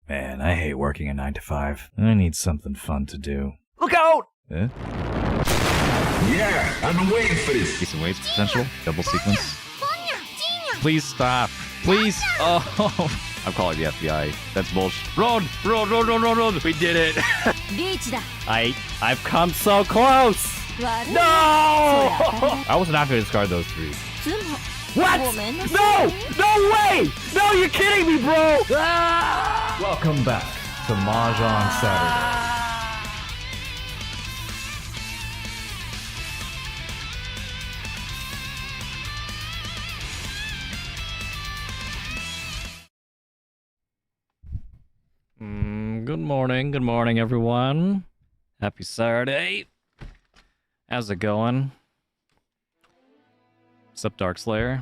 Man, I hate working a 9 to 5. I need something fun to do. Look out! Eh? Yeah, I've been waiting for this. Decent waves potential. Double sequence. Please stop. Please. Oh, I'm calling the FBI. That's bullshit. Run! Run! Run! Run! Run! Run! We did it. I've come so close. No! I was not going to discard those 3. What? No! No way! No, you're kidding me, bro! Ah! Welcome back to Mahjong Saturday. Good morning, everyone. Happy Saturday. How's it going? What's up, Darkslayer?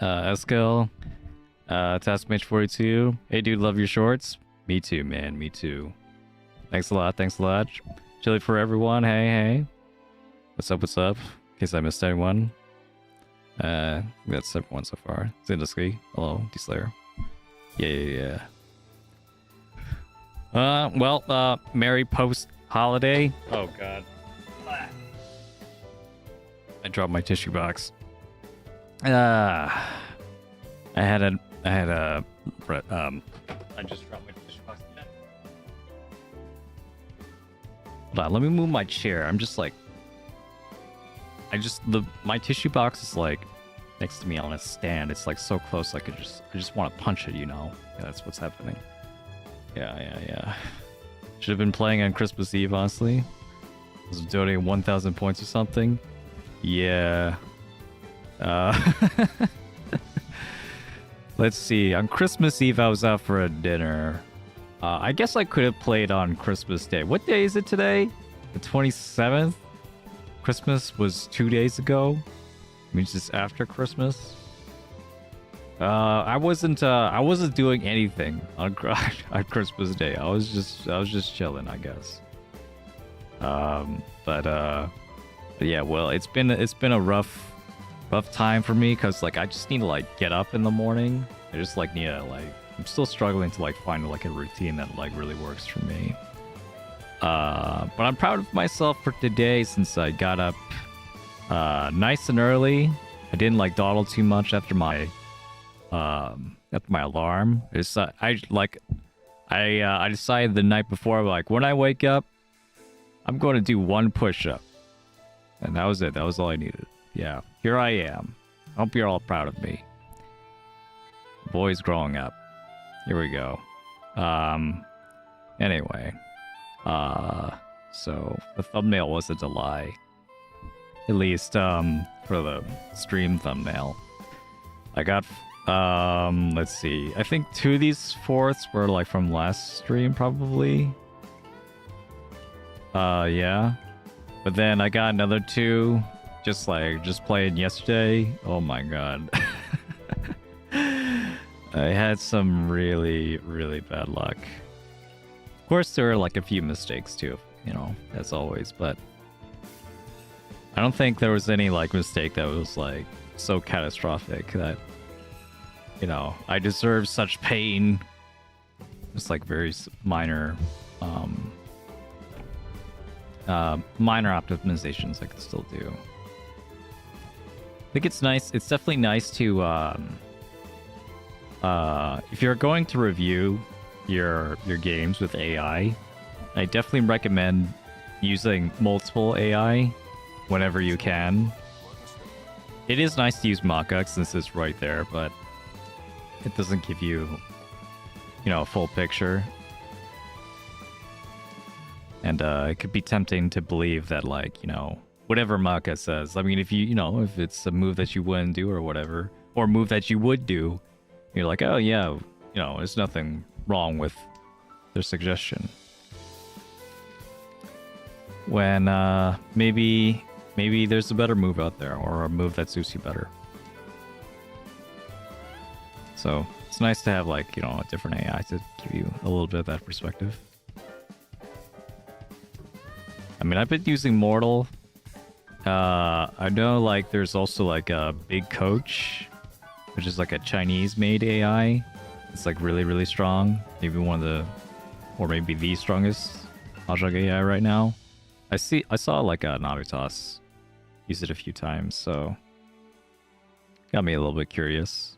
Eskil. Taskmate 42. Hey, dude, love your shorts. Me too, man. Me too. Thanks a lot. Thanks a lot. Chili for everyone. Hey, hey. What's up? What's up? In case I missed anyone. That's everyone so far. Zandusky. Hello, D-Slayer. Yeah. Merry post-holiday. Oh, God. I dropped my tissue box. I just dropped my tissue box again. Hold on, let me move my chair. I'm just like... my tissue box is like next to me on a stand. It's like so close I just want to punch it, you know? Yeah, that's what's happening. Yeah. Should have been playing on Christmas Eve, honestly. I was donating 1,000 points or something. Yeah. Let's see. On Christmas Eve, I was out for a dinner. I guess I could have played on Christmas Day. What day is it today? The 27th? Christmas was 2 days ago. I mean, just after Christmas. I wasn't doing anything on Christmas Day. I was just chilling, I guess. But yeah, well, it's been a rough time for me because like I just need to like get up in the morning. I just like need to like I'm still struggling to like find like a routine that like really works for me. But I'm proud of myself for today since I got up nice and early. I didn't like dawdle too much after my alarm. I decided the night before, like, when I wake up, I'm going to do 1 push-up. And that was it. That was all I needed. Yeah, here I am. I hope you're all proud of me. Boys growing up. Here we go. Anyway. So, the thumbnail wasn't a lie. At least, for the stream thumbnail. I got... let's see. I think 2 of these fourths were like from last stream, probably. Yeah. But then I got another 2, just playing yesterday. Oh my god. I had some really, really bad luck. Of course, there were like a few mistakes too, you know, as always, but I don't think there was any like mistake that was like so catastrophic that, you know, I deserve such pain. Just like very minor, minor optimizations I could still do. I think it's nice. It's definitely nice to, if you're going to review your games with AI, I definitely recommend using multiple AI whenever you can. It is nice to use Mach-X since it's right there, but it doesn't give you, you know, a full picture. And it could be tempting to believe that, like, you know, whatever Maka says. I mean, if if it's a move that you wouldn't do or whatever, or a move that you would do, you're like, oh yeah, you know, there's nothing wrong with their suggestion. When maybe there's a better move out there, or a move that suits you better. So it's nice to have, like, you know, a different AI to give you a little bit of that perspective. I mean, I've been using Mortal. I know, like, there's also like a Big Coach, which is like a Chinese-made AI It's like really, really strong. Maybe one of the, or maybe the strongest Mahjong AI right now. I saw like a Naruto's use it a few times, so got me a little bit curious.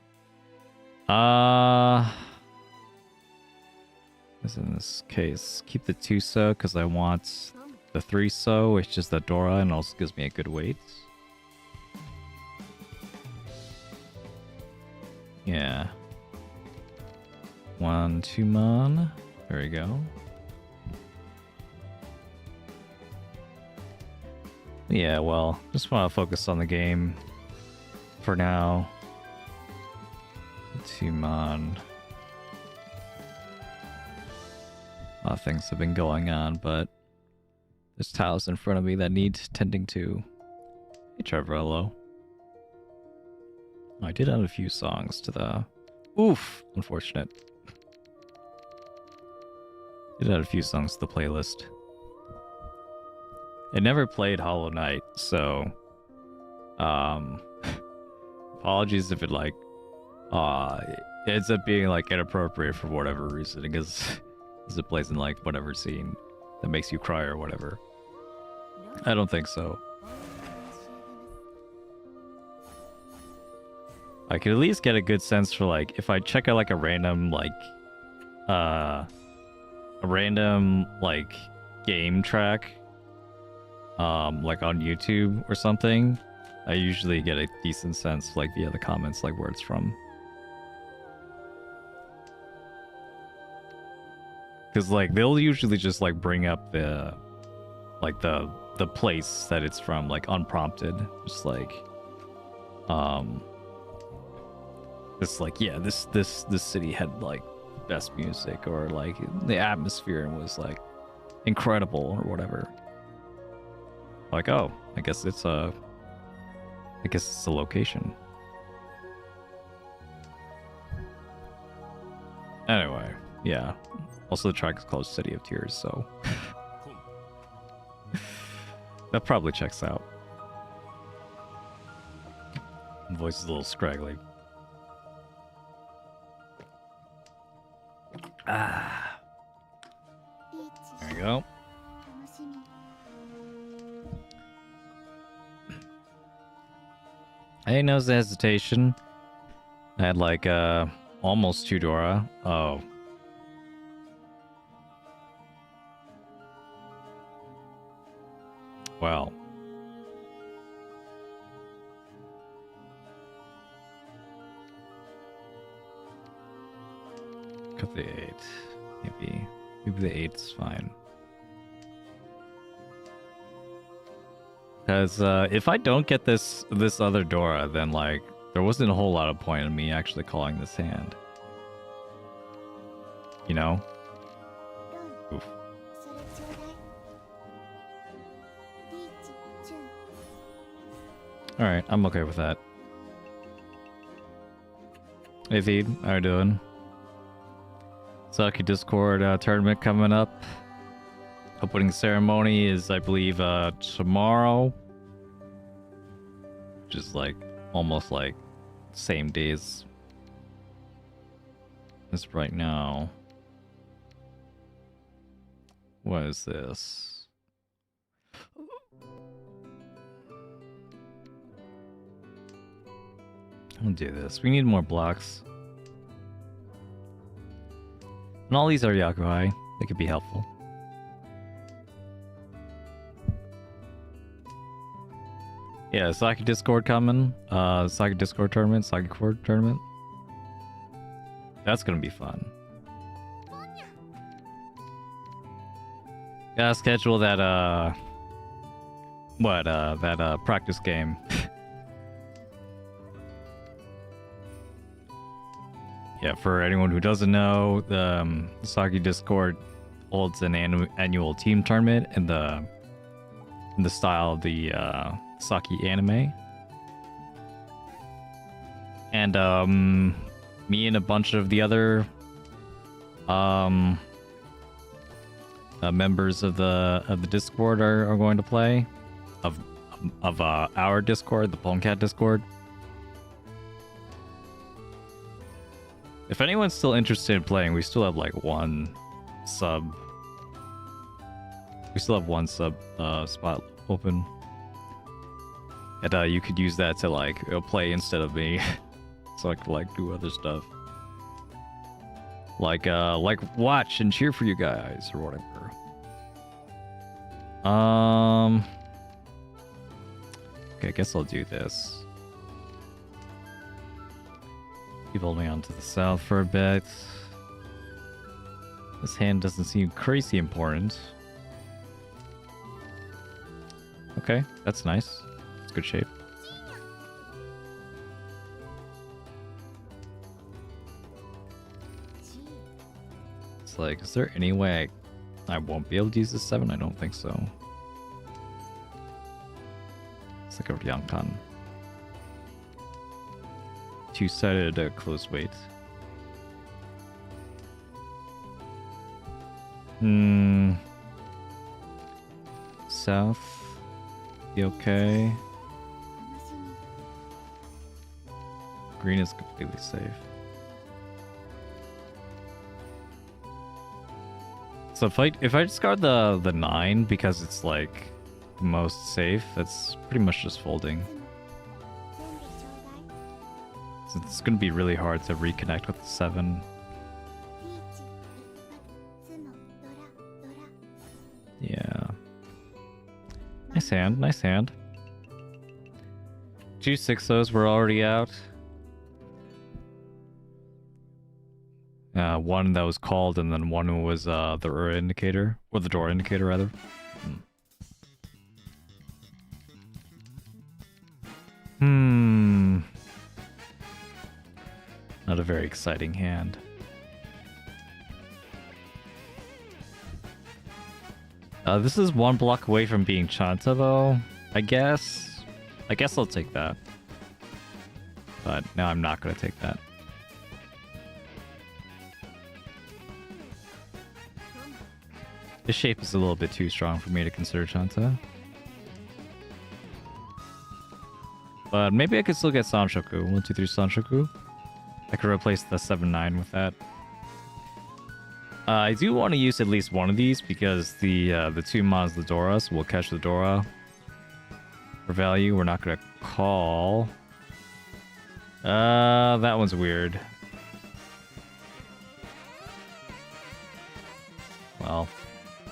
As in this case, keep the 2 so because I want the 3 so, which is the Dora, and also gives me a good weight. Yeah. 1 2 mon. There we go. Yeah, well, just want to focus on the game for now. 2 mon. A lot of things have been going on, but there's tiles in front of me that need tending to. Hey, Trevorello. I did add a few songs to the... Oof! Unfortunate. Did add a few songs to the playlist. I never played Hollow Knight, so... apologies if it, like... it ends up being, like, inappropriate for whatever reason, because it plays in, like, whatever scene that makes you cry or whatever. I don't think so. I could at least get a good sense for, like, if I check out, like, a random, like, game track, like, on YouTube or something, I usually get a decent sense, like, via the comments, like, where it's from. Because, like, they'll usually just, like, bring up the, like, the place that it's from, like, unprompted. Just, like, it's like, yeah, this city had, like, best music, or, like, the atmosphere was, like, incredible, or whatever. Like, oh, I guess it's a location. Anyway, yeah. Also, the track is called City of Tears, so that probably checks out. Voice is a little scraggly. Ah. There you go. Hey, no hesitation. I had like almost 2 Dora. Oh. Well. Cut the 8. Maybe the 8's fine. Because if I don't get this other Dora, then like there wasn't a whole lot of point in me actually calling this hand. You know? Oof. Alright, I'm okay with that. Hey Feed, how you doing? Saki Discord tournament coming up. Opening ceremony is, I believe, tomorrow. Which is like almost like same days as right now. What is this? I'll do this. We need more blocks. And all these are Yakuhai. They could be helpful. Yeah, Saki Discord coming. Saki Discord tournament, Saki Court tournament. That's gonna be fun. Gotta schedule that practice game. Yeah, for anyone who doesn't know, the Saki Discord holds an annual team tournament in the style of the Saki anime. And me and a bunch of the other members of the Discord are going to play of our Discord, the Pwncat Discord. If anyone's still interested in playing, we still have like one sub. We still have one sub spot open. And you could use that to like play instead of me. So I could like do other stuff. Like watch and cheer for you guys or whatever. Okay, I guess I'll do this. Keep holding on to the south for a bit. This hand doesn't seem crazy important. Okay, that's nice. It's good shape. It's like, is there any way I won't be able to use this 7? I don't think so. It's like a Ryangtan. Two-sided close weight. South. Be okay. Green is completely safe. So if I discard the 9 because it's like the most safe, that's pretty much just folding. So it's gonna be really hard to reconnect with the 7. Yeah. Nice hand, nice hand. 2 6-0s were already out. One that was called, and then one was the indicator, or the door indicator rather. Not a very exciting hand. This is 1 block away from being Chanta though, I guess. I guess I'll take that. But now I'm not gonna take that. This shape is a little bit too strong for me to consider Chanta. But maybe I could still get Sanshoku. 1, 2, 3 Sanshoku. I could replace the 7-9 with that. I do want to use at least one of these because the 2 Mons the Doras will catch the Dora for value. We're not gonna call. That one's weird. Well,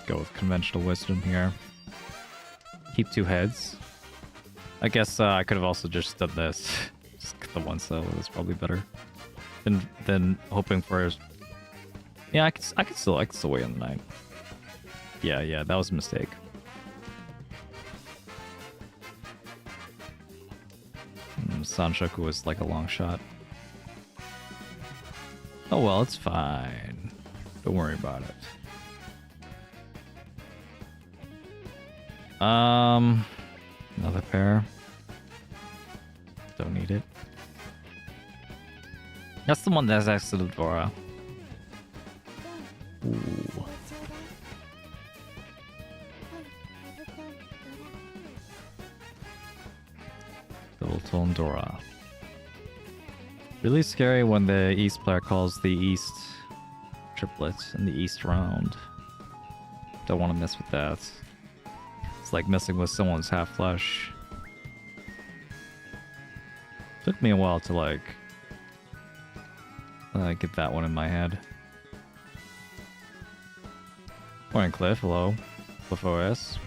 go with conventional wisdom here. Keep 2 heads. I guess I could have also just done this. Just get the 1 cell. That's probably better than hoping for. Yeah, I could still wait on the 9. Yeah, that was a mistake. Sanshoku was like a long shot. Oh well, it's fine. Don't worry about it. Another pair. Don't need it. That's the one that's next to the Dora. Ooh. Double tone Dora. Really scary when the East player calls the East triplet in the East round. Don't want to mess with that. It's like messing with someone's half flush. Took me a while to like get that one in my head. Morning Cliff, hello. Cliff OS.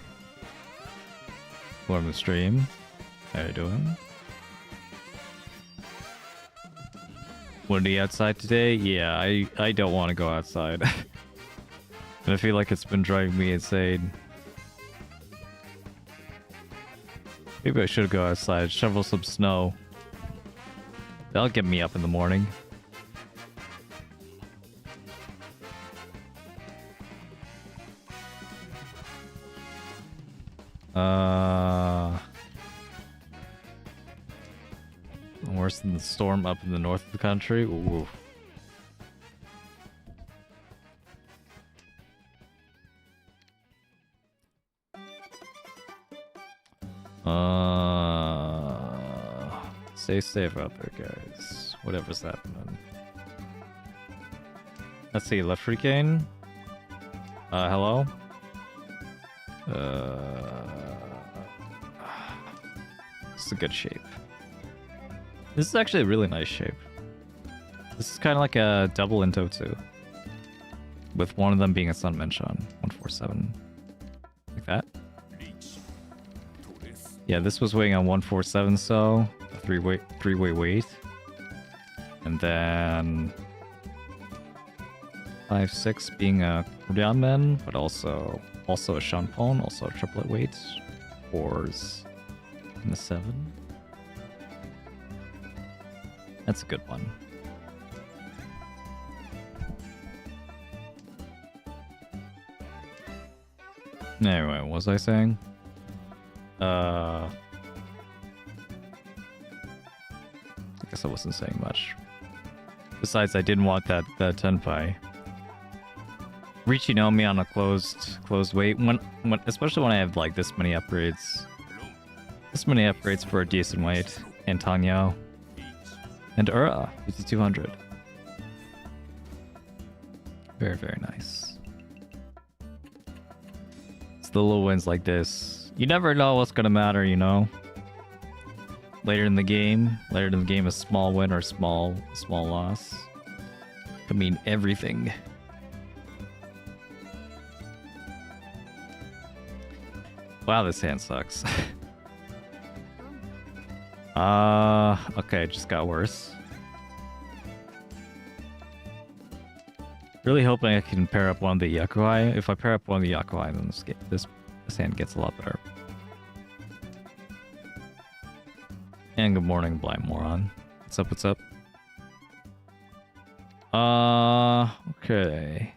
Welcome to the stream. How you doing? Windy outside today? Yeah, I don't want to go outside. And I feel like it's been driving me insane. Maybe I should go outside, shovel some snow. That'll get me up in the morning. Worse than the storm up in the north of the country. Ooh. Stay safe out there, guys. Whatever's happening. Let's see, left regain. Hello? This is a good shape. This is actually a really nice shape. This is kind of like a double into 2. With one of them being a Sun Mention. 147. Like that. Yeah, this was weighing on 147, so a three-way weight. And then 5-6 being a Korean, but also a Shanpon, also a triplet weight. 4s and a 7. That's a good one. Anyway, what was I saying? I guess I wasn't saying much. Besides, I didn't want that tenpai. Reaching on me on a closed weight, especially when I have like this many upgrades. This many upgrades for a decent weight. And Tangyao. And Ura, 5200. Very, very nice. It's the little wins like this. You never know what's gonna matter, you know? Later in the game, a small win or small loss could mean everything. Wow, this hand sucks. Okay, it just got worse. Really hoping I can pair up one of the Yakuai. If I pair up one of the Yakuai, then this hand gets a lot better. And good morning, blind moron. What's up, what's up? Okay.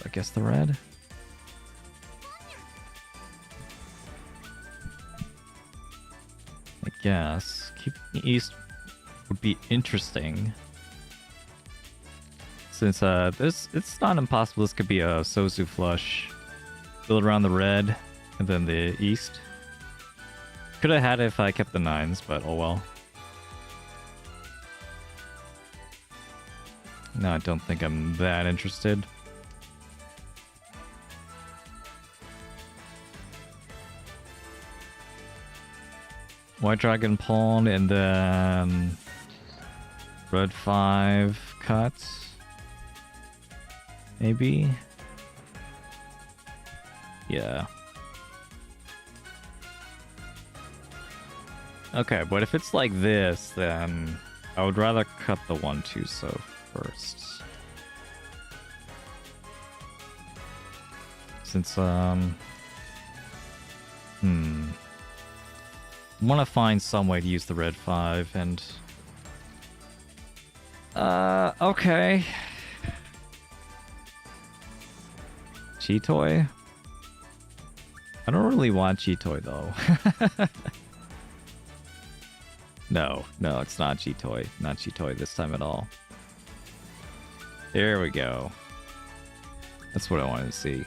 I guess the red. I guess keeping the east would be interesting. Since it's not impossible. This could be a Sozu flush. Build around the red and then the east. Could have had it if I kept the 9s, but oh well. No, I don't think I'm that interested. White Dragon Pawn and then red 5 cuts. Maybe? Yeah. Okay, but if it's like this, then I would rather cut the 1-2 so first. Since, I want to find some way to use the red 5 and... okay. Chitoy? I don't really want Chitoy though. No, it's not Chitoy. Not Chitoy this time at all. There we go. That's what I wanted to see.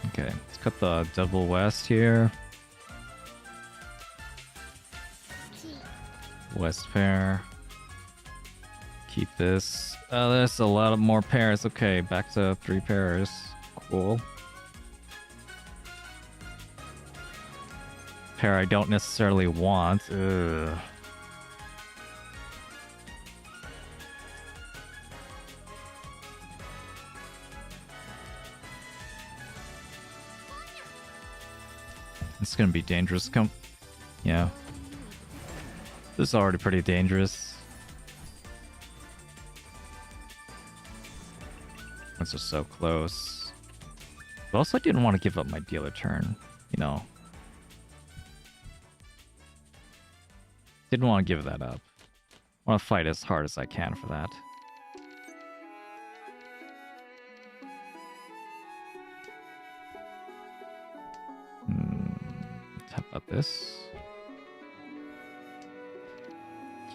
Okay, let's cut the double west here. West pair. Keep this. Oh, there's a lot of more pairs. Okay, back to 3 pairs. Cool. Pair I don't necessarily want. Ugh. It's gonna be dangerous. Yeah. This is already pretty dangerous. Ones are so close. But also I didn't want to give up my dealer turn, you know. Didn't want to give that up. I want to fight as hard as I can for that. Tap out this.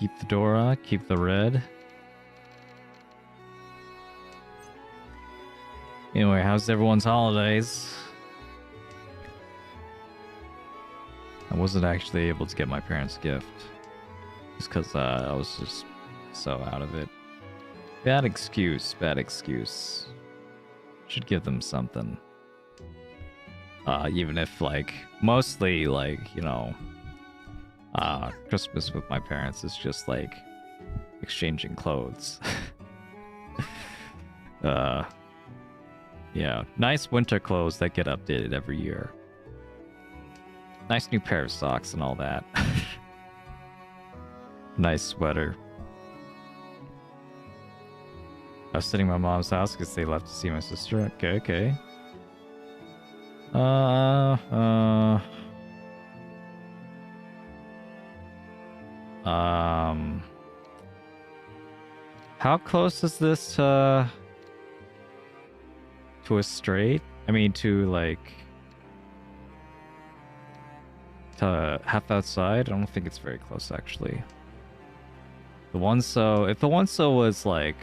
Keep the Dora, keep the red. Anyway, how's everyone's holidays? I wasn't actually able to get my parents a gift. Just because I was just so out of it. Bad excuse, bad excuse. Should give them something. Even if, like, mostly, like, you know, Christmas with my parents is just, like, exchanging clothes. Yeah, nice winter clothes that get updated every year. Nice new pair of socks and all that. Nice sweater. I was sitting at my mom's house because they left to see my sister. Okay, okay. How close is this to a straight? I mean, to like to half outside? I don't think it's very close actually. The one so if the one so was like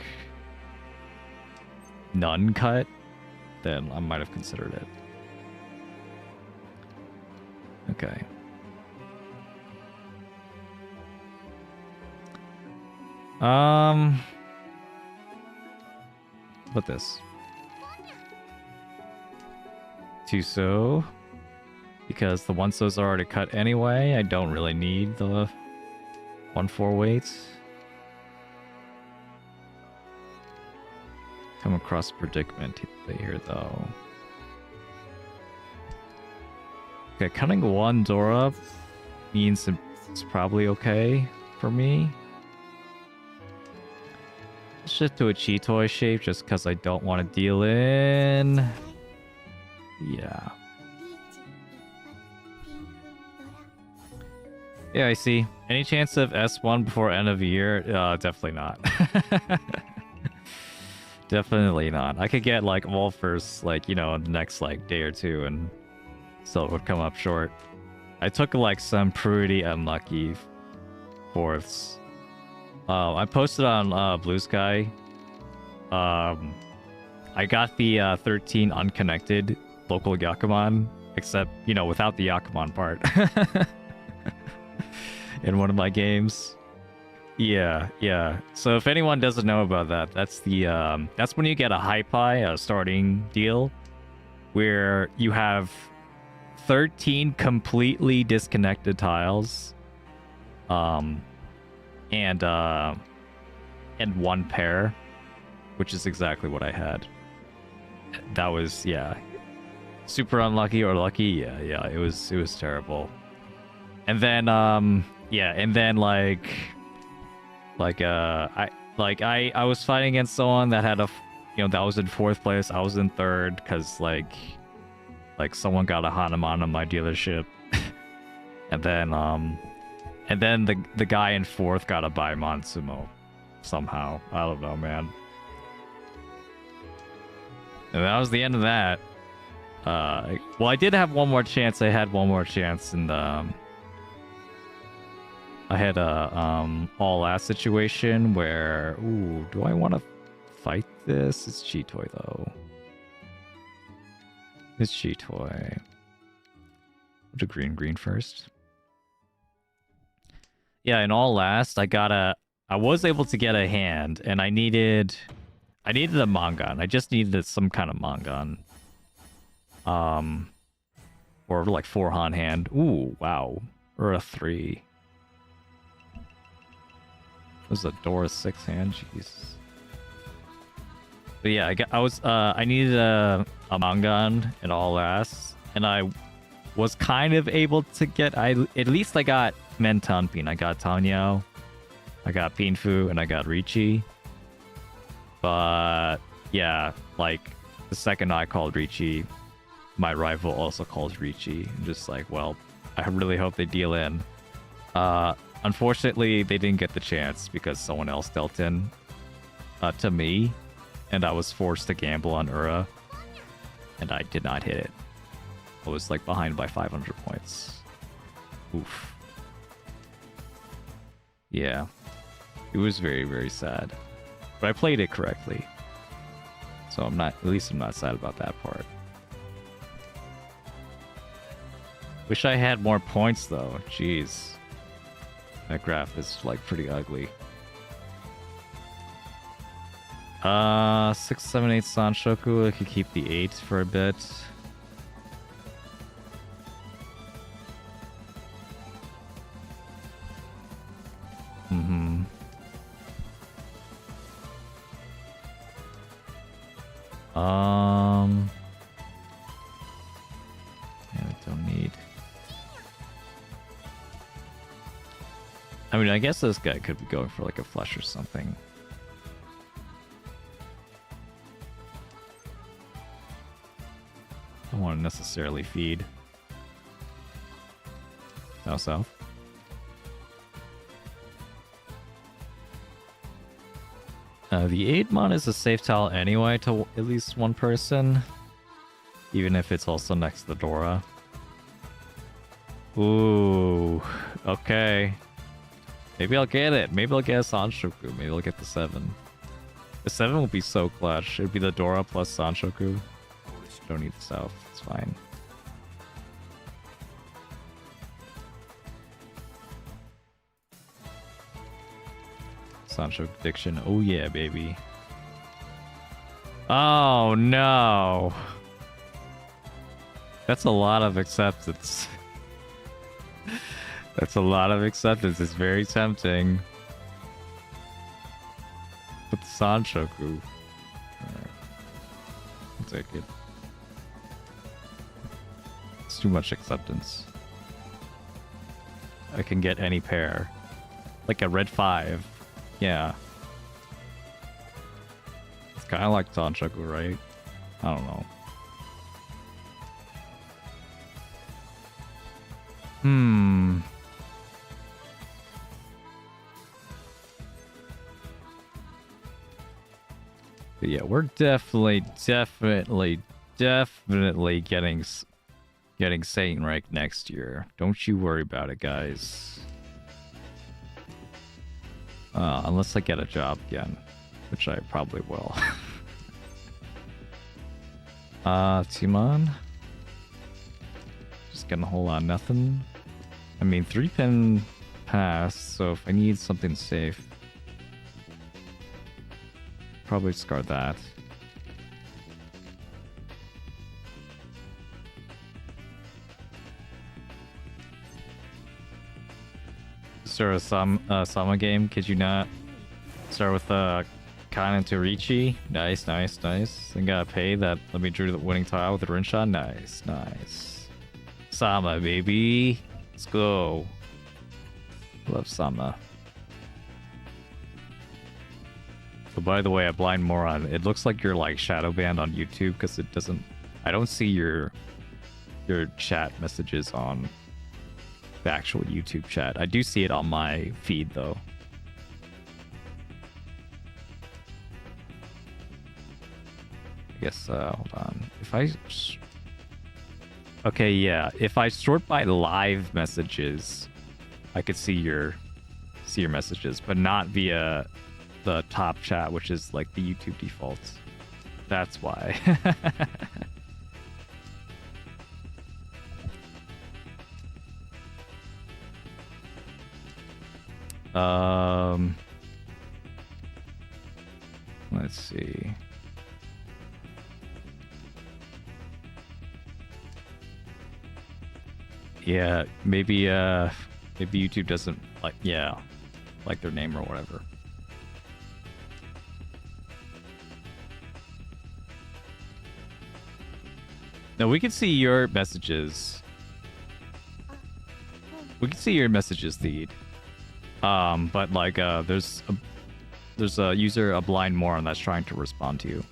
none cut, then I might have considered it. Okay. What this? Two so. Because the one so's already cut anyway, I don't really need the 1/4 weight. Come across a predicament here though. Okay, cutting one door up means it's probably okay for me. Let's shift to a Cheetoy shape just because I don't want to deal in. Yeah. Yeah, I see. Any chance of S1 before end of the year? Definitely not. Definitely not. I could get like Wolfers, like, you know, in the next like day or two and still would come up short. I took like some pretty unlucky fourths. I posted on Blue Sky. I got the 13 unconnected local Yakuman, except, you know, without the Yakuman part. In one of my games. Yeah, yeah. So if anyone doesn't know about that, that's the that's when you get a Hi-Pi, a starting deal, where you have 13 completely disconnected tiles, and one pair, which is exactly what I had. That was, yeah, super unlucky or lucky. Yeah, it was terrible. And then yeah, and then I was fighting against someone that had that was in 4th place. I was in 3rd because like someone got a Hanuman on my dealership. and then the guy in 4th got a Baimon Sumo somehow. I don't know, man. And that was the end of that. Well, I did have one more chance. I had one more chance in the I had a all last situation where, ooh, do I want to fight this? It's Cheetoy though. It's Cheetoy. I'll do green first. Yeah, in all last, I was able to get a hand, and I needed a Mangan. I just needed some kind of Mangan. Or like 4-Han hand. Ooh, wow. Or a 3. This is a Dora 6 hand, jeez. But yeah, I needed a Mangan in all last, and I was kind of able to get, at least I got Mentanpin. I got Tanyao, I got Pinfu, and I got Richi. But yeah, like the second I called Richi, my rival also calls Richi. I'm just like, well, I really hope they deal in. Unfortunately, they didn't get the chance because someone else dealt in to me, and I was forced to gamble on Ura, and I did not hit it. I was like behind by 500 points. Oof. Yeah. It was very, very sad. But I played it correctly. So I'm not, at least I'm not sad about that part. Wish I had more points though. Jeez. That graph is like pretty ugly. 6, 7, 8 Sanshoku. I could keep the 8 for a bit. Mm-hmm. Yeah, I don't need. I mean, I guess this guy could be going for like a flush or something. Don't want to necessarily feed. South. The 8 mon is a safe tile anyway to at least one person. Even if it's also next to the Dora. Ooh, okay. Maybe I'll get it. Maybe I'll get a Sanshoku. Maybe I'll get the 7. The 7 will be so clutch. It'd be the Dora plus Sanshoku. Don't need the South. It's fine. Sancho addiction. Oh yeah, baby. Oh no. That's a lot of acceptance. That's a lot of acceptance. It's very tempting. But Sanshoku. Alright. I'll take it. It's too much acceptance. I can get any pair. Like a red 5. Yeah. It's kind of like Sanshoku, right? I don't know. But yeah, we're definitely getting Satan rank next year. Don't you worry about it, guys. Unless I get a job again, which I probably will. Timon. Just getting a whole lot of nothing. I mean, 3-pin pass, so if I need something safe, probably discard that. Start a Sama game. Could you not start with Kana Torichi? Nice. Then gotta pay that. Let me drew the winning tile with the Rinshot. Nice. Sama, baby. Let's go. Love Sama. So by the way, a blind moron. It looks like you're like shadow banned on YouTube because it doesn't. I don't see your chat messages on the actual YouTube chat. I do see it on my feed though. I guess hold on. If I okay, yeah. If I sort by live messages, I could see your messages, but not via the top chat, which is like the YouTube default. That's why. Let's see. Yeah, maybe YouTube doesn't like their name or whatever. No, we can see your messages. We can see your messages, Theed. But like, there's a user, a blind moron, that's trying to respond to you.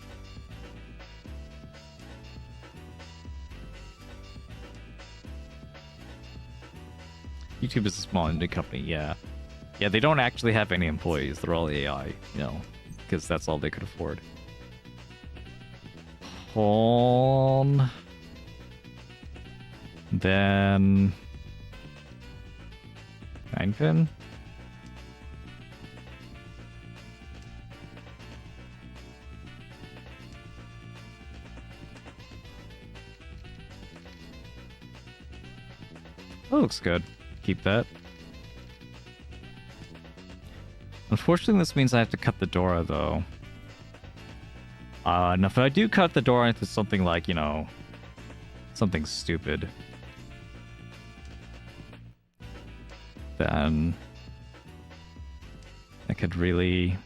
YouTube is a small indie company, yeah. Yeah, they don't actually have any employees. They're all AI, you know, because that's all they could afford. Hon. Then 9-pin. That looks good. Keep that. Unfortunately, this means I have to cut the Dora, though. And if I do cut the Dora into something like, you know, something stupid, then that could really,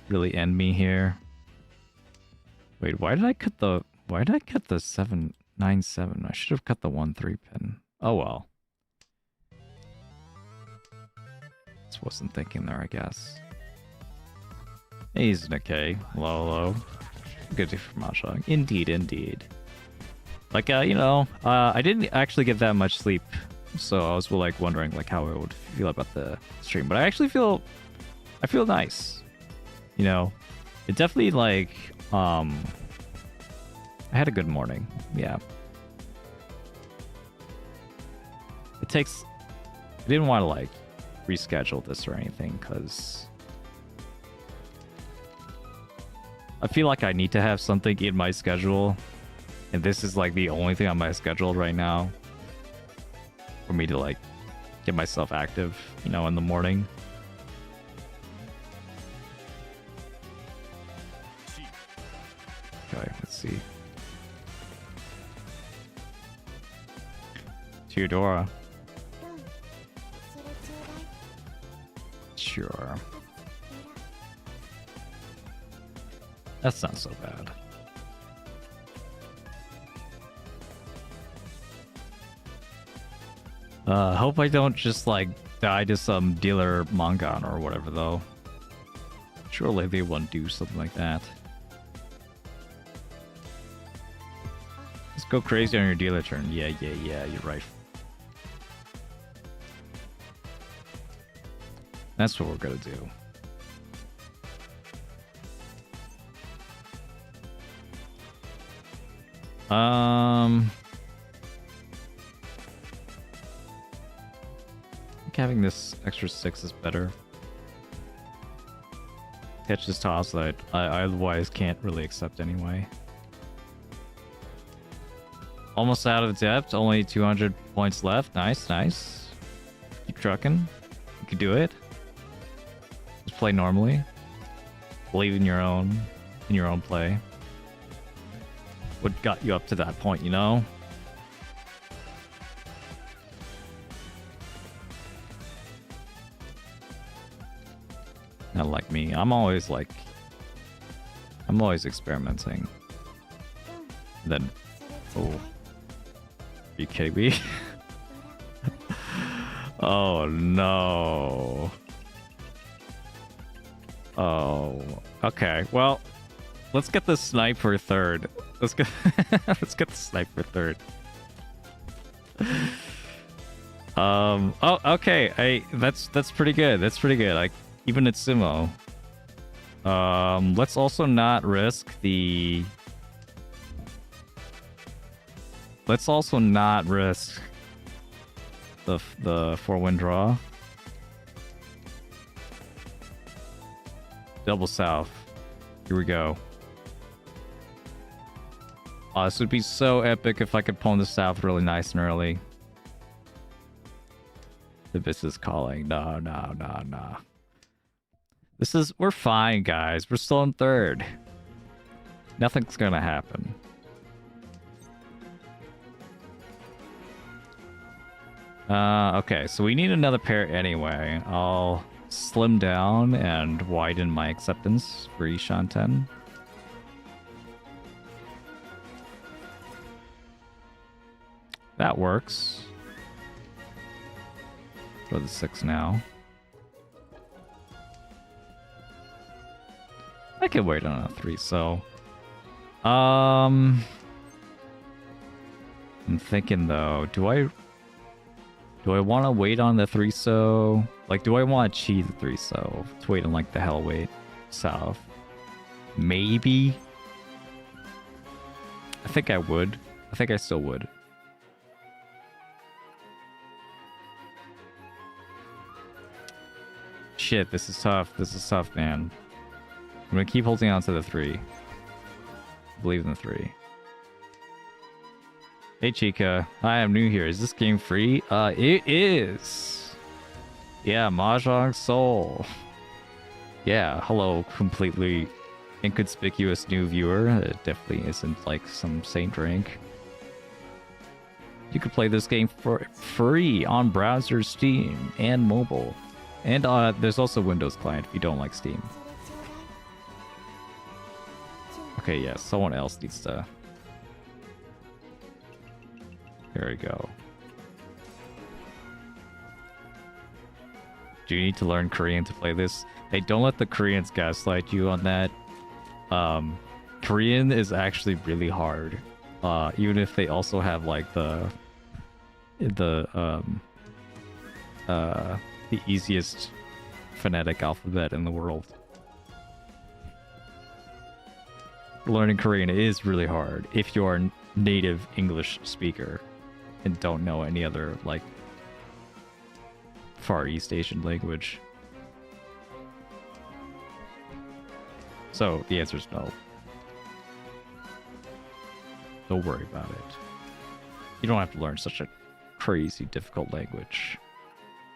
really end me here. Wait, why did I cut the 797? I should have cut the 1-3 pin. Oh well. Just wasn't thinking there, I guess. He's okay. Hello. Good day for Mahjong. Indeed, indeed. Like, you know, I didn't actually get that much sleep, so I was like wondering like how I would feel about the stream. But I actually feel nice. You know, it definitely like I had a good morning. Yeah. I didn't want to like reschedule this or anything because I feel like I need to have something in my schedule, and this is like the only thing on my schedule right now for me to like get myself active, you know, in the morning. Okay, let's see. Theodora. Sure. That's not so bad. Hope I don't just like die to some dealer Mongon or whatever though. Surely they won't do something like that. Just go crazy on your dealer turn. Yeah, you're right. That's what we're gonna do. I think having this extra 6 is better. Catch this toss that I otherwise can't really accept anyway. Almost out of depth, only 200 points left. Nice. Keep trucking. You can do it. Just play normally. Believe in your own play. What got you up to that point, you know? Not like me. I'm always experimenting. Then, oh, are you kidding me? Oh no. Oh, okay. Well, let's get the sniper third. Let's get the sniper third. Oh, okay. That's pretty good. That's pretty good. Like even at sumo. Let's also not risk the. Let's also not risk the 4-win draw. Double south. Here we go. Oh, this would be so epic if I could pawn the south really nice and early. The Abyss is calling. No. We're fine, guys. We're still in third. Nothing's gonna happen. Okay, so we need another pair anyway. I'll slim down and widen my acceptance for Ishan 10. That works. Go to the 6 now. I could wait on a 3, so... I'm thinking though, do I want to wait on the 3 so? Like, do I want to cheat the 3 so? To wait on like the hell wait south? Maybe? I think I would. I think I still would. Shit, this is tough. This is tough, man. I'm gonna keep holding on to the 3. Believe in the 3. Hey Chica, I am new here. Is this game free? It is. Yeah, Mahjong Soul. Yeah, hello, completely inconspicuous new viewer. It definitely isn't like some saint rank. You can play this game for free on browser, Steam, and mobile. And there's also Windows client if you don't like Steam. Okay, yeah, someone else needs to... There we go. Do you need to learn Korean to play this? Hey, don't let the Koreans gaslight you on that. Korean is actually really hard. Even if they also have like the easiest phonetic alphabet in the world. Learning Korean is really hard if you're a native English speaker and don't know any other like Far East Asian language. So the answer is no. Don't worry about it. You don't have to learn such a crazy difficult language.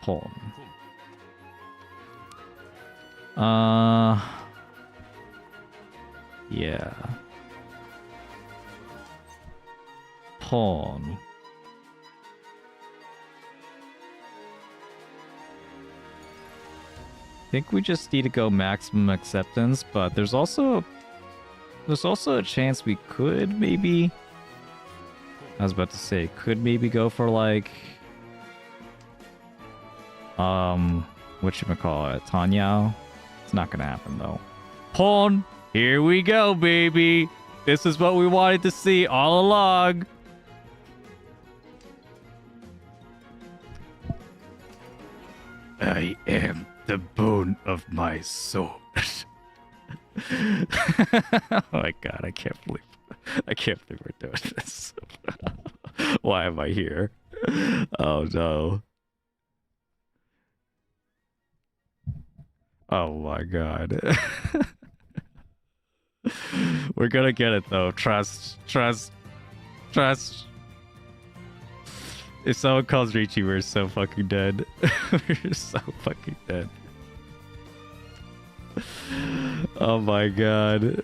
Poem. Yeah. Pawn. I think we just need to go maximum acceptance, but there's also a chance we could maybe, I was about to say, could maybe go for like whatchamacallit, Tanyao. It's not gonna happen though. Pawn, here we go, baby. This is what we wanted to see all along. I am the bone of my soul. Oh my god, I can't believe we're doing this. Why am I here? Oh no. Oh my god. We're gonna get it though. Trust. If someone calls Richie, we're so fucking dead. We're so fucking dead. Oh my god.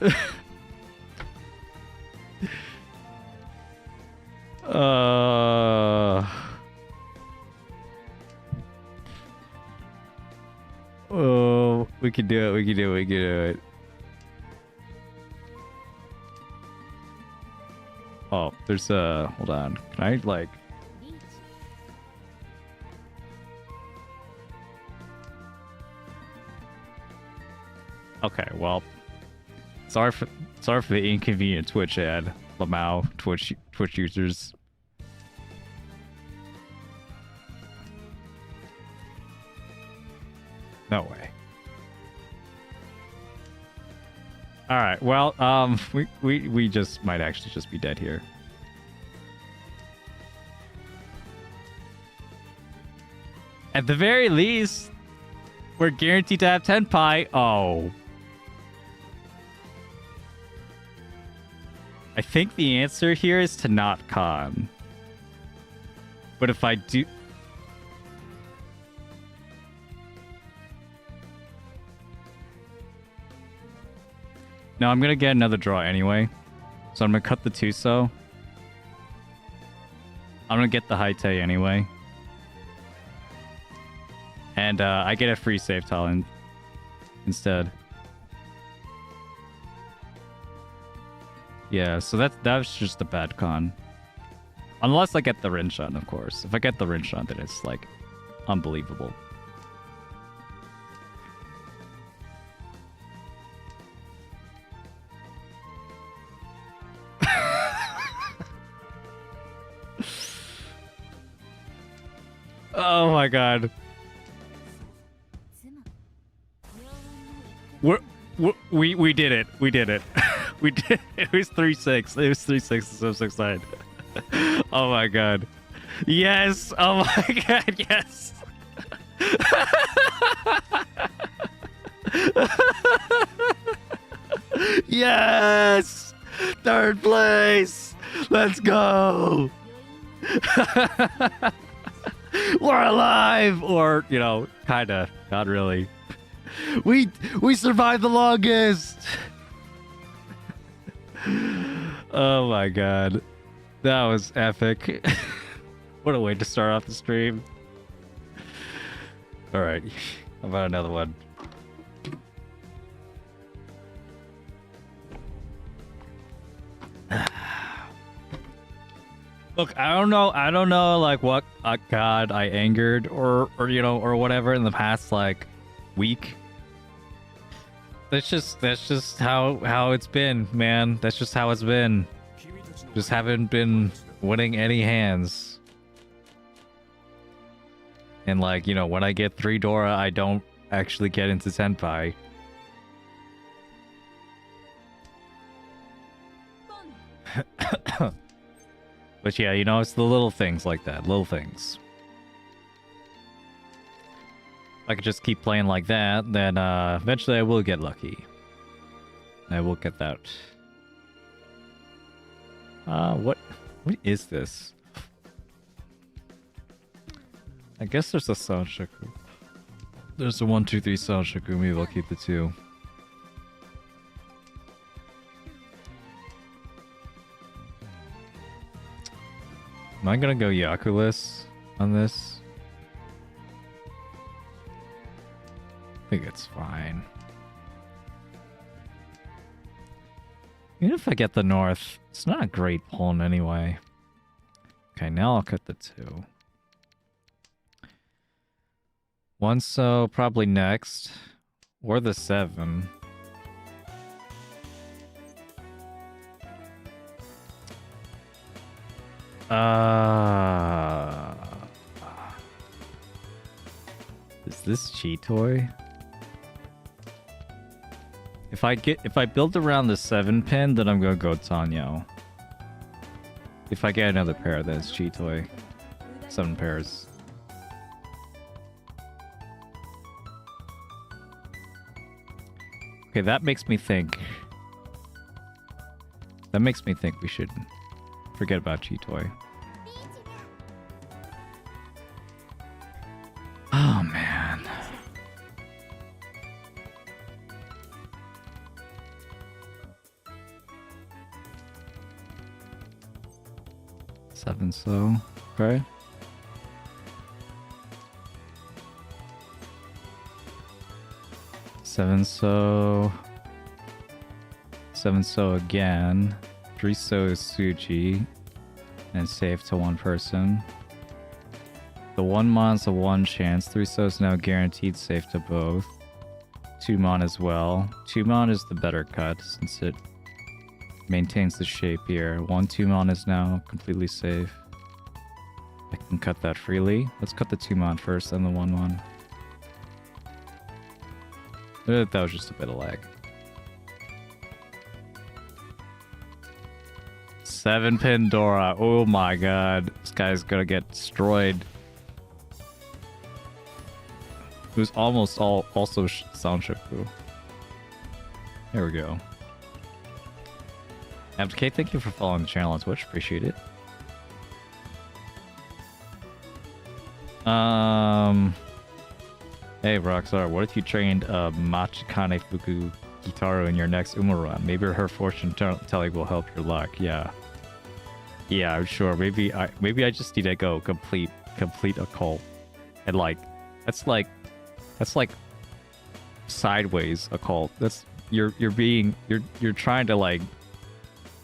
Oh, we can do it. Oh, there's hold on. Can I like... Okay, well, sorry for the inconvenient Twitch ad, Lamau, Twitch users. No way. All right, well, we just might actually just be dead here. At the very least, we're guaranteed to have Tenpai. Oh. I think the answer here is to not con. But if I do... No, I'm gonna get another draw anyway. So I'm gonna cut the Tuso. I'm gonna get the Haite anyway. And I get a free save talent instead. Yeah, so that's just a bad con. Unless I get the Rinshun, of course. If I get the Rinshun, then it's like unbelievable. Oh my god. We did it. We did it. We did. It was 3-6. It was 3-6 so 6-9. Oh my god. Yes. Oh my god. Yes. Yes. Third place. Let's go. We're alive! Or, you know, kinda. Not really. We survived the longest! Oh my god. That was epic. What a way to start off the stream. Alright. How about another one? Look, I don't know like what god I angered or you know or whatever in the past like week. That's just how it's been, man. That's just how it's been. Just haven't been winning any hands. And like, you know, when I get 3 Dora, I don't actually get into Senpai. But yeah, you know, it's the little things like that. Little things. If I could just keep playing like that, then eventually I will get lucky. I will get that. What is this? I guess there's a Sanshaku. There's a 1, 2, 3 Sanshaku. Maybe I'll keep the 2. Am I gonna go Yakuless on this? I think it's fine. Even if I get the North, it's not a great pawn anyway. Okay, now I'll cut the 2. 1 so probably next. Or the 7. Is this Cheetoy? If I build around the 7 pin, then I'm gonna go Tanyo. If I get another pair, then it's Cheetoy. 7 pairs. Okay, that makes me think. That makes me think we should forget about Cheetoy. Oh man. Seven so, okay. Seven so again. 3 so is Suji. And save to 1 person. The 1 mon's a 1 chance. 3 so is now guaranteed safe to both. 2 mon as well. 2 mon is the better cut since it maintains the shape here. 1 2 mon is now completely safe. I can cut that freely. Let's cut the 2 mon first, then the 1 mon. That was just a bit of lag. 7 pin Dora. Oh my god. This guy's gonna get destroyed. Who's almost also Sanshaku. There we go. MK, thank you for following the channel on Twitch. Appreciate it. Hey Rockstar, what if you trained Machikane Fuku Gitaru in your next Umaran? Maybe her fortune telling will help your luck. Yeah. Yeah, I'm sure. Maybe I just need to go complete occult. And like that's like sideways occult. That's you're trying to like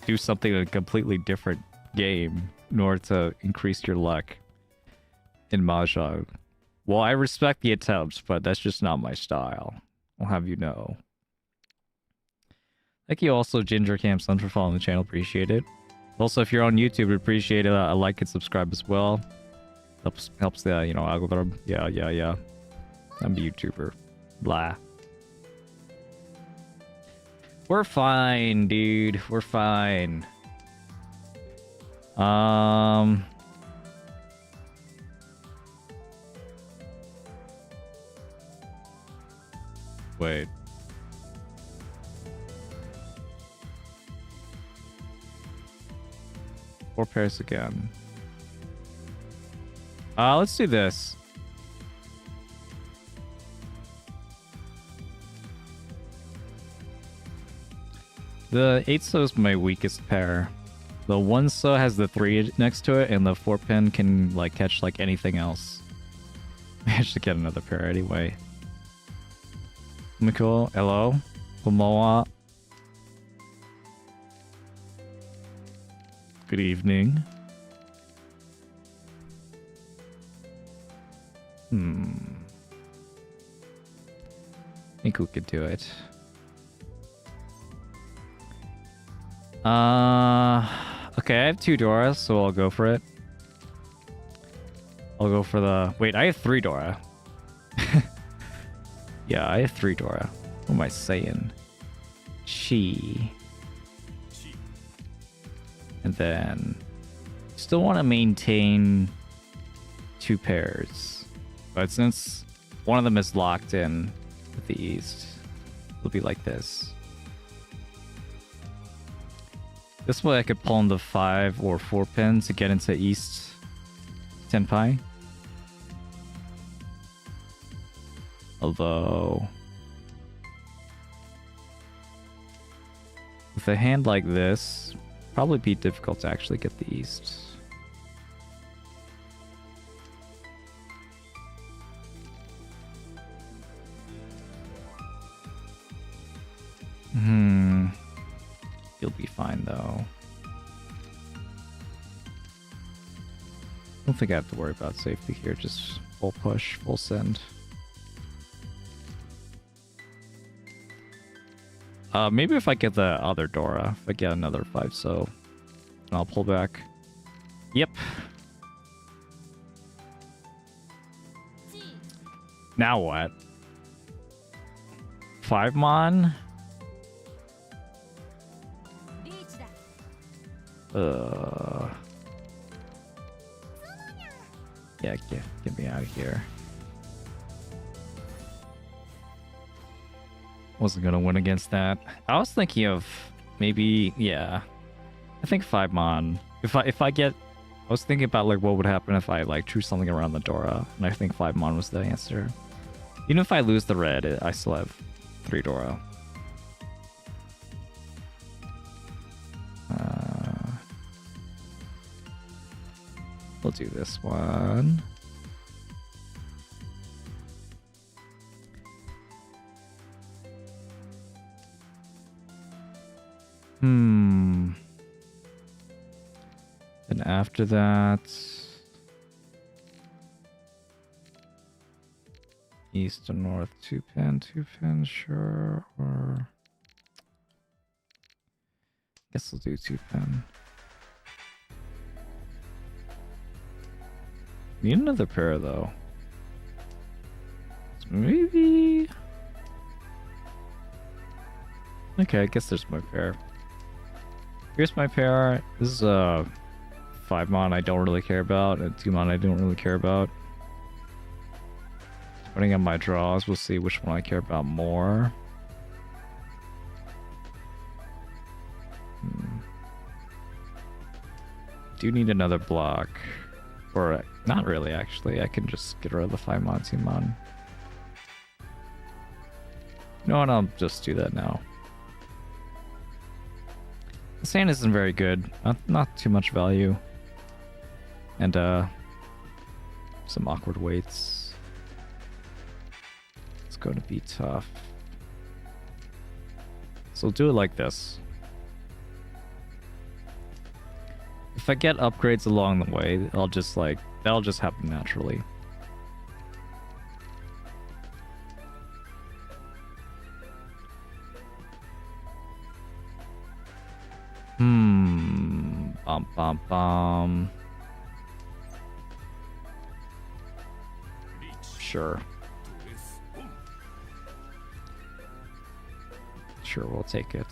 do something in a completely different game in order to increase your luck in Mahjong. Well, I respect the attempts, but that's just not my style. I'll have you know. Thank you also, Ginger Cam Sun, for following the channel. Appreciate it. Also, if you're on YouTube, appreciate it. A like and subscribe as well. Helps the, you know, algorithm. Yeah. I'm a YouTuber. Blah. We're fine, dude. We're fine. Wait. Four pairs again. Let's do this. The 8-so is my weakest pair. The 1-so has the 3 next to it, and the 4-pin can like catch like anything else. I should get another pair anyway. Miko, hello. Komawa. Good evening. I think we could do it. Okay, I have 2 Dora, so I'll go for it. I'll go for the... Wait, I have 3 Dora. Yeah, I have 3 Dora. What am I saying? Chi. And then... Still want to maintain 2 pairs. But since one of them is locked in with the east, it'll be like this. This way I could pull in the 5 or 4 pin to get into east Tenpai. Although... with a hand like this, probably be difficult to actually get the east. You'll be fine though. Don't think I have to worry about safety here, just full push, full send. Maybe if I get the other Dora, if I get another 5-so, I'll pull back. Yep. Now what? 5 mon? Yeah, get me out of here. Wasn't gonna win against that. I was thinking of maybe, yeah. I think 5 mon. If I get, I was thinking about like what would happen if I like drew something around the Dora, and I think 5 mon was the answer. Even if I lose the red, I still have 3 Dora. We'll do this one. And after that, east to north, 2-pin, sure, or guess we'll do 2-pin. Need another pair though. So maybe. Okay, I guess there's my pair. Here's my pair. This is a 5 mon I don't really care about, and 2 mon I don't really care about. Depending on my draws, we'll see which one I care about more. Do need another block. Or not really, actually. I can just get rid of the 5 mon, 2 mon. You know what? I'll just do that now. The sand isn't very good. Not too much value. And some awkward weights. It's going to be tough. So we'll do it like this. If I get upgrades along the way, I'll just like, that'll just happen naturally. Sure. Sure, we'll take it.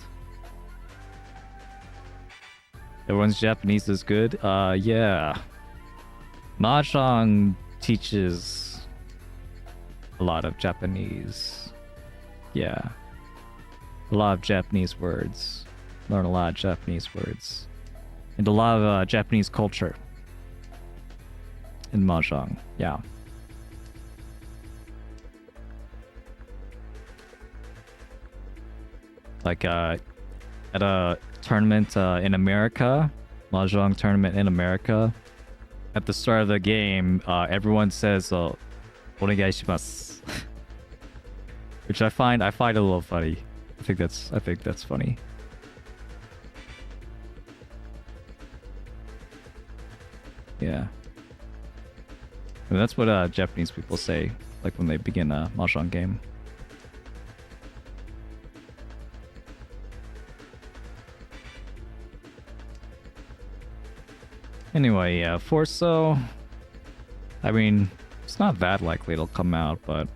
Everyone's Japanese is good? Yeah. Mahjong teaches a lot of Japanese. Yeah. A lot of Japanese words. Learn a lot of Japanese words. And a lot of Japanese culture in Mahjong. Yeah. Like at a tournament in America, Mahjong tournament in America, at the start of the game, everyone says "onegaishimasu," which I find a little funny. I think that's funny. Yeah. I mean, that's what Japanese people say, like when they begin a Mahjong game. Anyway, yeah, Forso. I mean, it's not that likely it'll come out, but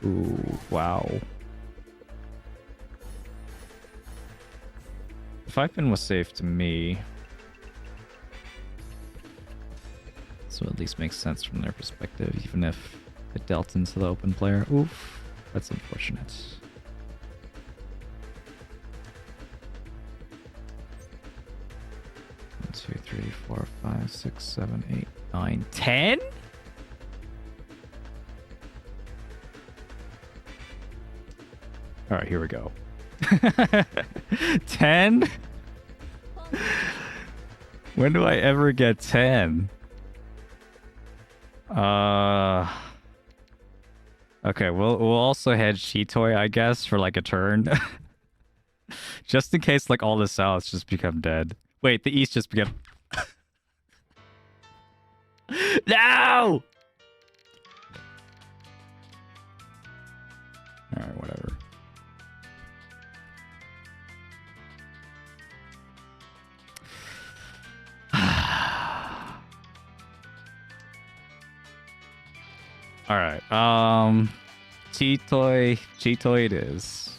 ooh, wow. 5-pin was safe to me. So at least makes sense from their perspective, even if it dealt into the open player. Oof, that's unfortunate. 1, 2, 3, 4, 5, 6, 7, 8, 9, 10? Alright, here we go. 10? When do I ever get 10? Okay, we'll also head Shitoi, I guess, for like a turn. Just in case like all the Souths just become dead. Wait, the East just become... No! Alright, whatever. Alright, Chitoi it is.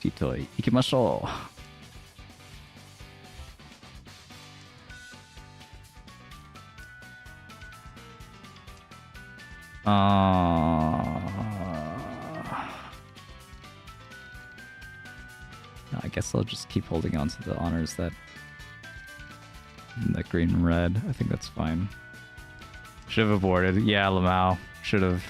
Chitoi, ikimashou. I guess I'll just keep holding on to the honors that green and red. I think that's fine. Should have aborted. Yeah, Lamau. Should have.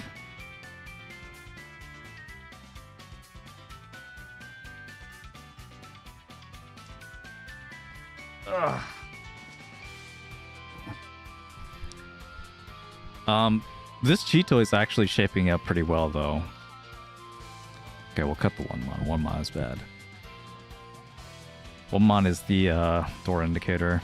This Cheeto is actually shaping up pretty well, though. Okay, we'll cut the 1-mon. 1-mon is bad. 1-mon is the door indicator.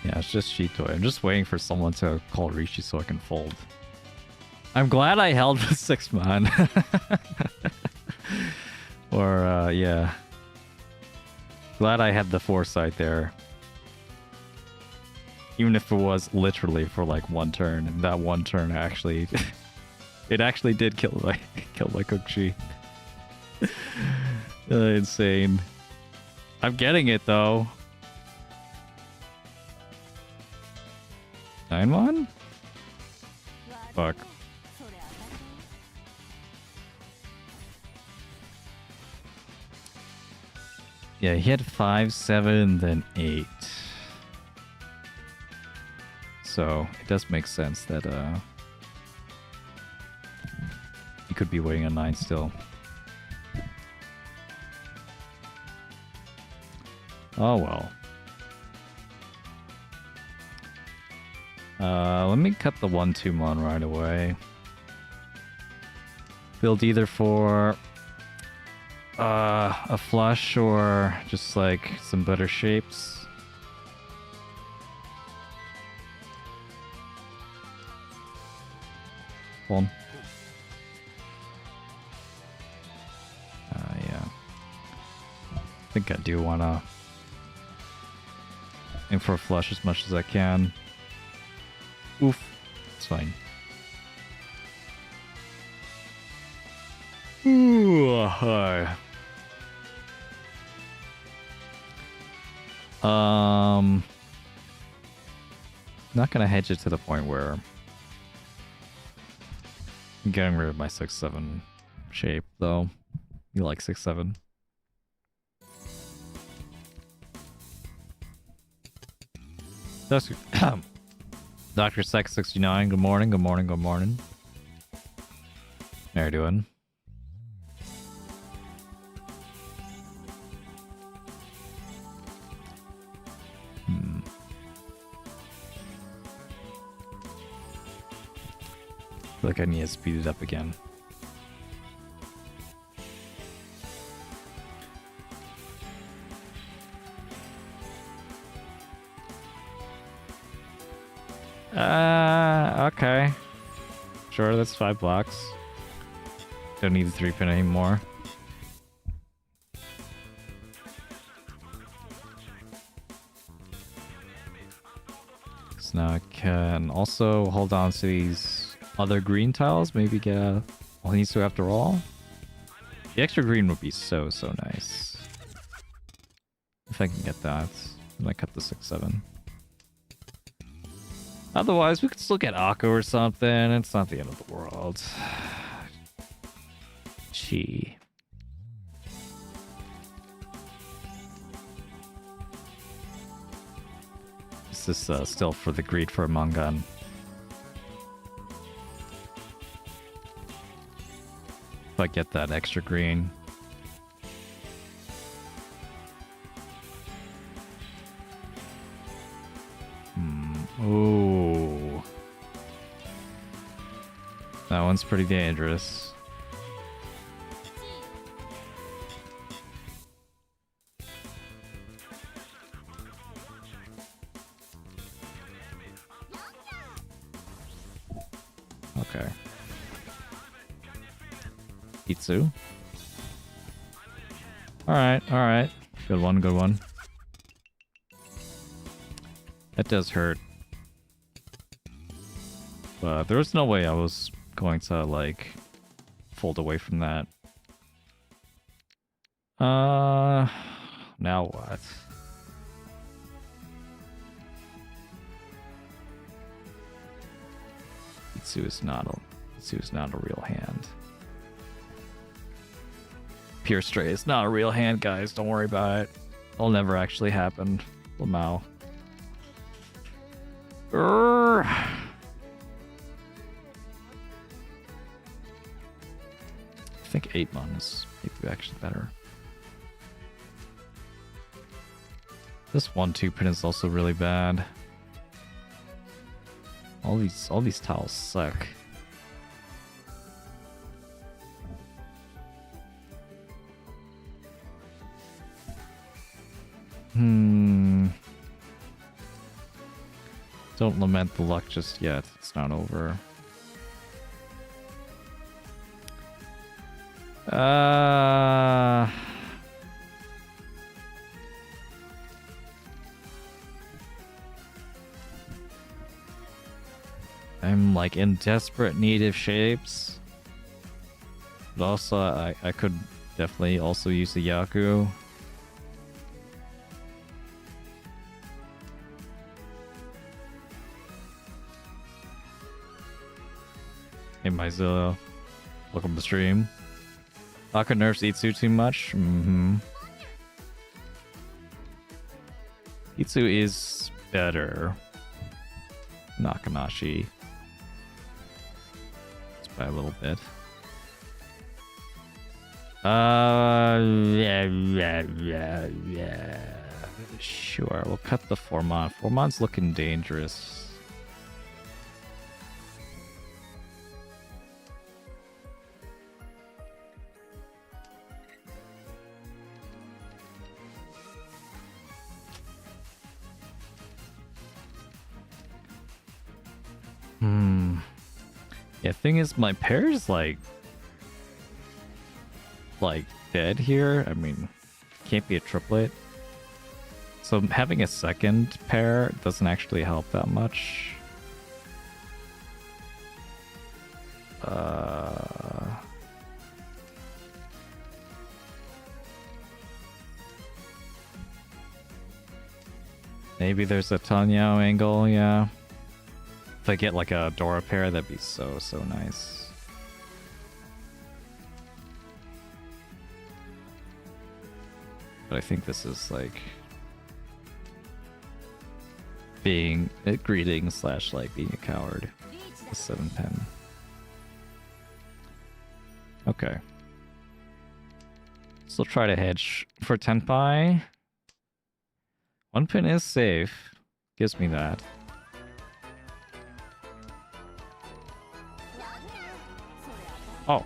Yeah, it's just Shitoi. I'm just waiting for someone to call Rishi so I can fold. I'm glad I held with 6-man. Or, yeah. Glad I had the foresight there. Even if it was literally for like one turn, and that one turn actually... it actually did kill my Kukshi. Insane. I'm getting it though. 9-1? Fuck. Yeah, he had 5, 7, then 8. So it does make sense that he could be waiting on 9 still. Oh well. Let me cut the 1-2-mon right away. Build either for a flush or just like some better shapes. One. Yeah. I think I do wanna aim for a flush as much as I can. Oof. It's fine. Ooh, hi. Not gonna hedge it to the point where I'm getting rid of my 6-7 shape, though. You like 6-7? That's Dr. Sex69, good morning, good morning, good morning. How you doing? Feel like I need to speed it up again. Okay. Sure, that's 5 blocks. Don't need the 3-pin anymore. So now I can also hold on to these other green tiles. Maybe get all he needs to after all. The extra green would be so nice. If I can get that. I might cut the 6-7. Otherwise, we could still get Akko or something. It's not the end of the world. Gee. This is still for the greed for a Mangan. If I get that extra green. Ooh. That one's pretty dangerous. Okay. Itsu. Alright, alright. Good one, good one. That does hurt. But there was no way I was going to, like, fold away from that. Now what? Itsu is not a real hand. Pure Stray is not a real hand, guys. Don't worry about it. It'll never actually happen. Lamau. I think 8 mon is maybe actually better. This 1-2 pin is also really bad. All these tiles suck. Don't lament the luck just yet. It's not over. I'm like in desperate need of shapes. But also I could definitely also use the Yaku. Hey Myzilla, welcome to the stream. Aka nerfs Itsu too much? Itsu is better. Nakanashi. Just by a little bit. Yeah. Sure, we'll cut the 4-mon. 4-mon's looking dangerous. Yeah, thing is, my pair's like dead here. I mean, can't be a triplet. So having a second pair doesn't actually help that much. Maybe there's a Tanyao angle, yeah. If I get like a Dora pair, that'd be so nice. But I think this is like being greeting / like being a coward. The 7 pin. Okay. Still try to hedge for Tenpai. 1 pin is safe. Gives me that. Oh.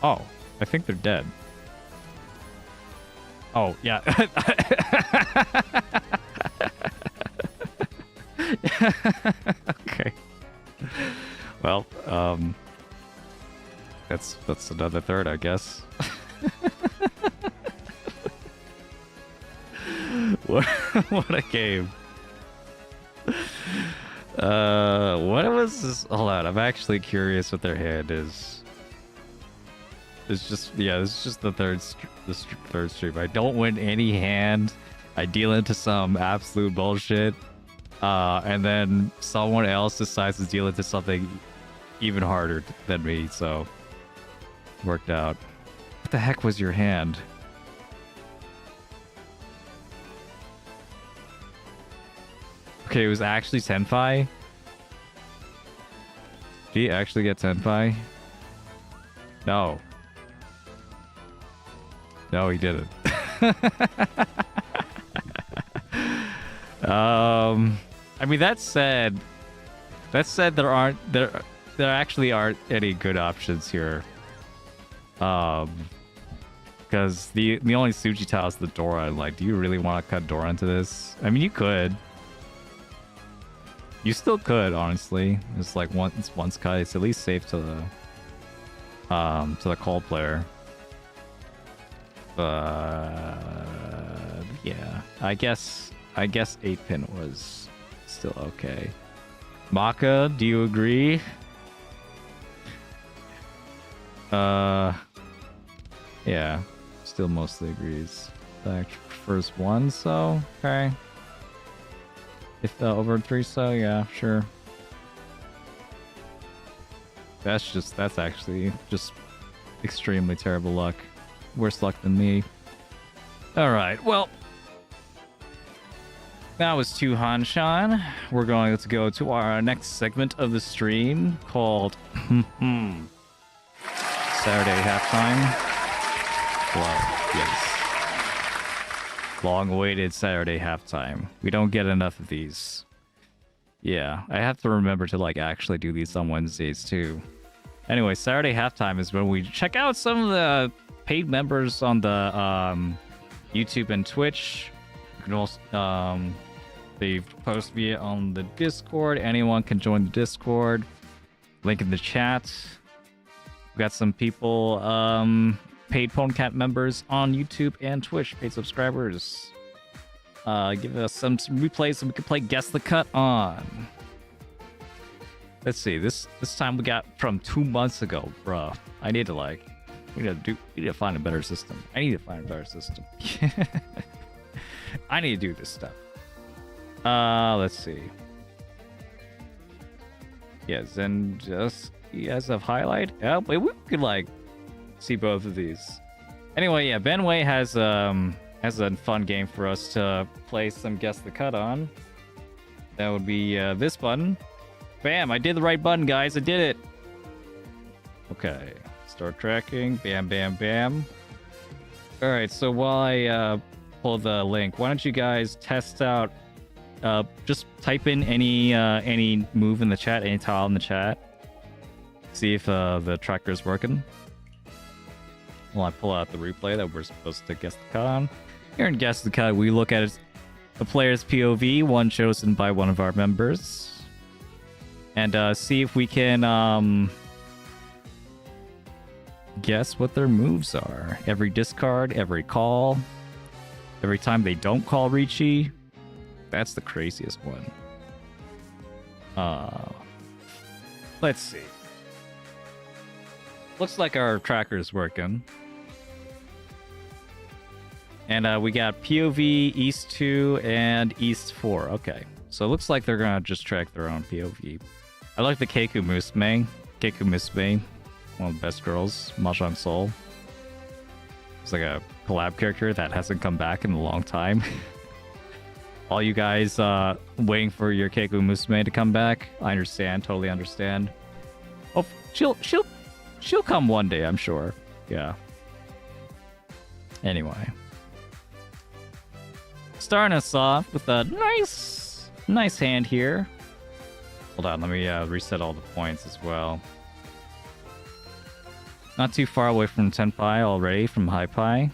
Oh, I think they're dead. Oh, yeah. Okay. Well, that's another third, I guess. What a game. What was this? Hold on, I'm actually curious what their hand is. It's just, yeah, this is just the third stream. I don't win any hand. I deal into some absolute bullshit. And then someone else decides to deal into something even harder than me, so worked out. What the heck was your hand? Okay, it was actually Tenpai. Did he actually get Tenpai? No. No, he didn't. I mean, that said, there actually aren't any good options here. Because the only Tsuji tile is the Dora. Like, do you really want to cut Dora into this? I mean, you could. You still could, honestly. It's like once cut, it's at least safe to the cold player. Yeah, I guess 8-pin was still okay. Maka, do you agree? Yeah, still mostly agrees. Back first 1, so okay. If over 3, so yeah, sure. That's actually just extremely terrible luck. Worse luck than me. Alright, well, that was 2 Hanshan. We're going to go to our next segment of the stream called Saturday Halftime. Well, yes. Long-awaited Saturday Halftime. We don't get enough of these. Yeah, I have to remember to like actually do these on Wednesdays too. Anyway, Saturday Halftime is when we check out some of the paid members on the YouTube and Twitch. You can also they post via on the Discord. Anyone can join the Discord. Link in the chat. We got some people paid PwnCat members on YouTube and Twitch. Paid subscribers. Give us some replays so we can play Guess the Cut on. Let's see. This time we got from 2 months ago, bruh. I need to like. We need to find a better system. I need to find a better system. I need to do this stuff. Let's see. Yeah, Zandusky as of highlight. Yeah, wait, we could like see both of these. Anyway, yeah, Benway has a fun game for us to play some Guess the Cut on. That would be this button. Bam! I did the right button, guys. I did it. Okay. Start tracking. Bam, bam, bam. All right. So while I pull the link, why don't you guys test out? Just type in any move in the chat, any tile in the chat. See if the tracker's working. While I pull out the replay that we're supposed to guess the cut on. Here in Guess the Cut, we look at the player's POV, one chosen by one of our members, and see if we can guess what their moves are. Every discard, every call, every time they don't call Ricci. That's the craziest one. Let's see. Looks like our tracker is working. And we got POV, East 2, and East 4. Okay. So it looks like they're gonna just track their own POV. I like the Keiku Musume. Keiku Musume, one of the best girls. Mahjong Soul. It's like a collab character that hasn't come back in a long time. All you guys waiting for your Keiku Musume to come back. I understand, totally understand. Oh, she'll come one day, I'm sure. Yeah. Anyway. Starting us off with a nice hand here. Hold on, let me reset all the points as well. Not too far away from Tenpai already, from High Pi.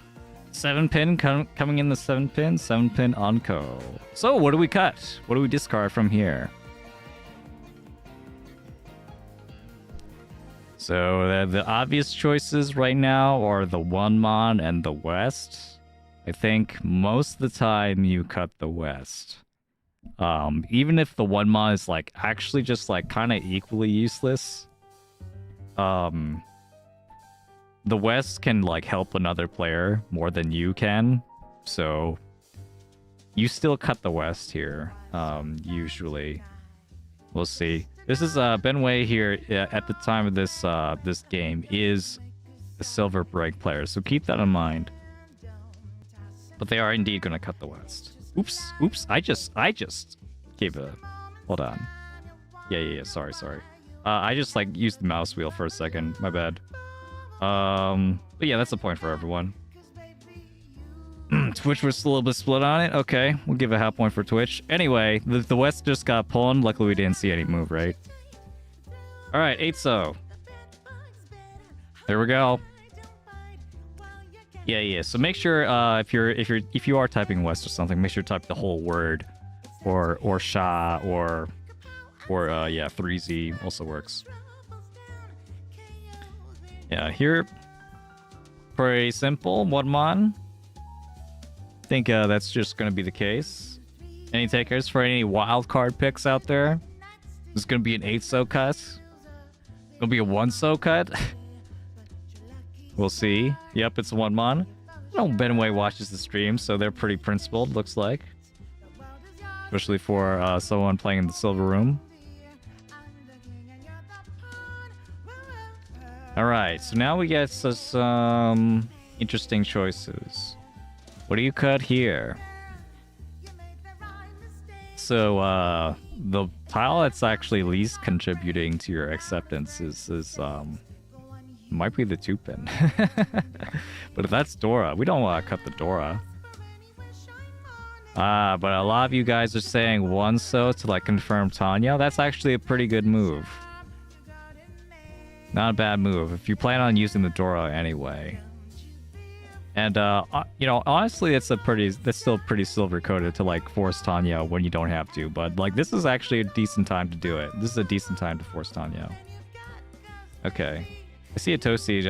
7-pin coming in the 7-pin. 7-pin Onko. So, what do we cut? What do we discard from here? So, the obvious choices right now are the Wonmon and the West. I think most of the time you cut the West. Even if the Wonmon is like actually just like kind of equally useless. The West can like help another player more than you can, so you still cut the West here. Usually, we'll see. This is Benway here at the time of this this game is a silver break player, so keep that in mind. But they are indeed gonna cut the West. Oops! I just gave a. Hold on. Yeah. Sorry. I just like used the mouse wheel for a second. My bad. But yeah, that's a point for everyone. Twitch was a little bit split on it. Okay, we'll give a half point for Twitch. Anyway, the West just got pawned. Luckily, we didn't see any move, right? All right, 8-so. There we go. Yeah. So make sure if you are typing West or something, make sure to type the whole word, or Sha or yeah, 3Z also works. Yeah, here, pretty simple. Wonmon. I think that's just going to be the case. Any takers for any wild card picks out there? This is going to be an 8-so cut. Going to be a 1-so cut. We'll see. Yep, it's a Wonmon. I know Benway watches the stream, so they're pretty principled, looks like. Especially for someone playing in the Silver Room. Alright, so now we get some interesting choices. What do you cut here? So, the tile that's actually least contributing to your acceptance is might be the 2-pin. But if that's Dora, we don't want to cut the Dora. But a lot of you guys are saying 1-so to like confirm Tanya. That's actually a pretty good move. Not a bad move if you plan on using the Dora anyway. And you know, honestly, that's still pretty silver coated to like force Tanya when you don't have to. But like, this is actually a decent time to do it. This is a decent time to force Tanya. Okay, I see Atosi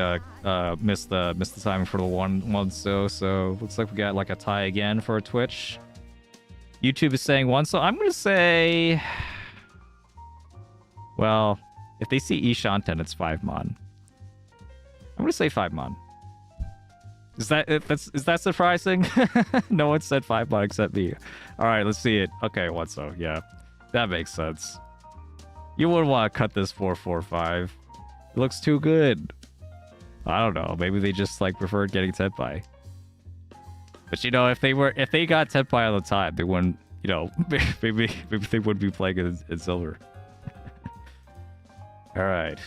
missed the timing for the 1-so. So looks like we got like a tie again for Twitch. YouTube is saying 1-so. I'm gonna say, well, if they see Ishanten, it's 5-mon. I'm gonna say 5-mon. Is that surprising? No one said 5-mon except me. All right, let's see it. Okay, 1-so. Yeah, that makes sense. You wouldn't want to cut this 4-4-5. It looks too good. I don't know. Maybe they just like preferred getting Tenpai. But you know, if they got Tenpai all the time, they wouldn't. You know, maybe they wouldn't be playing in silver. All right.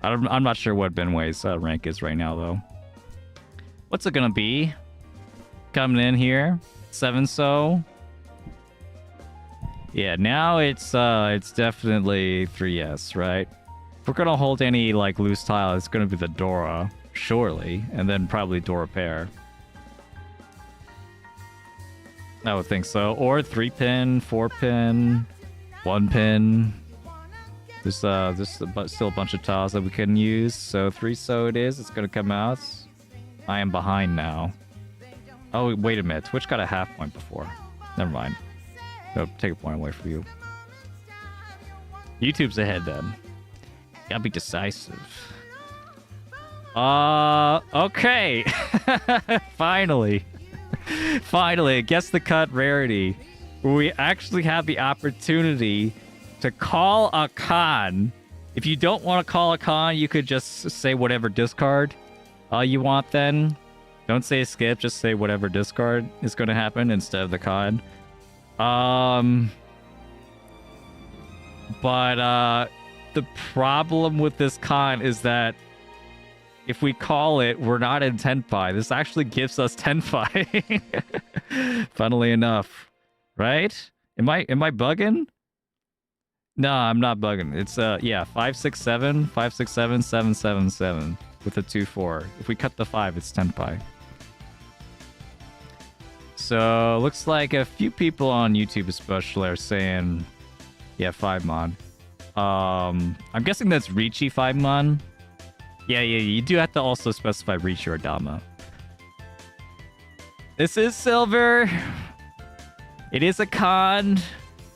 I'm not sure what Benway's rank is right now, though. What's it gonna be? Coming in here, 7-so. Yeah, now it's definitely 3S, right? If we're gonna hold any like loose tile, it's gonna be the Dora, surely, and then probably Dora pair. I would think so, or 3-pin, 4-pin, 1-pin. There's still a bunch of tiles that we couldn't use, so 3-so it is. It's gonna come out. I am behind now. Oh, wait a minute. Twitch got a half point before. Never mind. No, take a point away from you. YouTube's ahead then. Gotta be decisive. Okay. Finally. Finally, guess the cut rarity. We actually have the opportunity to call a con. If you don't want to call a con, you could just say whatever discard you want then. Don't say skip, just say whatever discard is going to happen instead of the con. But the problem with this con is that if we call it, we're not in Tenpai. This actually gives us Tenpai. Funnily enough. Right? Am I bugging? No, I'm not bugging. It's 567, 567, 777 with a 2-4. If we cut the 5, it's Tenpai. So looks like a few people on YouTube especially are saying 5 mon. I'm guessing that's Ricci 5 mon. Yeah, you do have to also specify Ricci or Dama. This is silver. It is a con.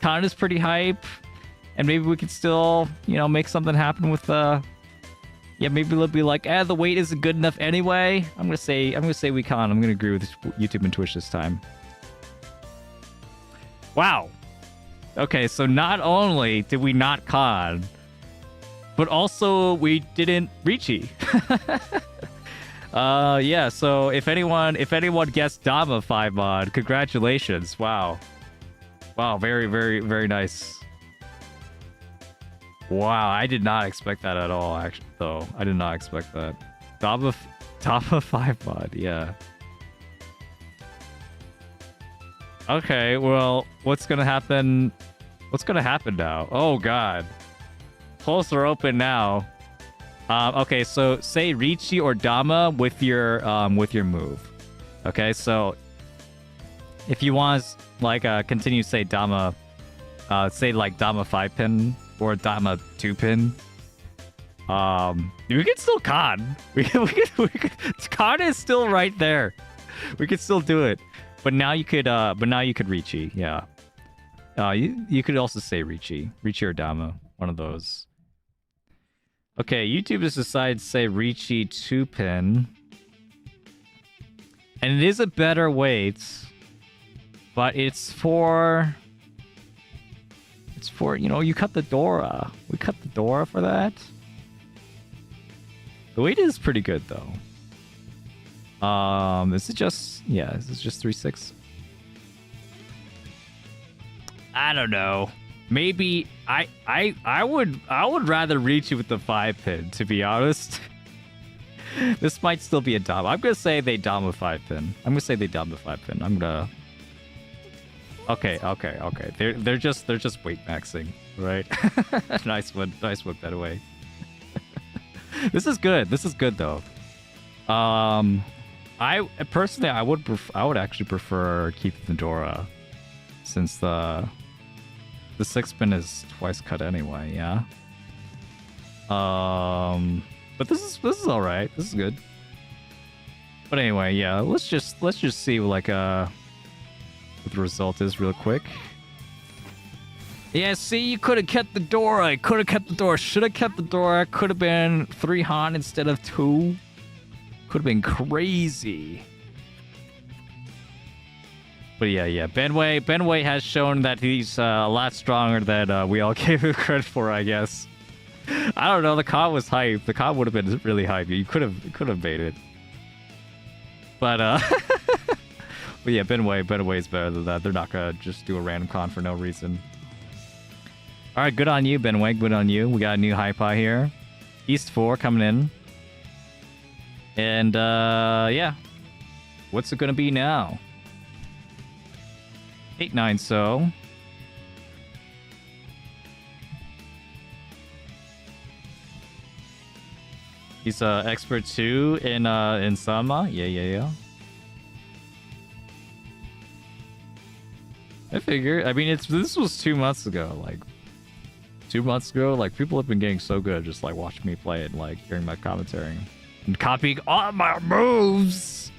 Con is pretty hype. And maybe we could still, make something happen with maybe they'll be like, the weight isn't good enough anyway. I'm gonna say we con. I'm gonna agree with YouTube and Twitch this time. Wow. Okay, so not only did we not con, but also we didn't Ricci. So if anyone guessed Dama 5 mod, congratulations. Wow, very, very, very nice. Wow, I did not expect that at all, actually, though. I did not expect that. Dama 5 mod, yeah. Okay, well, what's gonna happen? What's gonna happen now? Oh god. Polls are open now. Okay, so say Ricci or Dama with your move. Okay, so if you want continue say Dama, say like Dama 5-pin or Dama 2-pin. We could still con. We could con is still right there. We could still do it. But now you could Ricci, yeah. You could also say Ricci or Dama, one of those. Okay, YouTube has decided to say Ricci 2-pin. And it is a better weight, but it's for you cut the Dora. We cut the Dora for that. The weight is pretty good though. This is just 3-6. I don't know. Maybe I would rather reach you with the 5-pin, to be honest. This might still be a Dama. I'm gonna say they Dama 5-pin. I'm gonna. Okay. They're just weight maxing, right? Nice one, Benway. This is good though. I personally I would actually prefer keeping the Dora, since the 6-pin is twice cut anyway, yeah. But this is all right. This is good. But anyway, yeah. Let's just see what the result is real quick. Yeah, see, you could have kept the Dora. Should have kept the Dora. Could have been 3 Han instead of 2. Could have been crazy. But yeah. Benway has shown that he's a lot stronger than we all gave him credit for, I guess. I don't know. The con was hype. The con would have been really hype. You could have made it. But but yeah, Benway is better than that. They're not gonna just do a random con for no reason. All right, good on you, Benway. Good on you. We got a new high pie here. East 4 coming in. And yeah, what's it gonna be now? 8-9 so. He's expert 2 in Sama. Yeah. I figure. I mean, this was 2 months ago. Like 2 months ago, like people have been getting so good just like watching me play it, like hearing my commentary and copying all my moves.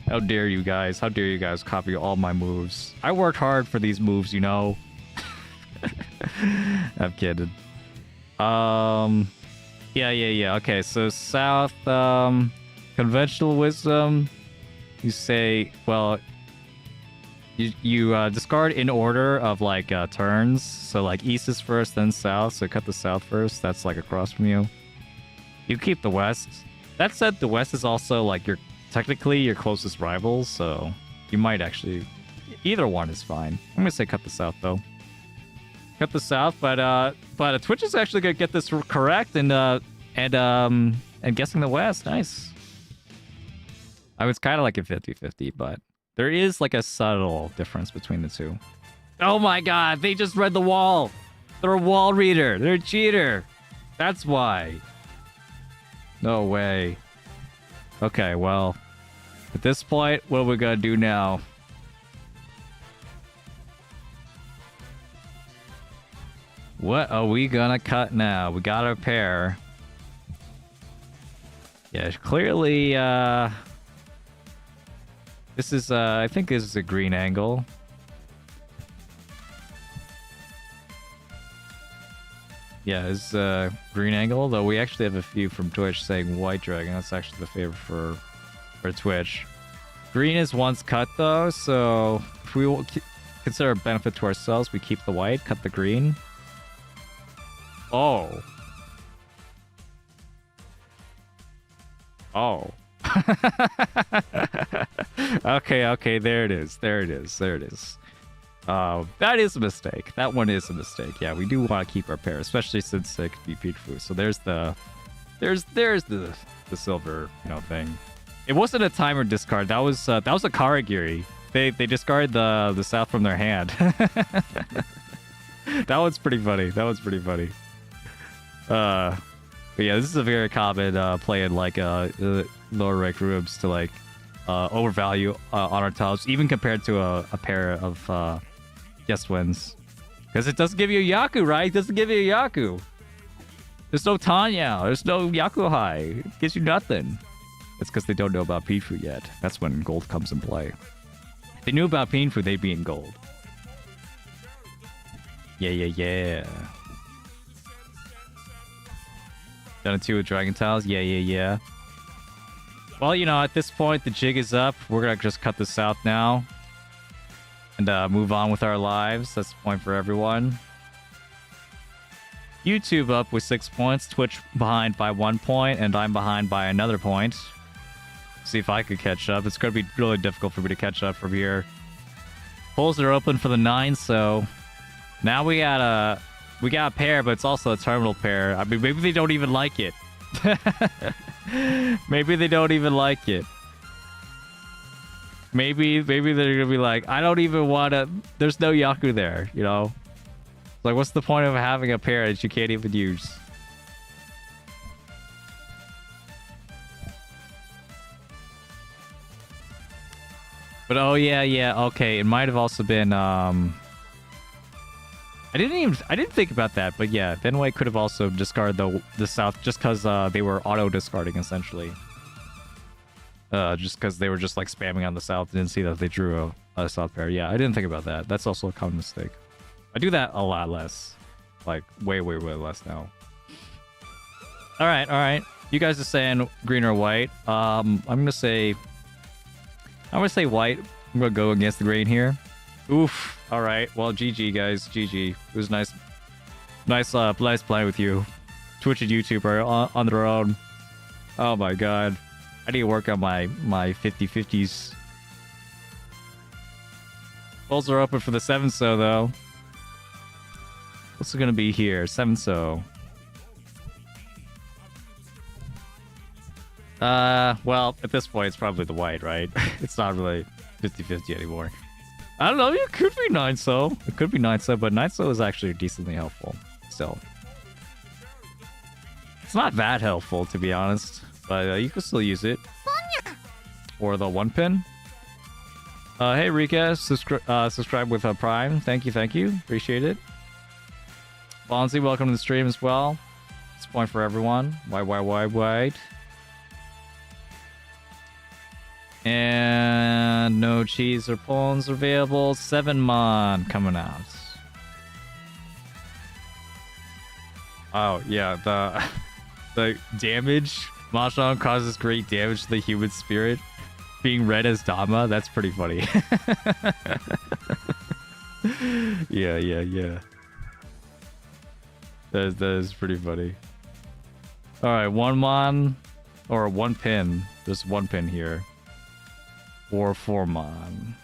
How dare you guys? How dare you guys copy all my moves? I worked hard for these moves, you know. I'm kidding. Yeah. Okay, so South, conventional wisdom, You say, well, you discard in order of like turns. So like east is first, then south. So cut the south first. That's like across from you. You keep the west. That said, the west is also like technically your closest rival. So you might actually, either one is fine. I'm gonna say cut the south though. Cut the south, but Twitch is actually gonna get this correct and guessing the west. Nice. I was kind of like a 50-50, but there is like a subtle difference between the two. Oh my god, they just read the wall. They're a wall reader. They're a cheater. That's why. No way. Okay, well, at this point, what are we gonna do now? What are we gonna cut now? We got our pair. Yeah, clearly, this is, I think this is a green angle. Yeah, it's a green angle, though we actually have a few from Twitch saying white dragon. That's actually the favorite for Twitch. Green is once cut, though, so if we will consider a benefit to ourselves, we keep the white, cut the green. Oh. Oh. Okay, there it is. That is a mistake. That one is a mistake. Yeah, we do want to keep our pair, especially since it could be Pichu. So there's the silver, thing. It wasn't a timer discard. That was a Karagiri. They discard the south from their hand. That one's pretty funny. But yeah, this is a very common play in like lower rank rooms to like overvalue honor tiles, even compared to a pair of guest wins. Because it doesn't give you a Yaku, right? It doesn't give you a Yaku. There's no Tanya. There's no Yaku high. It gives you nothing. It's because they don't know about Pichu yet. That's when gold comes in play. If they knew about Pichu, they'd be in gold. Yeah. Done it too with Dragon Tiles? Yeah. Well, at this point, the jig is up. We're going to just cut this out now. And move on with our lives. That's the point for everyone. YouTube up with 6 points. Twitch behind by 1 point. And I'm behind by another point. See if I could catch up. It's going to be really difficult for me to catch up from here. Polls are open for the 9, so... Now we got a pair, but it's also a terminal pair. I mean, maybe they don't even like it. Maybe they don't even like it. Maybe they're gonna be like, I don't even want to. There's no Yaku there, Like, what's the point of having a pair that you can't even use? But oh yeah, okay. It might have also been I didn't think about that, but yeah, Benway could have also discarded the south just because they were auto discarding essentially. Just because they were just like spamming on the south, didn't see that they drew a south pair. Yeah, I didn't think about that. That's also a common mistake. I do that a lot less, like way less now. All right. You guys are saying green or white. I'm gonna say white. I'm gonna go against the grain here. Oof. All right. Well, GG, guys. GG. It was nice playing with you. Twitch and YouTube are on their own. Oh my god. I need to work on my 50-50s. Polls are open for the 7-so, though. What's it gonna be here? 7-so. Well, at this point, it's probably the white, right? It's not really 50-50 anymore. I don't know, it could be 9-so. It could be 9-so, but 9-so is actually decently helpful. Still. It's not that helpful, to be honest. But you can still use it. Or the 1-pin. Hey, Rika, subscribe with Prime. Thank you. Appreciate it. Bonzi, welcome to the stream as well. It's a point for everyone. White. And no cheese or pawns available. 7-mon coming out. Oh, yeah, the damage. Mahjong causes great damage to the human spirit. being read as Dama. That's pretty funny. Yeah. That is pretty funny. All right, one mon or one pin. Just one pin here. Or 4 mon.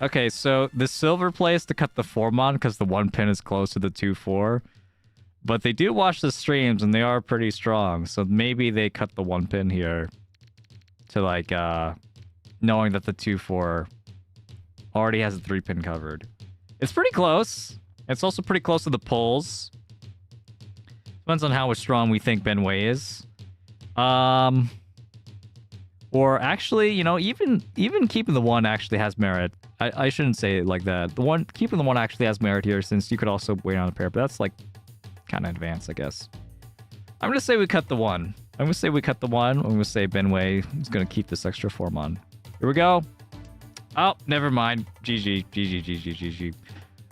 Okay, so the silver plays to cut the 4 mon because the 1 pin is close to the 2-4. But they do watch the streams and they are pretty strong. So maybe they cut the 1 pin here to like knowing that the 2-4 already has a 3 pin covered. It's pretty close. It's also pretty close to the pulls. Depends on how strong we think Benway is. Or actually, you know, even keeping the 1 actually has merit. I shouldn't say it like that. Keeping the 1 actually has merit here, since you could also wait on a pair, but that's like kind of advanced, I guess. I'm gonna say we cut the 1. I'm gonna say we cut the 1. I'm gonna say Benway is gonna keep this extra 4 mon. Here we go. Oh, never mind. GG.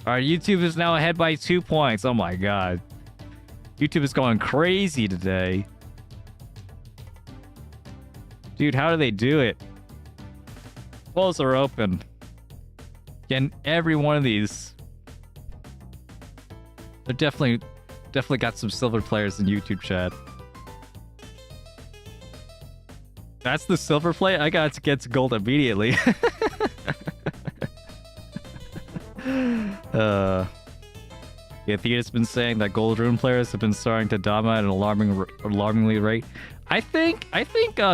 All right, YouTube is now ahead by 2 points. Oh my god. YouTube is going crazy today. Dude, how do they do it? Polls are open. Getting every one of these. They're definitely got some silver players in YouTube chat. That's the silver play? I got to get to gold immediately. Yeah, Thea's been saying that gold rune players have been starting to Dama at an alarmingly rate. I think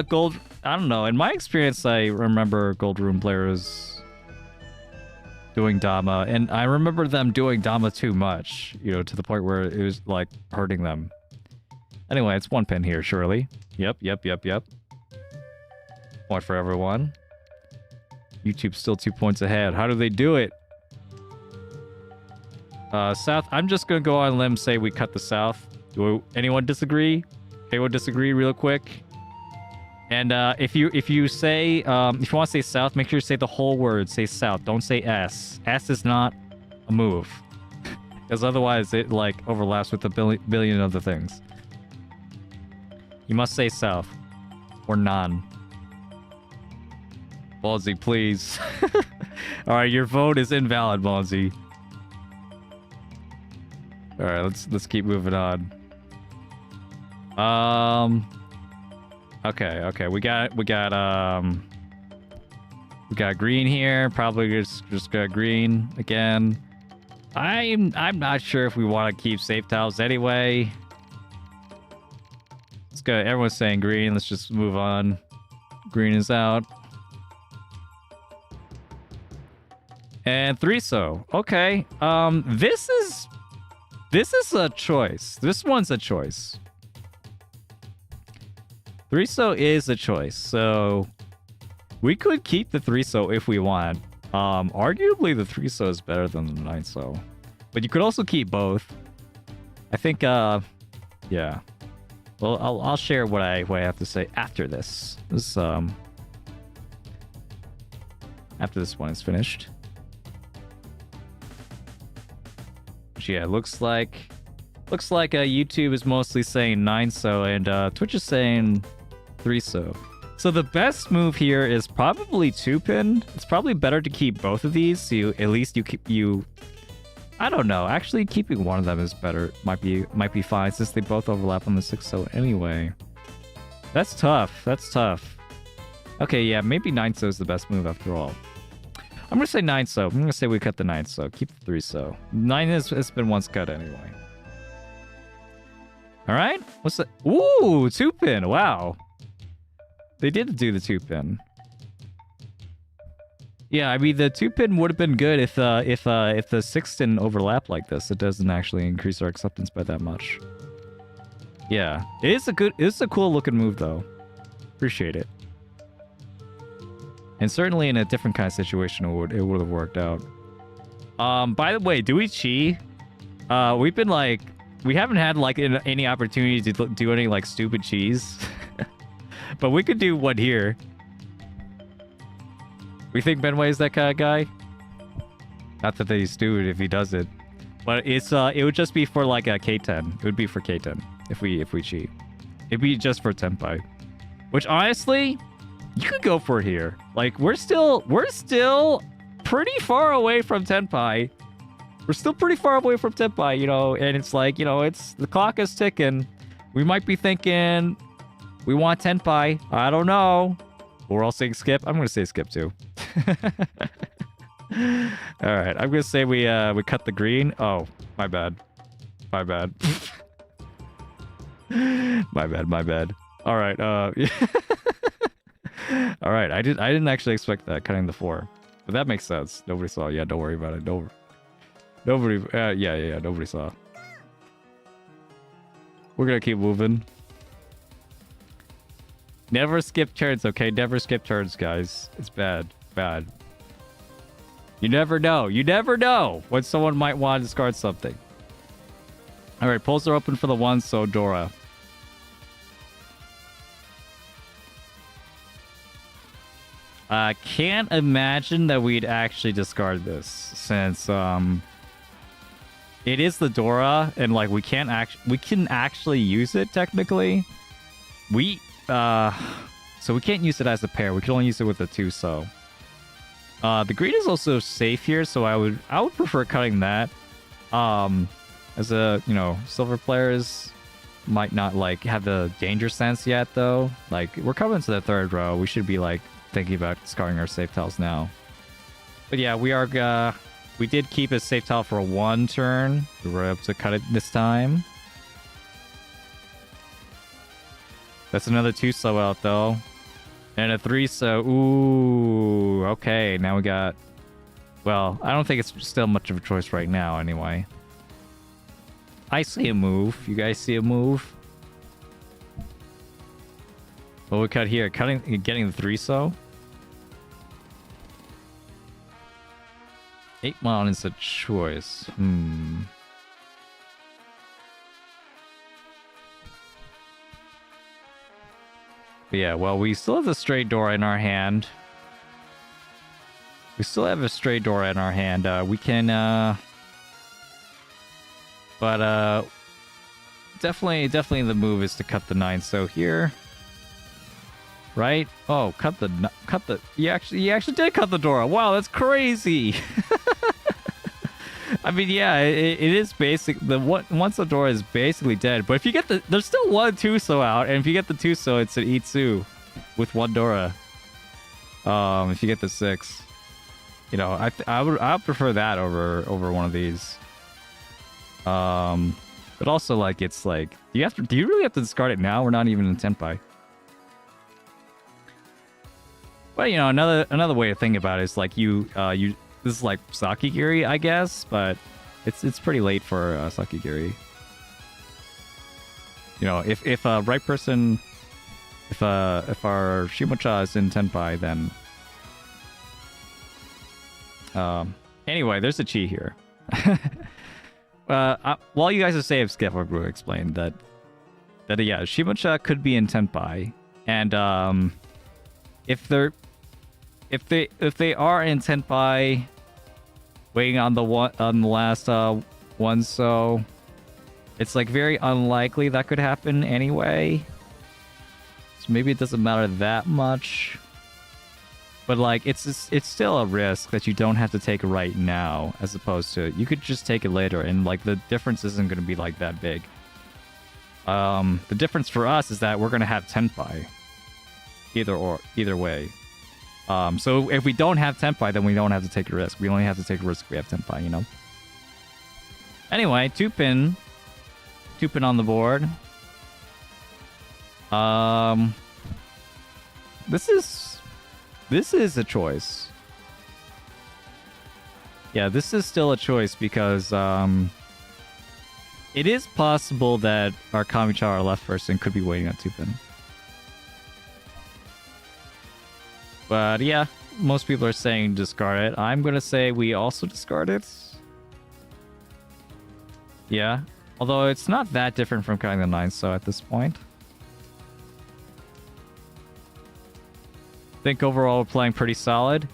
gold... I don't know. In my experience, I remember gold rune players doing Dama, and I remember them doing Dama too much, you know, to the point where it was, like, hurting them. Anyway, it's 1 pin here, surely. Yep. Point for everyone. YouTube's still 2 points ahead. How do they do it? South, I'm just gonna go on a limb, say we cut the South. Anyone disagree? Anyone disagree real quick? And if you say if you want to say South, make sure you say the whole word. Say South. Don't say S. S is not a move, because otherwise it like overlaps with a billion other things. You must say South or non. Ballsy, please. All right, your vote is invalid, Ballsy. All right, let's keep moving on. Okay. We got green here. Probably just got green again. I'm not sure if we want to keep safe tiles anyway. Let's go. Everyone's saying green. Let's just move on. Green is out. And 3-so. Okay. This is a choice. This one's a choice. 3-so is a choice. So we could keep the 3-so if we want. Arguably the 3-so is better than the 9-so. But you could also keep both. I think yeah. Well, I'll share what I have to say after this. After this one is finished. Yeah, looks like YouTube is mostly saying 9-so and Twitch is saying 3-so. So the best move here is probably 2-pin. It's probably better to keep both of these, so at least you I don't know. Actually, keeping one of them is better. Might be fine since they both overlap on the 6-so anyway. That's tough. Okay, yeah, maybe 9-so is the best move after all. I'm gonna say 9-so. I'm gonna say we cut the 9-so. Keep the 3-so. 9 has been once cut anyway. All right. What's that? Ooh, 2-pin. Wow. They did do the 2-pin. Yeah, I mean the 2-pin would have been good if the 6 didn't overlap like this. It doesn't actually increase our acceptance by that much. Yeah, it's a cool looking move though. Appreciate it. And certainly in a different kind of situation, it would have worked out. By the way, do we chi? We've been like, we haven't had like any opportunity to do any like stupid cheese, but we could do one here. We think Benway is that kind of guy. Not that he's stupid if he does it, but it would just be for like a K10. It would be for K10 if we cheat. It'd be just for Tenpai. Which honestly, you could go for it here. Like we're still pretty far away from Tenpai. We're still pretty far away from Tenpai, you know, and it's like, you know, it's the clock is ticking. We might be thinking we want Tenpai. I don't know. We're all saying skip. I'm gonna say skip too. All right, I'm gonna say we cut the green. Oh, my bad. My bad. my bad. All right. All right. I didn't actually expect that, cutting the 4, but that makes sense. Nobody saw. Yeah, don't worry about it. Nobody. Yeah. Nobody saw. We're gonna keep moving. Never skip turns, okay? Never skip turns, guys. It's bad. Bad. You never know. You never know when someone might want to discard something. All right, polls are open for the 1, so Dora. I can't imagine that we'd actually discard this, since it is the Dora, and like we can actually use it technically. So we can't use it as a pair. We can only use it with the 2, so. The green is also safe here, so I would prefer cutting that. As a, you know, silver players might not like have the danger sense yet though. Like we're coming to the 3rd row. We should be like thinking about discarding our safe tiles now. But yeah, we did keep a safe tile for 1 turn. We were able to cut it this time. That's another 2 slow out though. And a 3 so. Ooh, okay. Now we got. Well, I don't think it's still much of a choice right now anyway. I see a move. You guys see a move? What we cut here? Getting the 3 so. 8-Mon is a choice. But yeah, well, we still have the Stray Dora in our hand. We We can, but, definitely the move is to cut the 9 so here. Right? Oh, you actually did cut the Dora. Wow, that's crazy. I mean, yeah, it is basic. Once the Dora is basically dead, but if you get there's still 1 2-so out, and if you get the 2-so, it's an Itsu with 1 Dora. If you get the 6, you know, I would prefer that over one of these. But also like it's like do you really have to discard it now? We're not even in Tenpai. But you know, another way to think about it is like you this is like Sakigiri, I guess, but it's pretty late for Sakigiri. You know, if a right person, if our Shimocha is in Tenpai, then anyway, there's a chi here. While you guys are saying skip, I'm going to explain that yeah, Shimocha could be in Tenpai, and if they are in Tenpai, waiting on the last 1, so it's like very unlikely that could happen anyway. So maybe it doesn't matter that much. But like it's still a risk that you don't have to take right now, as opposed to you could just take it later, and like the difference isn't going to be like that big. The difference for us is that we're going to have Tenpai. Either way. So if we don't have Tenpai, then we don't have to take a risk. We only have to take a risk if we have Tenpai, you know? Anyway, 2-pin. 2-pin on the board. This is a choice. Yeah, this is still a choice because it is possible that our Kamicha, our left person, could be waiting on 2-pin. But yeah, most people are saying discard it. I'm gonna say we also discard it. Yeah, although it's not that different from cutting the 9 so at this point. I think overall we're playing pretty solid.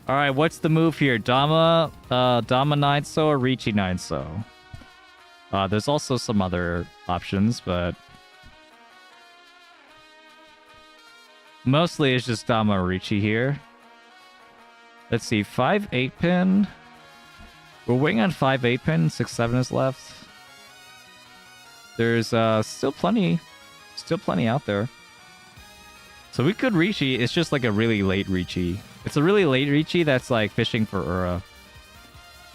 All right, what's the move here? Dama 9 so or Ricci 9 so? There's also some other options, but Mostly it's just Dama Richi here. Let's see, 5-8 pin. We're waiting on 5-8 pin. 6-7 is left. There's still plenty out there. So we could Richi. It's just like a really late Richi. It's a really late Richi that's like fishing for Ura.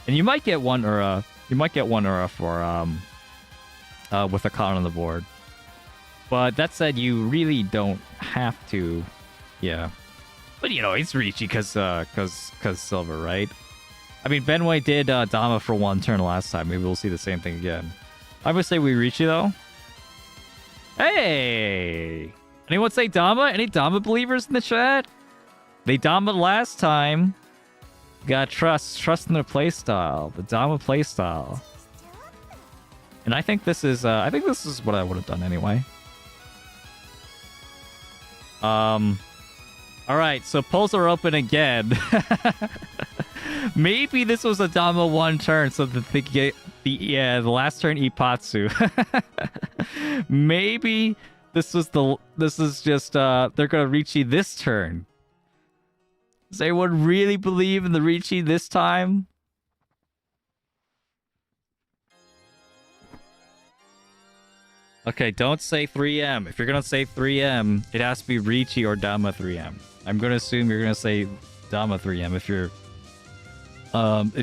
And you might get one Ura. You might get one Ura for with a con on the board. But that said, you really don't have to. Yeah. But you know, it's Richi cause silver, right? I mean, Benway did Dama for one turn last time. Maybe we'll see the same thing again. I would say we Richi though. Hey! Anyone say Dama? Any Dama believers in the chat? They Dama last time. Got trust in their playstyle. The Dama playstyle. And I think this is what I would have done anyway. Alright, so polls are open again. Maybe this was a Dama one turn, so that they get the last turn Ipatsu. Maybe this is just they're gonna Richi this turn. Does anyone really believe in the Richi this time? Okay, don't say 3M. If you're gonna say 3M, it has to be Richi or Dama 3M. I'm gonna assume you're gonna say Dama 3M if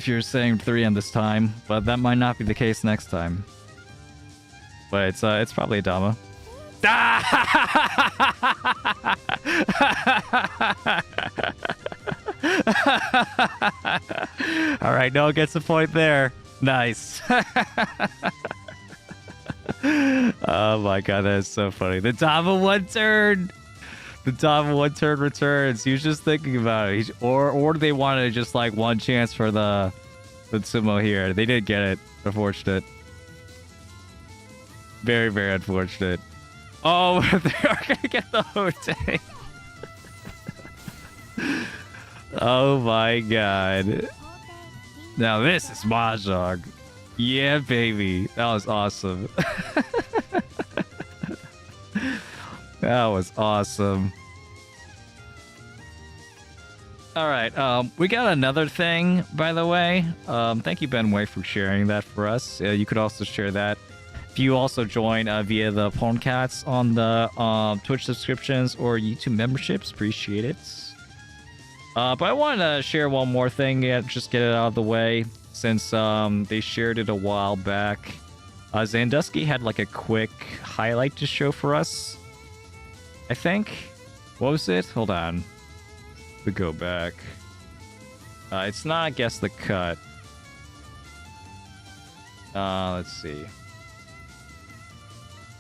you're saying 3M this time, but that might not be the case next time. But it's probably a Dama. All right, no one gets the point there. Nice. Oh my god, that is so funny. The Dama one turn. The Dama one turn returns. He was just thinking about it. Or they wanted just like one chance for the sumo here. They did get it. Unfortunate. Very, very unfortunate. Oh, they are gonna get the Hote. Oh my god. Now this is Mahjong. Yeah, baby. That was awesome. That was awesome. All right. We got another thing, by the way. Thank you, Benway, for sharing that for us. You could also share that if you also join via the Porncats on the Twitch subscriptions or YouTube memberships. Appreciate it. But I wanted to share one more thing. Just get it out of the way. Since they shared it a while back. Zandusky had like a quick highlight to show for us. I think. What was it? Hold on. We go back. It's not Guess the Cut. Let's see.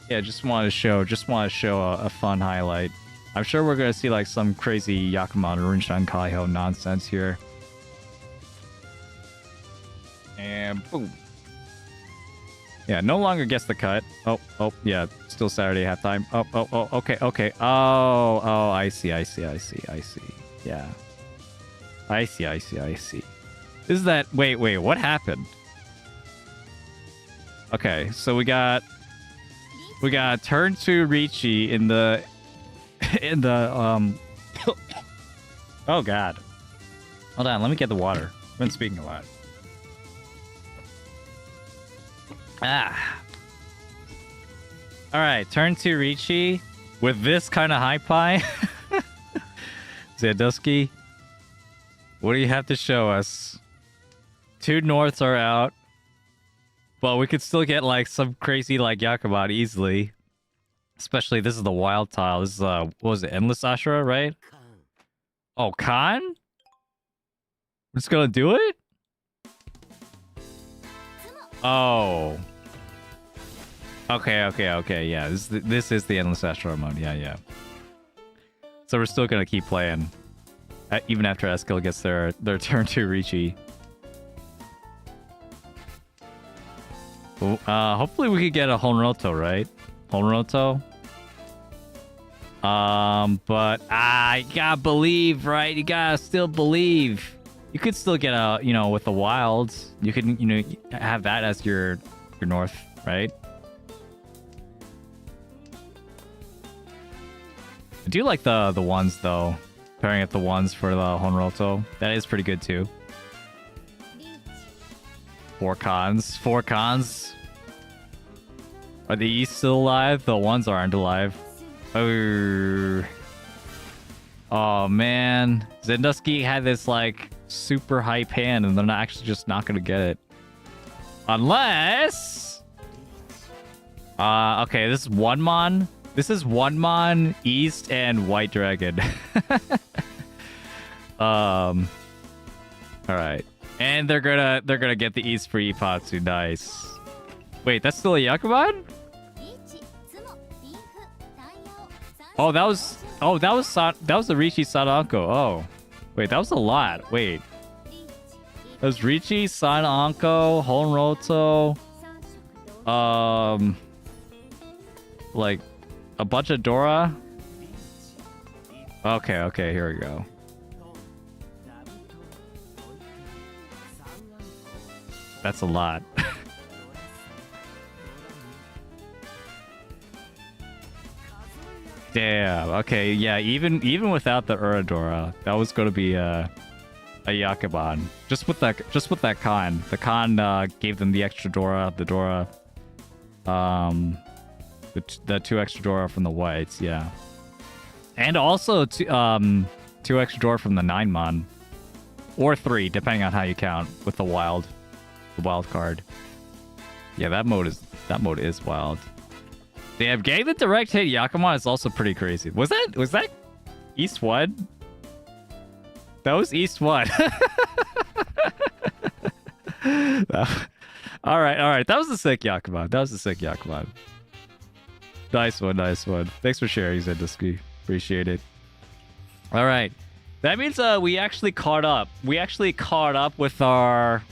Yeah, just want to show a fun highlight. I'm sure we're gonna see like some crazy Yakuman Runshan Kaiho nonsense here. And boom. Yeah, no longer Guess the Cut. Oh, yeah, still Saturday halftime. Oh, okay. Oh, I see. Yeah. I see. Is that... Wait, what happened? Okay, so we got turn 2 Richi in the... Oh, God. Hold on, let me get the water. I've been speaking a lot. Alright, turn 2 Richi with this kind of high pie. Zandusky, what do you have to show us? 2 Norths are out, but we could still get like some crazy like Yakuman easily. Especially this is the wild tile. This is what was it, Endless Ashura, right? Oh, Khan? We're just gonna do it? Oh. Okay, yeah. This is the Endless Ashura mode, yeah. So we're still gonna keep playing. Even after Eskil gets their turn 2 Richi. Hopefully we could get a Honroto, right? Honroto? But you gotta believe, right? You gotta still believe. You could still get a, with the wilds. You could, have that as your north, right? I do like the ones though. Pairing up the ones for the Honroto. That is pretty good too. 4 cons. 4 cons. Are the East still alive? The ones aren't alive. Oh man. Zandusky had this like super hype hand and they're not actually just not gonna get it. Unless... okay, this is one mon. This is one mon, East, and White Dragon. Alright. And they're gonna get the East for Ipatsu. Nice. Wait, that's still a Yakuman? Oh, that was the Rishi Sadanko. Oh. Wait, that was a lot. Wait. That was Richi, Sadanko, Honroto, like a bunch of Dora. Okay, here we go. That's a lot. Damn. Okay, yeah, even without the Uradora, that was going to be a Yakuban. Just with that con. The con gave them the extra Dora, the Dora, the 2 extra Dora from the whites, yeah. And also 2 extra Dora from the 9-mon. Or 3, depending on how you count, with the wild card. Yeah, that mode is wild. Damn, getting the direct hit Yakuman is also pretty crazy. Was that East 1? That was East 1. Alright. That was a sick Yakuman. Nice one. Thanks for sharing, Zandusky. Appreciate it. Alright. That means we actually caught up. We actually caught up with our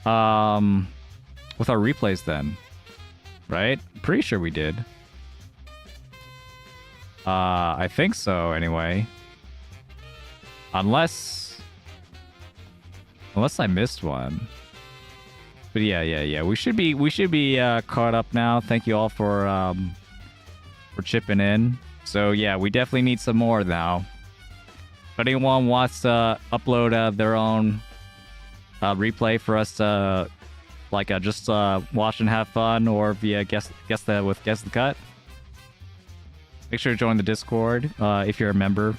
replays then. Right? Pretty sure we did. I think so anyway. Unless I missed one. But yeah. We should be caught up now. Thank you all for chipping in. So yeah, we definitely need some more now. If anyone wants to upload their own replay for us to just watch and have fun, or via guess the cut, make sure to join the Discord if you're a member.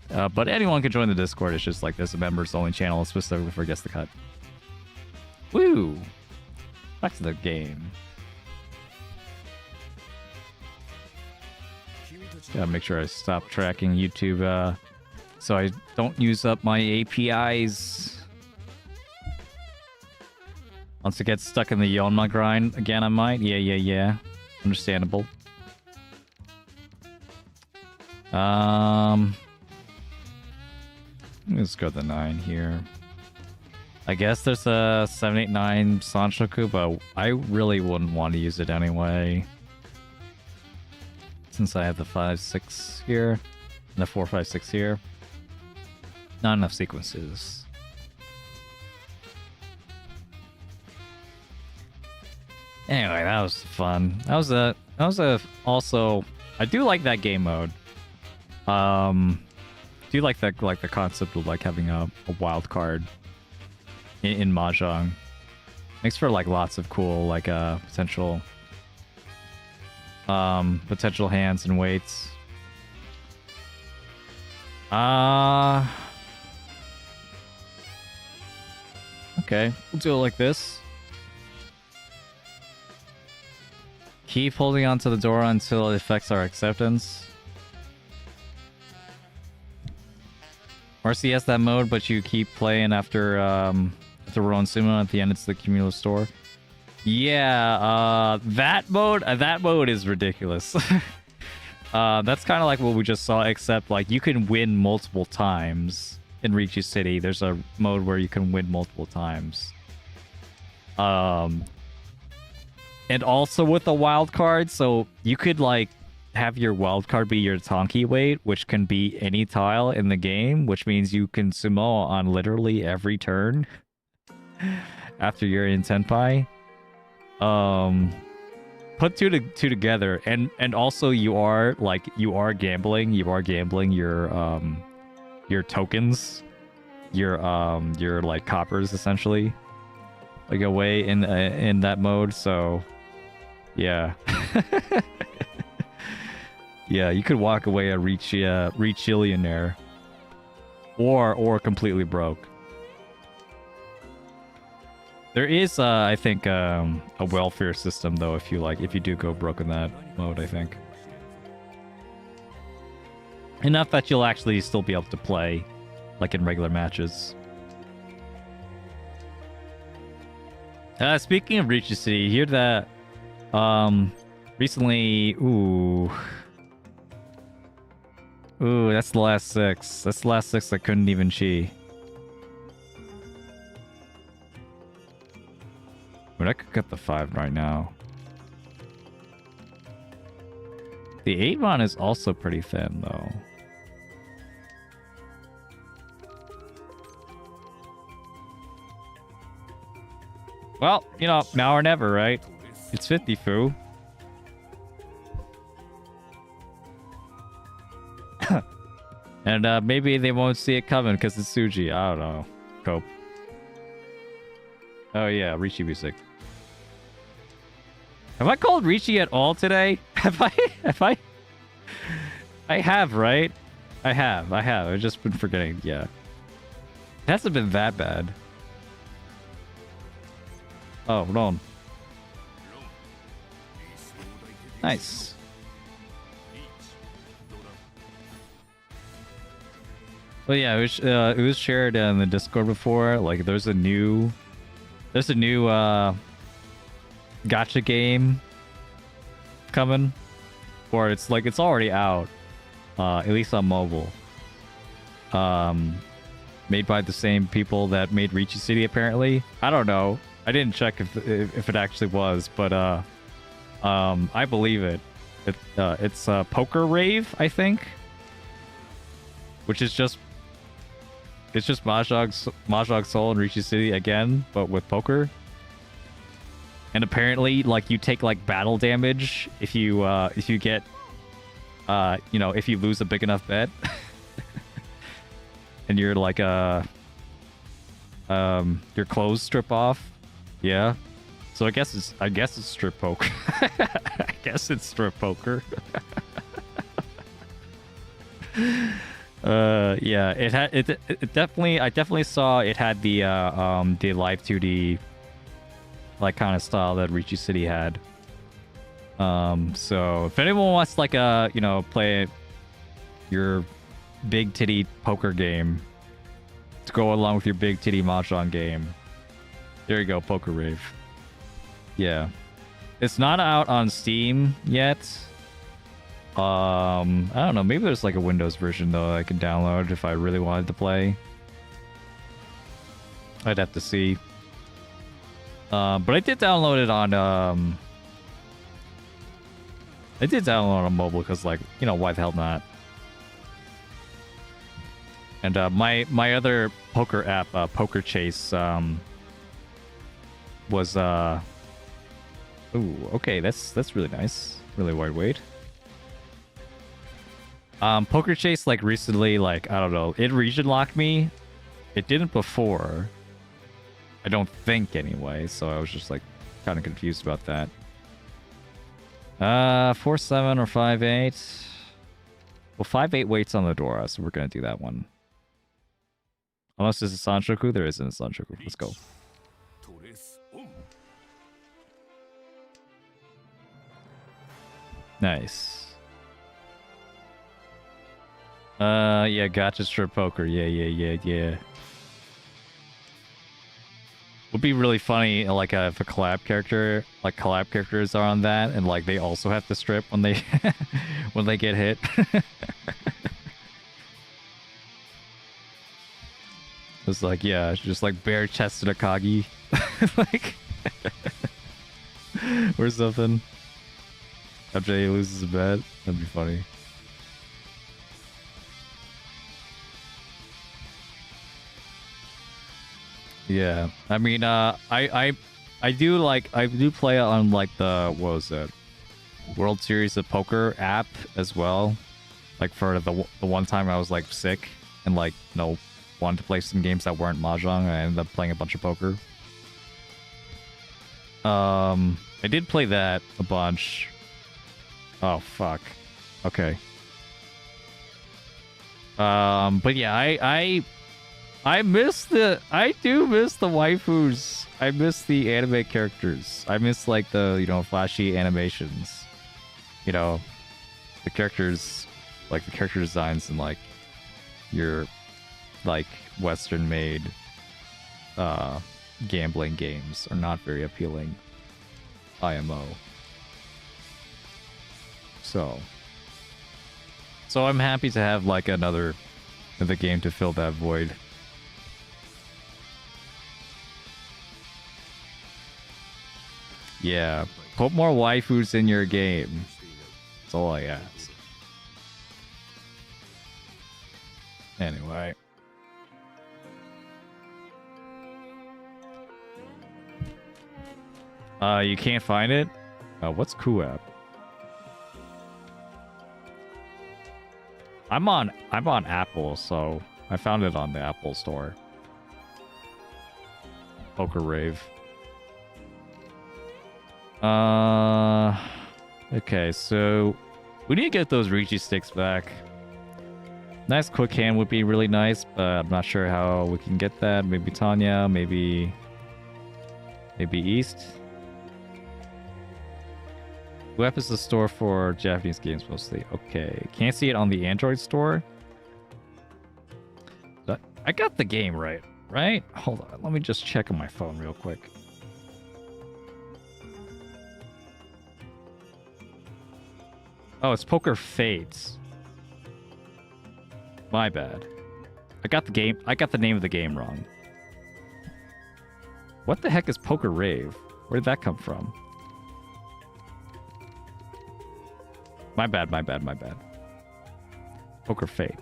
But anyone can join the Discord. It's just like this, a members only channel specifically for Guess the Cut. Woo! Back to the game. Gotta make sure I stop tracking YouTube so I don't use up my APIs. Once it gets stuck in the Yonma grind again, I might. Yeah. Understandable. Let's go to the 9 here. I guess there's a 789 Sanshoku, but I really wouldn't want to use it anyway. Since I have the 5-6 here, and the 4-5-6 here. Not enough sequences. Anyway, that was fun. That was a also, I do like that game mode. Do like the concept of like having a wild card in Mahjong. Makes for like lots of cool potential hands and weights. Okay, we'll do it like this. Keep holding onto the door until it affects our acceptance. RC has that mode, but you keep playing after Rowan Sumo. At the end, it's the cumulative store. Yeah, that mode is ridiculous. That's kind of like what we just saw, except like you can win multiple times in Richu City. There's a mode where you can win multiple times. And also with the wild card, so you could like have your wild card be your Tonki weight, which can be any tile in the game, which means you can sumo on literally every turn after you're in Senpai. put two together, and also you are gambling your tokens, your like coppers essentially, like away in that mode. So yeah. Yeah, you could walk away a reachillionaire, or completely broke. There is, I think, a welfare system though. If you do go broke in that mode, I think enough that you'll actually still be able to play, like in regular matches. Speaking of Reach City, hear that? Recently, ooh, that's the last 6. That's the last 6 I couldn't even chi. But I could cut the 5 right now. The 8 mon is also pretty thin, though. Well, you know, now or never, right? It's 50, foo. And maybe they won't see it coming because it's Suji. I don't know. Cope. Oh yeah, Rishi music. Have I called Rishi at all today? Have I? I have, right? I have. I've just been forgetting. Yeah. It hasn't been that bad. Oh, hold on. Nice. Well, yeah, it was shared in the Discord before. Like, there's a new gacha game coming, or it's already out, at least on mobile. Made by the same people that made Richi City, apparently. I don't know. I didn't check if it actually was, but I believe it. It's Poker Rave, I think, which is just. It's just Mahjong Soul and Rishi City again, but with poker. And apparently, like, you take like battle damage if you get, you know, if you lose a big enough bet, and you're like your clothes strip off. Yeah. So I guess it's strip poker. I guess it's strip poker. Yeah, it definitely, I definitely saw it had the live 2D like kind of style that Richi City had. So if anyone wants like you know, play your big titty poker game to go along with your big titty mahjong game, there you go, Poker Rave. Yeah, it's not out on Steam yet. I don't know, maybe there's like a Windows version though I could download if I really wanted to play. I'd have to see. But I did download it on mobile because, like, you know, why the hell not? And my other poker app, Poker Chase, was ooh, okay, that's really nice. Really lightweight. Poker Chase, like, recently, like, I don't know, it region locked me. It didn't before. I don't think, anyway, so I was just, like, kind of confused about that. 4-7 or 5-8. Well, 5-8 waits on the Dora, so we're gonna do that one. Unless there's a Sanshoku, there isn't a Sanshoku. Let's go. Nice. Yeah, gotcha strip poker. Yeah. Would be really funny, like, if a collab characters are on that, and like they also have to strip when they when they get hit. It's like, yeah, just like bare chested Akagi, like, or something. After he loses a bet, that'd be funny. Yeah, I mean, I do play on, like, the, what was it? World Series of Poker app as well. Like for the one time I was like sick and like wanted to play some games that weren't Mahjong. I ended up playing a bunch of poker. I did play that a bunch. Oh fuck. Okay. But yeah, I do miss the waifus. I miss the anime characters. I miss like the, flashy animations. The characters, like the character designs and like your like Western made gambling games are not very appealing. IMO. So I'm happy to have like another game to fill that void. Yeah, put more waifus in your game. That's all I ask. Anyway. You can't find it? What's Kuap? I'm on Apple, so I found it on the Apple Store. Poker Rave. Okay, so we need to get those Ricci sticks back. Nice quick hand would be really nice, but I'm not sure how we can get that. Maybe Tanya, maybe East. Web is the store for Japanese games mostly. Okay, can't see it on the Android store. I got the game right? Hold on, let me just check on my phone real quick. Oh, it's Poker Fates. My bad. I got the name of the game wrong. What the heck is Poker Rave? Where did that come from? My bad. Poker Fate.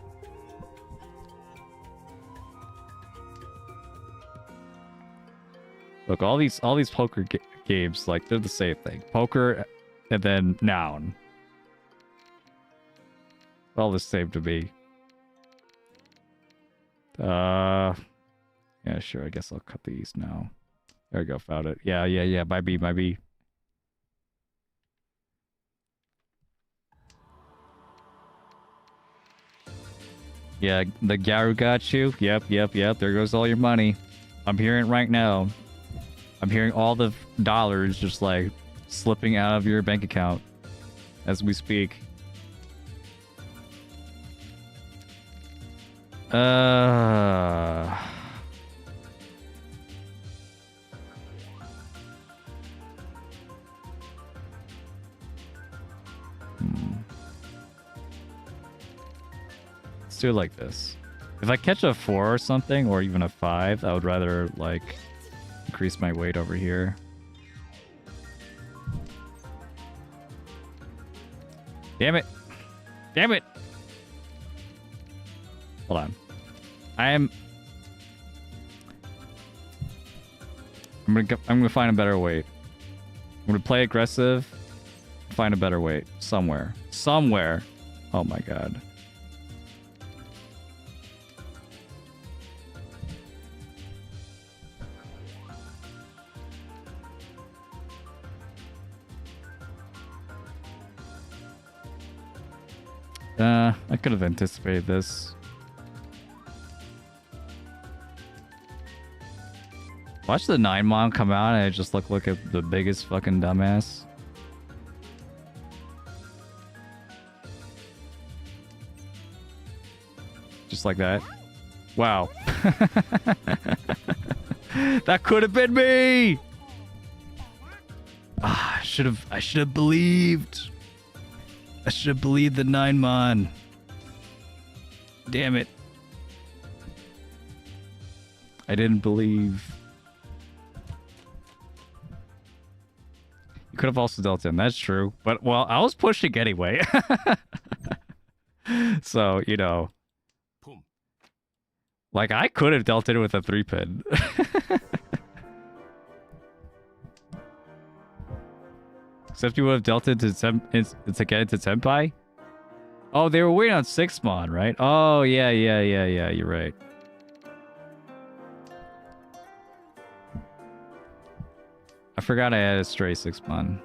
Look, all these poker games, like, they're the same thing. Poker and then noun. All the same to me. Yeah, sure. I guess I'll cut these now. There we go. Found it. Yeah. My B. Yeah, the Garu got you. Yep. There goes all your money. I'm hearing it right now. I'm hearing all the dollars just like slipping out of your bank account as we speak. Let's do it like this. If I catch a 4 or something, or even a 5, I would rather, like, increase my weight over here. Damn it! Hold on. I'm gonna find a better weight. I'm gonna play aggressive, find a better weight. Somewhere. Oh my god. I could have anticipated this. Watch the 9 mom come out and I just look like the biggest fucking dumbass. Just like that. Wow. That could have been me. I should have believed. I should have believed the 9 mon. Damn it. I didn't believe. You could have also dealt in. That's true. But, well, I was pushing anyway. So, you know. Like, I could have dealt it with a 3-pin. Except you would have dealt it to get into Senpai? Oh, they were waiting on 6mon, right? Oh, yeah, you're right. I forgot I had a stray 6mon.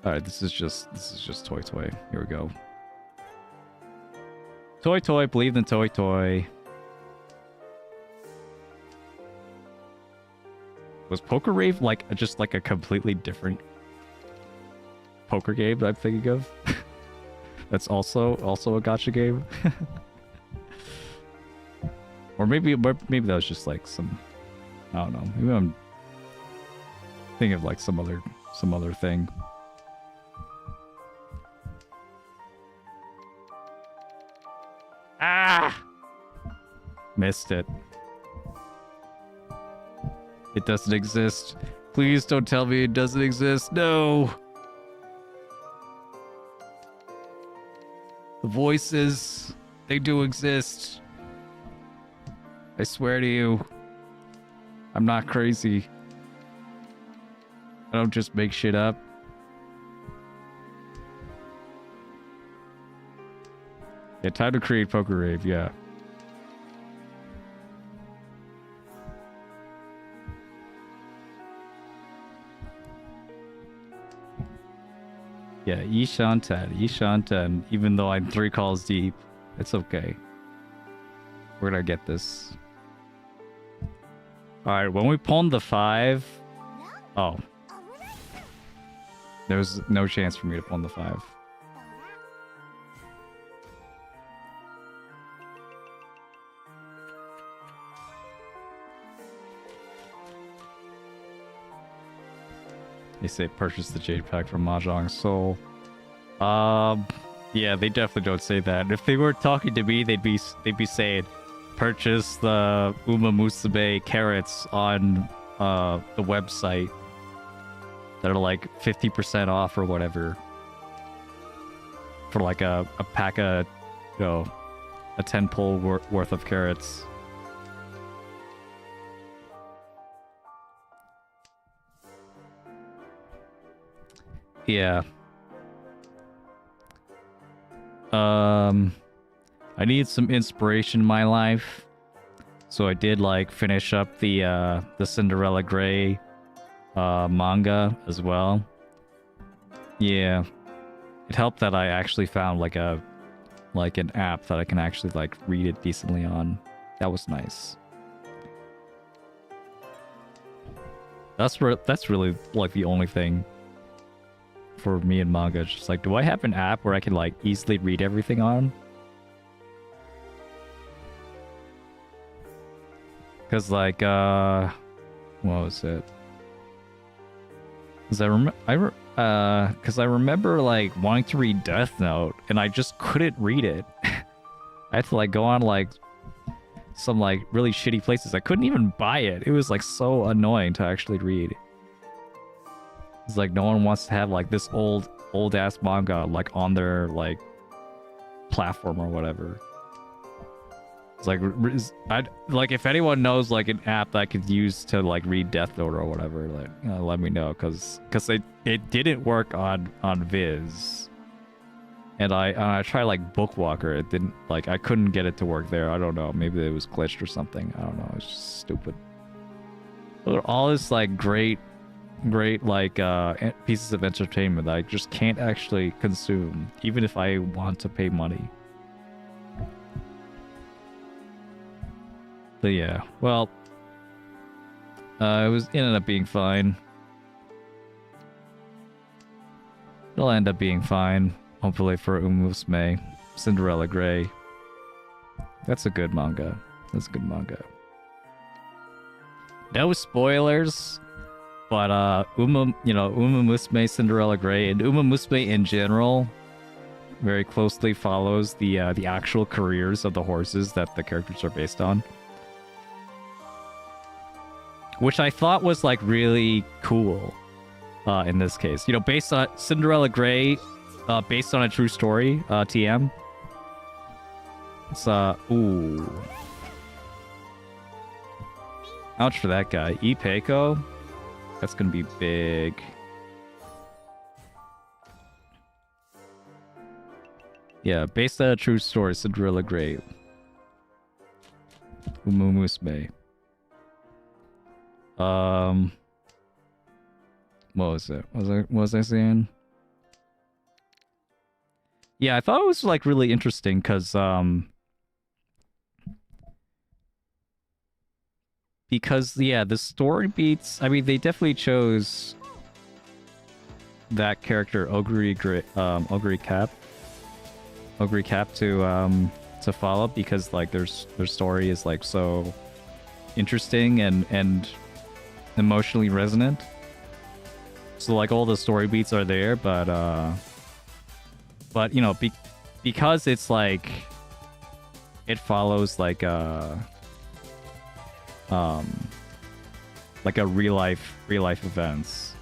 Alright, this is just Toy Toy. Here we go. Toy Toy, believe in Toy Toy. Was Poker Rave like just like a completely different poker game that I'm thinking of? That's also a gacha game. Or maybe that was just like some, I don't know. Maybe I'm thinking of like some other thing. Ah! Missed it. It doesn't exist. Please don't tell me it doesn't exist. No! The voices, they do exist. I swear to you. I'm not crazy. I don't just make shit up. Yeah, time to create Poker Rave, yeah. Yeah, Ishan 10, even though I'm 3 calls deep. It's okay. We're gonna get this. Alright, when we pawned the 5... Oh. There's no chance for me to pawn the 5. They say purchase the Jade Pack from Mahjong Soul. Yeah, they definitely don't say that. If they were talking to me, they'd be saying purchase the Uma Musume carrots on the website that are like 50% off or whatever. For like a pack of, you know, a 10 pull worth of carrots. Yeah. I need some inspiration in my life. So I did like finish up the Cinderella Grey manga as well. Yeah. It helped that I actually found like an app that I can actually like read it decently on. That was nice. That's really like the only thing for me and manga. It's just like, do I have an app where I can like easily read everything on? Cause like what was it? Cause I remember like wanting to read Death Note and I just couldn't read it. I had to like go on like some like really shitty places. I couldn't even buy it. It was like so annoying to actually read. It's like no one wants to have like this old ass manga like on their like platform or whatever. It's like if anyone knows like an app that I could use to like read Death Note or whatever, like let me know, cause it didn't work on Viz, and I tried like Bookwalker. It didn't, like I couldn't get it to work there. I don't know, maybe it was glitched or something. I don't know. It's just stupid. All this like great like pieces of entertainment that I just can't actually consume, even if I want to pay money. But yeah, well, it ended up being fine. It'll end up being fine, hopefully, for Umusume, Cinderella Grey. That's a good manga. That's a good manga. No spoilers. But Uma Musume, Cinderella Grey, and Uma Musume in general very closely follows the actual careers of the horses that the characters are based on, which I thought was like really cool. In this case, you know, based on Cinderella Grey, based on a true story. TM. It's ooh, ouch for that guy. Ipeko. That's gonna be big. Yeah, based on a true story, Cinderella Grey. Umumusme. What was it? What was I saying? Yeah, I thought it was like really interesting because yeah, the story beats. I mean, they definitely chose that character Ogre Cap to follow because like their story is like so interesting and emotionally resonant. So like all the story beats are there, but you know, because it's like it follows like a real life events.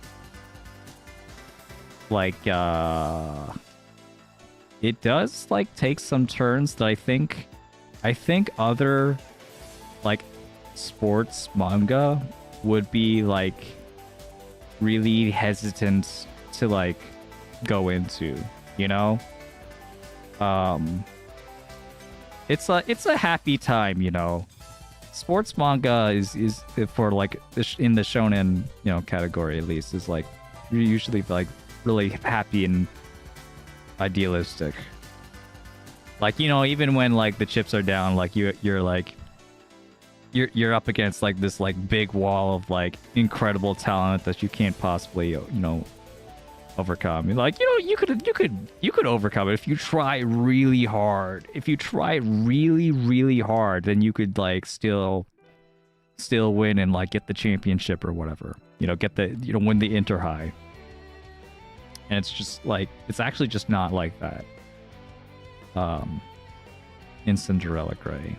Like it does like take some turns that I think other like sports manga would be like really hesitant to like go into, you know? It's a happy time, you know. Sports manga is for like in the shonen, you know, category at least, is like usually like really happy and idealistic. Like, you know, even when like the chips are down, like you're up against like this like big wall of like incredible talent that you can't possibly, you know, overcome. You're like, you know, you could overcome it if you try really hard. If you try really, really hard, then you could like still win and like get the championship or whatever. You know, win the inter high. And it's just like, it's actually just not like that. In Cinderella Grey.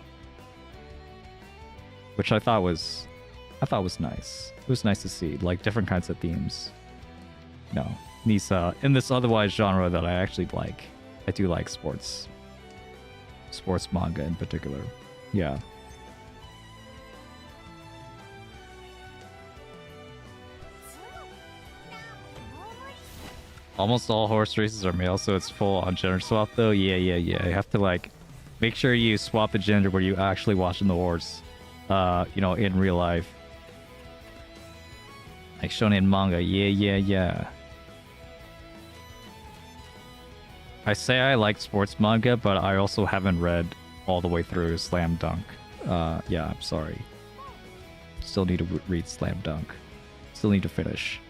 Which I thought was nice. It was nice to see like different kinds of themes. You know, these in this otherwise genre that I actually like. I do like sports manga in particular. Yeah. Almost all horse races are male, so it's full on gender swap though. Yeah. You have to like make sure you swap the gender where you actually watching the horse. You know, in real life. Like shonen manga. Yeah. I say I like sports manga, but I also haven't read all the way through Slam Dunk. Yeah, I'm sorry. Still need to read Slam Dunk. Still need to finish.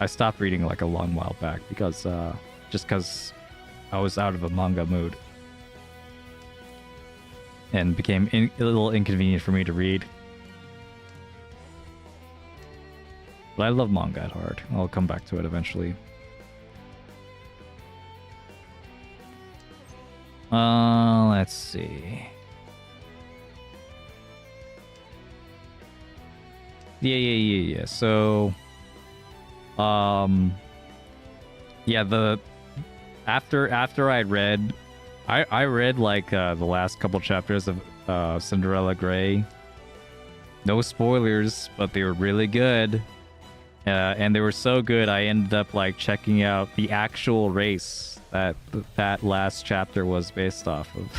I stopped reading like a long while back because just because I was out of a manga mood. And became a little inconvenient for me to read. But I love manga at heart. I'll come back to it eventually. Let's see. Yeah. So, yeah, after I read, I read like the last couple chapters of Cinderella Grey. No spoilers, but they were really good. And they were so good, I ended up like checking out the actual race that last chapter was based off of.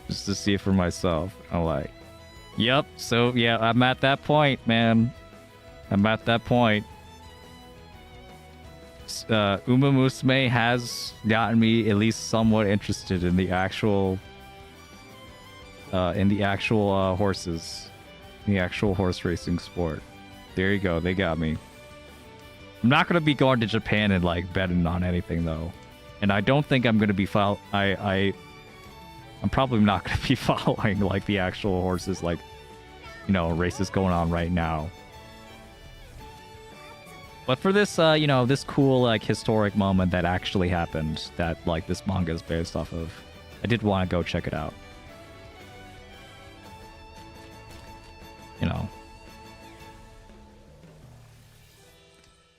Just to see it for myself. I'm like, yep, so yeah, I'm at that point, man. I'm at that point. Uma Musume has gotten me at least somewhat interested in the actual horses. The actual horse racing sport. There you go, they got me. I'm not gonna be going to Japan and like betting on anything though. And I don't think I'm gonna be I'm probably not gonna be following like the actual horses, like, you know, races going on right now. But for this, you know, this cool like historic moment that actually happened, that like this manga is based off of, I did want to go check it out. You know.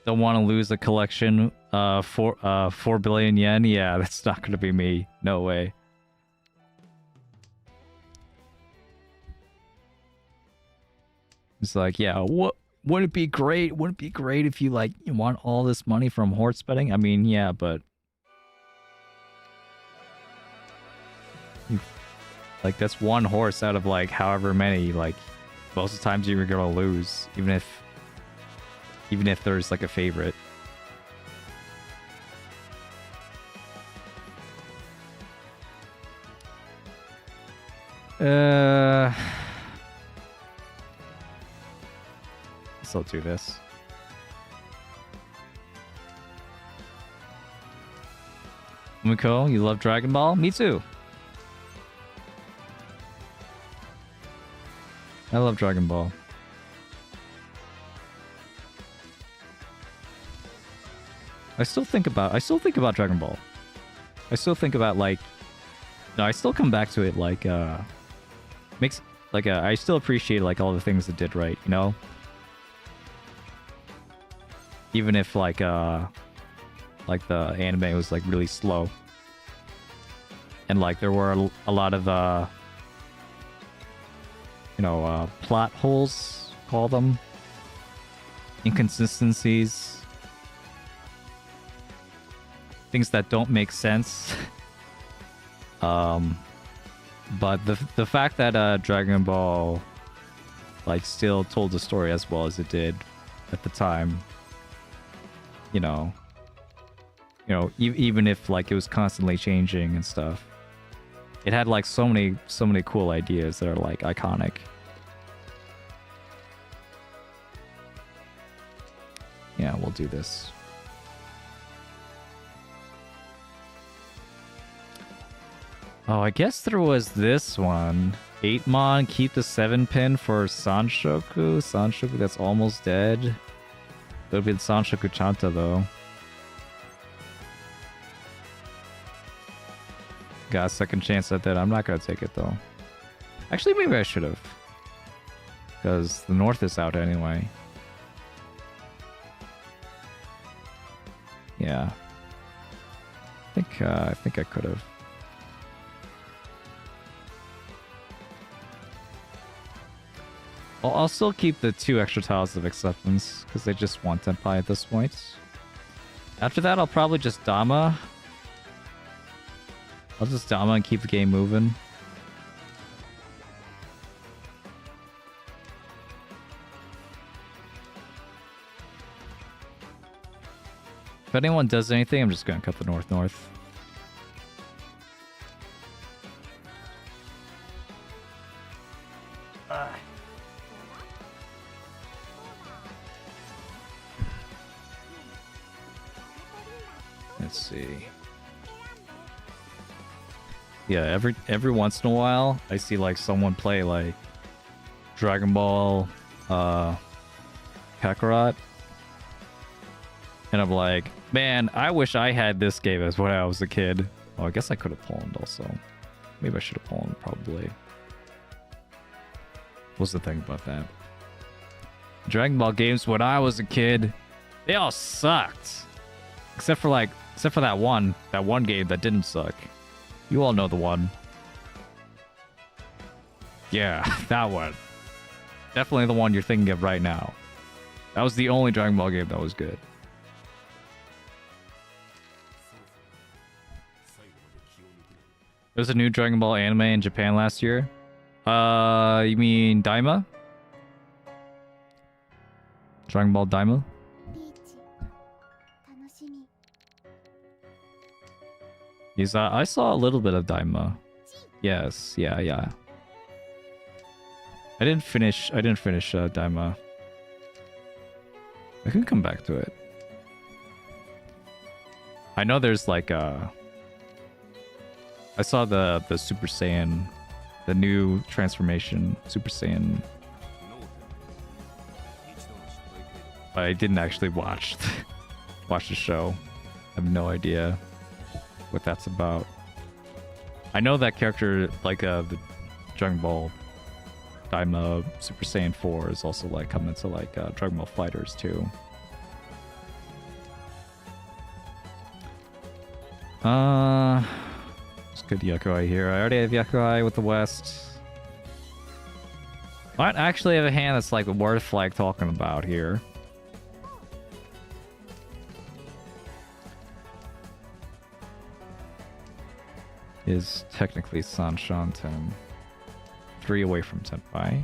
Don't want to lose a collection for 4 billion yen. Yeah, that's not gonna be me. No way. It's like, yeah, what would it be great? Would it be great if you like you want all this money from horse betting? I mean, yeah, but like that's one horse out of like however many. Like most of the times you're gonna lose, even if there's like a favorite. I'll do this. Miko, you love Dragon Ball? Me too. I love Dragon Ball. I still think about Dragon Ball. I still think about like no, I still come back to it like makes like I still appreciate like all the things it did right, you know? Even if like the anime was like really slow. And like there were a lot of plot holes, call them, inconsistencies, things that don't make sense. But the fact that Dragon Ball like still told the story as well as it did at the time, even if like it was constantly changing and stuff, it had like so many cool ideas that are like iconic. Yeah, we'll do this. Oh, I guess there was this one. 8mon, keep the 7-pin for Sanshoku. Sanshoku that's almost dead. It'll be the Sanshoku Chanta though. Got a second chance at that. I'm not gonna take it though. Actually, maybe I should have. Because the North is out anyway. Yeah. I think I could have. I'll still keep the 2 extra tiles of acceptance because they just want Tenpai at this point. After that, I'll probably just Dama. I'll just Dama and keep the game moving. If anyone does anything, I'm just gonna cut the North. Let's see. Yeah, every once in a while, I see like someone play like Dragon Ball, Kakarot, and I'm like, man, I wish I had this game as when I was a kid. Oh, I guess I could have pawned also. Maybe I should have pawned probably. What's the thing about that? Dragon Ball games when I was a kid, they all sucked, except for that one game that didn't suck. You all know the one. Yeah, that one. Definitely the one you're thinking of right now. That was the only Dragon Ball game that was good. There's a new Dragon Ball anime in Japan last year. You mean Daima? Dragon Ball Daima? Yes, I saw a little bit of Daima. Yes, yeah. I didn't finish Daima. I can come back to it. I know there's like I saw the Super Saiyan, the new transformation Super Saiyan. But I didn't actually watch the show. I have no idea what that's about. I know that character, like the Dragon Ball Daima Super Saiyan 4 is also like coming to like Dragon Ball Fighters too. It's good Yakuai here. I already have Yakuai with the West. Might actually have a hand that's like worth like talking about here. Is technically Sanshan 10. 3 away from Senpai.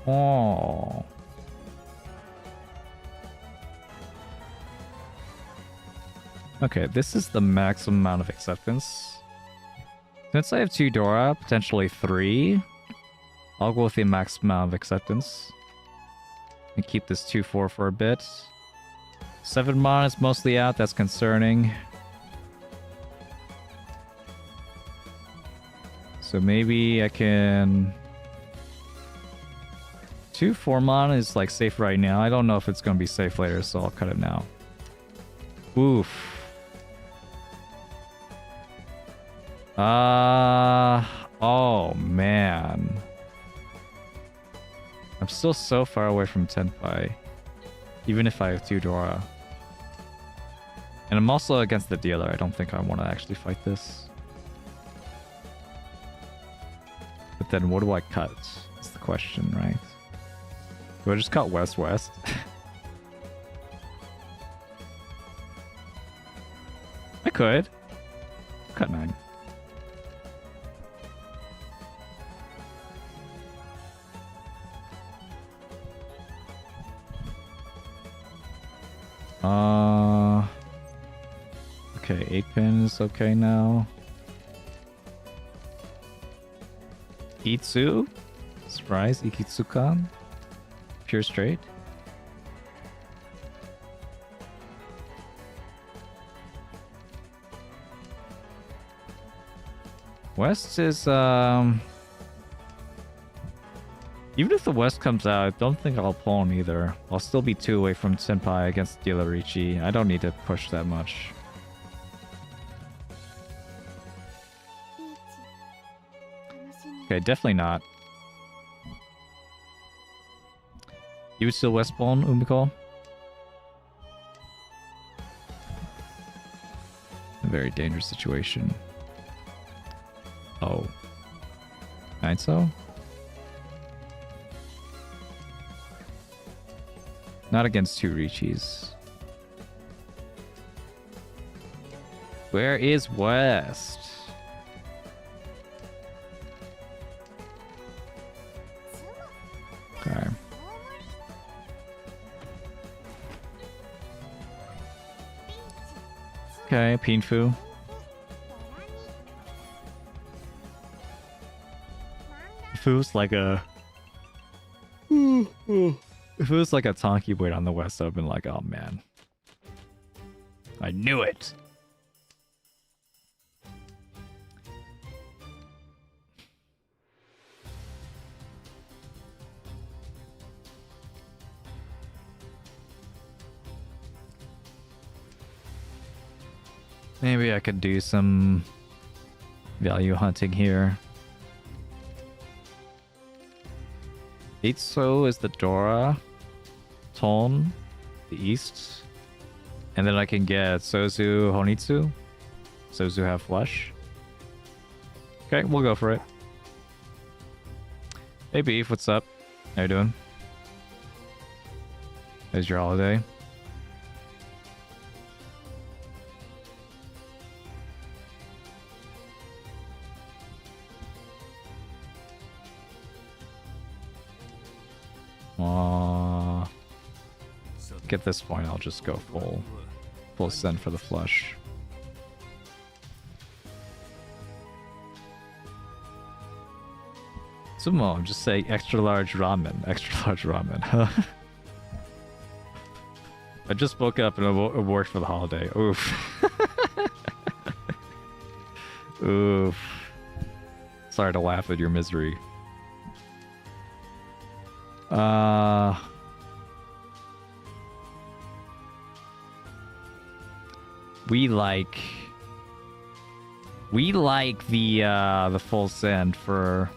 Oh. Okay, this is the maximum amount of acceptance. Since I have 2 Dora, potentially 3, I'll go with the maximum amount of acceptance. And keep this 2-4 for a bit. 7 Mon is mostly out, that's concerning. So maybe I can... 2-4 Mon is like safe right now. I don't know if it's going to be safe later, so I'll cut it now. Oof. Oh man. I'm still so far away from Tenpai. Even if I have 2 Dora. And I'm also against the dealer. I don't think I want to actually fight this. But then what do I cut? That's the question, right? Do I just cut West-West? I could. Cut 9. Okay, 8 pin is okay now. Itsu? Surprise, Ikitsukan? Pure straight? West is, even if the West comes out, I don't think I'll pawn either. I'll still be 2 away from Senpai against Dealerichi. I don't need to push that much. Okay, definitely not. You would still West pawn, Umiko? A very dangerous situation. Oh. 9-so? Not against 2 Richis. Where is West? Okay. Okay, Pinfu. If it was like a... If it was like a Tonki blade on the West, I've been like, oh man. I knew it! Maybe I could do some value hunting here. Itso is the Dora, Ton, the East, and then I can get Sozu, Honitsu. Sozu have flush. Okay, we'll go for it. Hey Beef, what's up? How you doing? How's your holiday? At this point, I'll just go full send for the flush. Sumo, just say extra large ramen. Extra large ramen. I just woke up and it worked for the holiday. Oof. Oof. Sorry to laugh at your misery. We like the full send for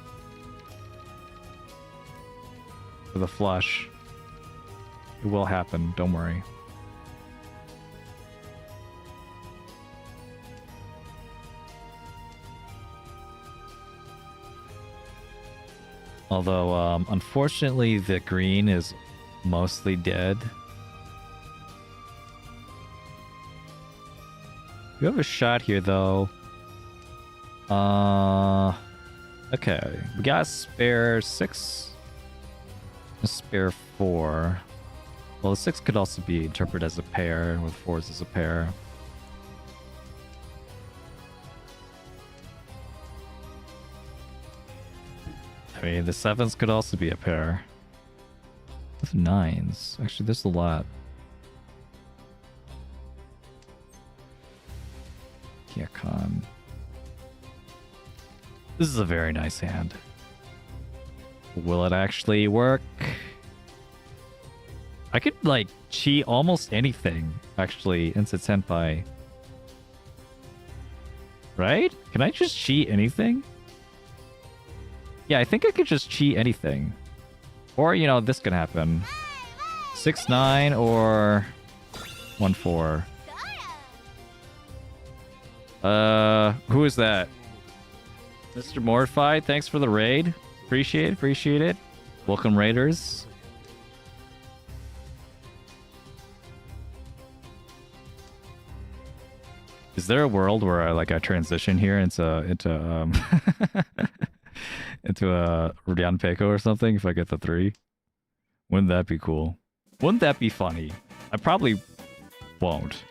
the flush. It will happen, don't worry. Although, unfortunately, the green is mostly dead. You have a shot here, though. Okay. We got a spare 6. A spare 4. Well, the 6 could also be interpreted as a pair, with 4s as a pair. I mean, the 7s could also be a pair. With 9s. Actually, there's a lot. Yakon. This is a very nice hand. Will it actually work? I could, like, cheat almost anything, actually, into Senpai. Right? Can I just cheat anything? Yeah, I think I could just cheat anything. Or, you know, this could happen. 6-9 or 1-4. Who is that? Mr. Mortified, thanks for the raid. Appreciate it. Welcome, raiders. Is there a world where I transition here into into a Rudian Peiko or something if I get the 3? Wouldn't that be cool? Wouldn't that be funny? I probably won't.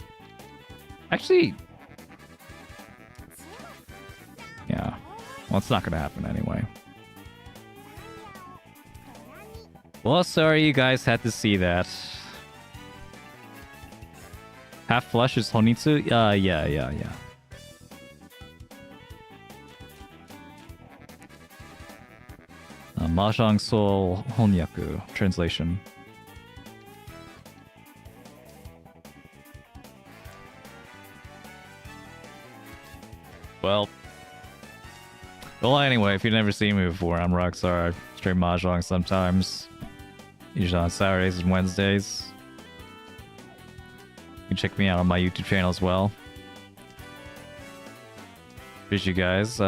Actually, yeah. Well, it's not gonna happen anyway. Well, sorry you guys had to see that. Half flush is Honitsu? Yeah. Mahjong Soul Honyaku translation. Well, anyway, if you've never seen me before, I'm Rockstar. I stream Mahjong sometimes. Usually on Saturdays and Wednesdays. You can check me out on my YouTube channel as well. Appreciate you guys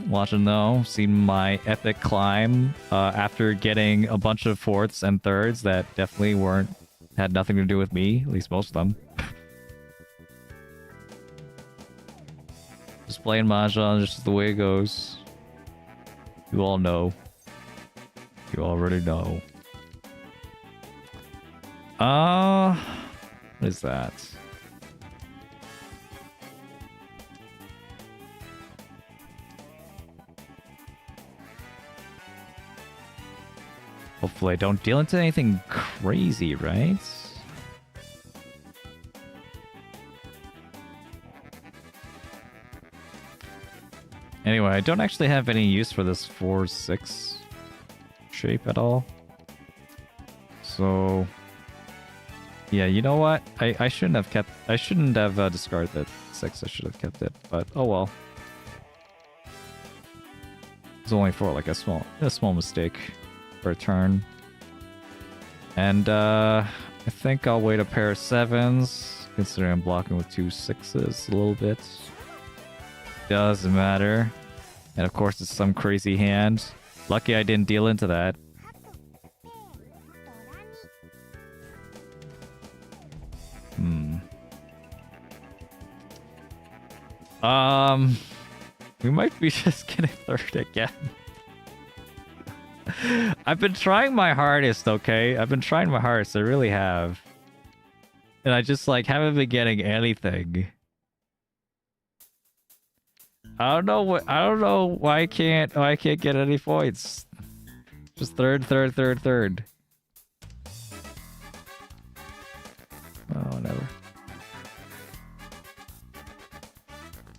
watching though. Seen my epic climb after getting a bunch of 4ths and 3rds that definitely had nothing to do with me, at least most of them. Just playing Mahjong, just the way it goes. You all know. You already know. What is that? Hopefully I don't deal into anything crazy, right? Anyway, I don't actually have any use for this 4-6 shape at all. So yeah, you know what? I shouldn't have discarded that 6. I should have kept it, but oh well. It's only for like a small mistake for a turn. And I think I'll wait a pair of 7s, considering I'm blocking with 2 6s a little bit. Doesn't matter. And of course it's some crazy hand. Lucky I didn't deal into that. We might be just getting 3rd again. I've been trying my hardest, okay? I've been trying my hardest, I really have. And I just haven't been getting anything. I don't know why I can't get any points. Just 3rd. Oh, whatever.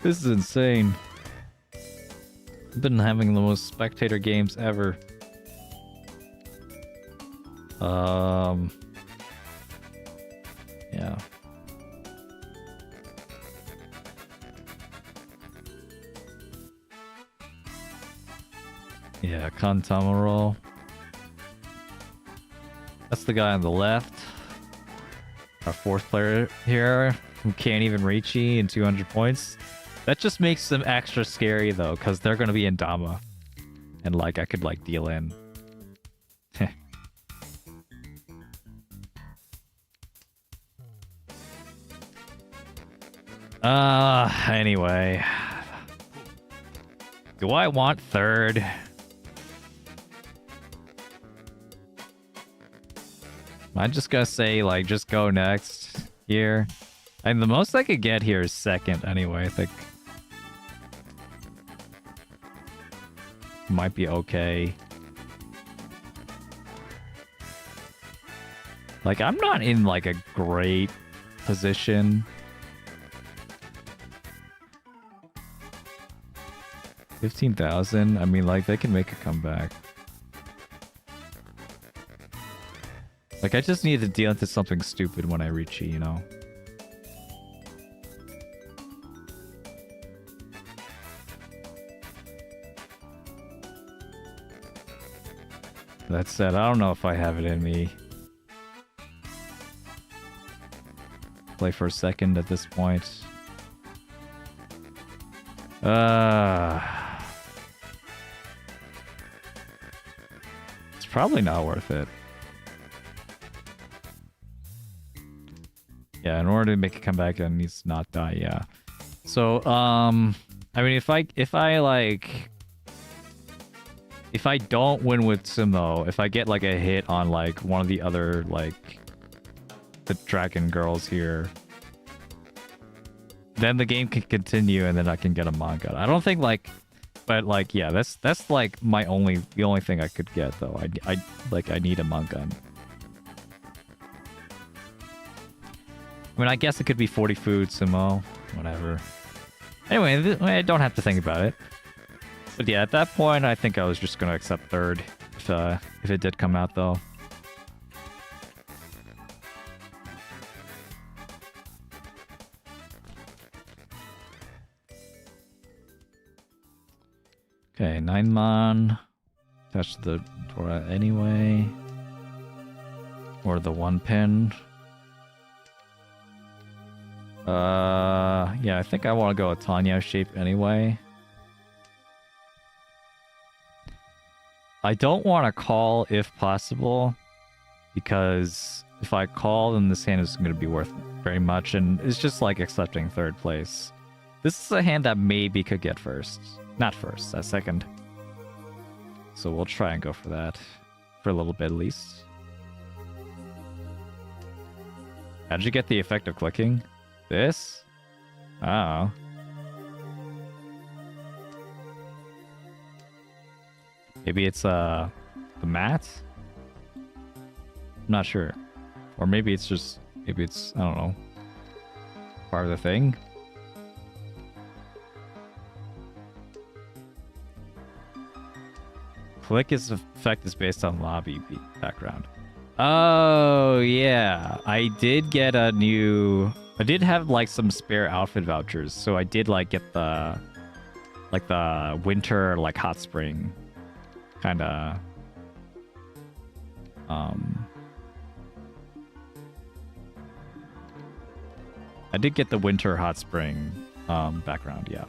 This is insane. I've been having the most spectator games ever. Yeah. Yeah, Kantamaro. That's the guy on the left. Our 4th player here, who can't even reach E in 200 points. That just makes them extra scary though, because they're going to be in Dama. and like I could like deal in. Anyway. Do I want third? I'm just gonna say, like, just go next here. And the most I could get here is second anyway, I think. Might be okay. Like, I'm not in, like, a great position. 15,000? I mean, like, they can make a comeback. Like, I just need to deal into something stupid when I reach it, you know? That said, I don't know if I have it in me. Play for a second at this point. It's probably not worth it. Yeah, in order to make a comeback, it needs to not die, yeah. So, I mean, if I don't win with Sumo, if I get like a hit on like one of the other like the dragon girls here, then the game can continue and then I can get a manga. I don't think like, but like yeah, that's like the only thing I could get though. I need a manga. I mean, I guess it could be 40 food Sumo, whatever. Anyway, I don't have to think about it. But yeah, at that point, I think I was just gonna accept third if it did come out though. Okay, 9 mon. Attach the Dora anyway. Or the 1 pin. Yeah, I think I want to go a Tanya shape anyway. I don't want to call if possible, because if I call, then this hand is going to be worth very much, and it's just like accepting third place. This is a hand that maybe could get first. Not first, that's second. So we'll try and go for that. For a little bit at least. How'd you get the effect of clicking? This? Oh. Maybe it's the mat? I'm not sure. Or maybe it's just I don't know. Part of the thing. Click is effect is based on lobby background. Oh yeah. I did have like some spare outfit vouchers, so I did like get the winter like hot spring kind of I did get the winter hot spring background, yeah.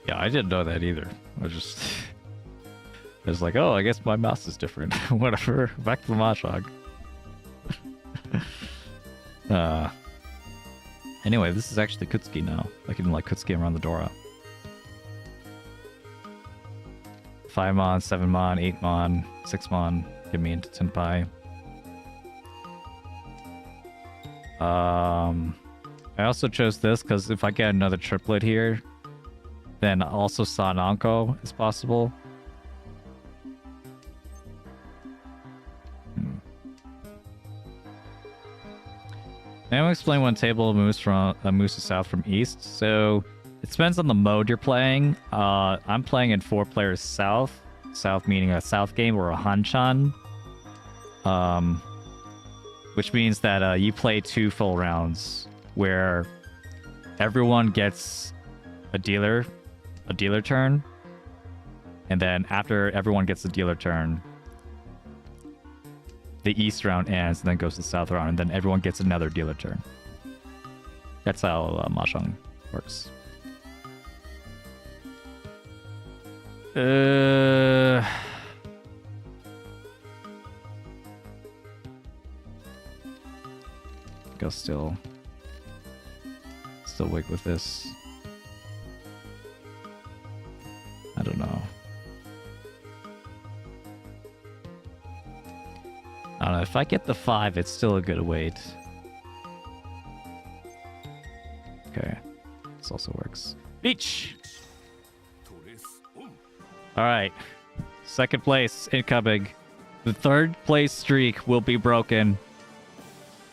Yeah, I didn't know that either. I was like, oh, I guess my mouse is different. Whatever. Back to the Mahjong. Anyway, this is actually Kutsuki now. I can like Kutsuki around the Dora. 5 mon, 7 mon, 8 mon, 6 mon. Get me into Tenpai. I also chose this because if I get another triplet here, then also Sananko is possible. Now I'll explain one table moves is south from east. So it depends on the mode you're playing. I'm playing in 4 players south. South meaning a south game or a Hanchan. Which means that you play 2 full rounds where everyone gets a dealer turn, and then after everyone gets a dealer turn, the east round ends and then goes to the south round, and then everyone gets another dealer turn. That's how Mahjong works. Go still wig with this. I don't know. I don't know. If I get the 5, it's still a good weight. Okay. This also works. Beach! Alright. Second place incoming. The third place streak will be broken.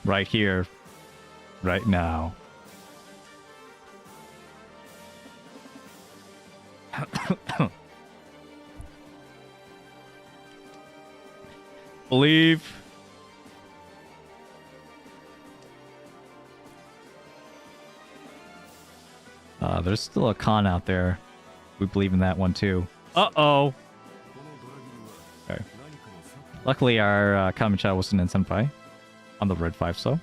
Right here. Right now. Believe. There's still a con out there. We believe in that one too. Uh-oh. Okay. Luckily our Kamicha wasn't in Senpai on the red 5, so.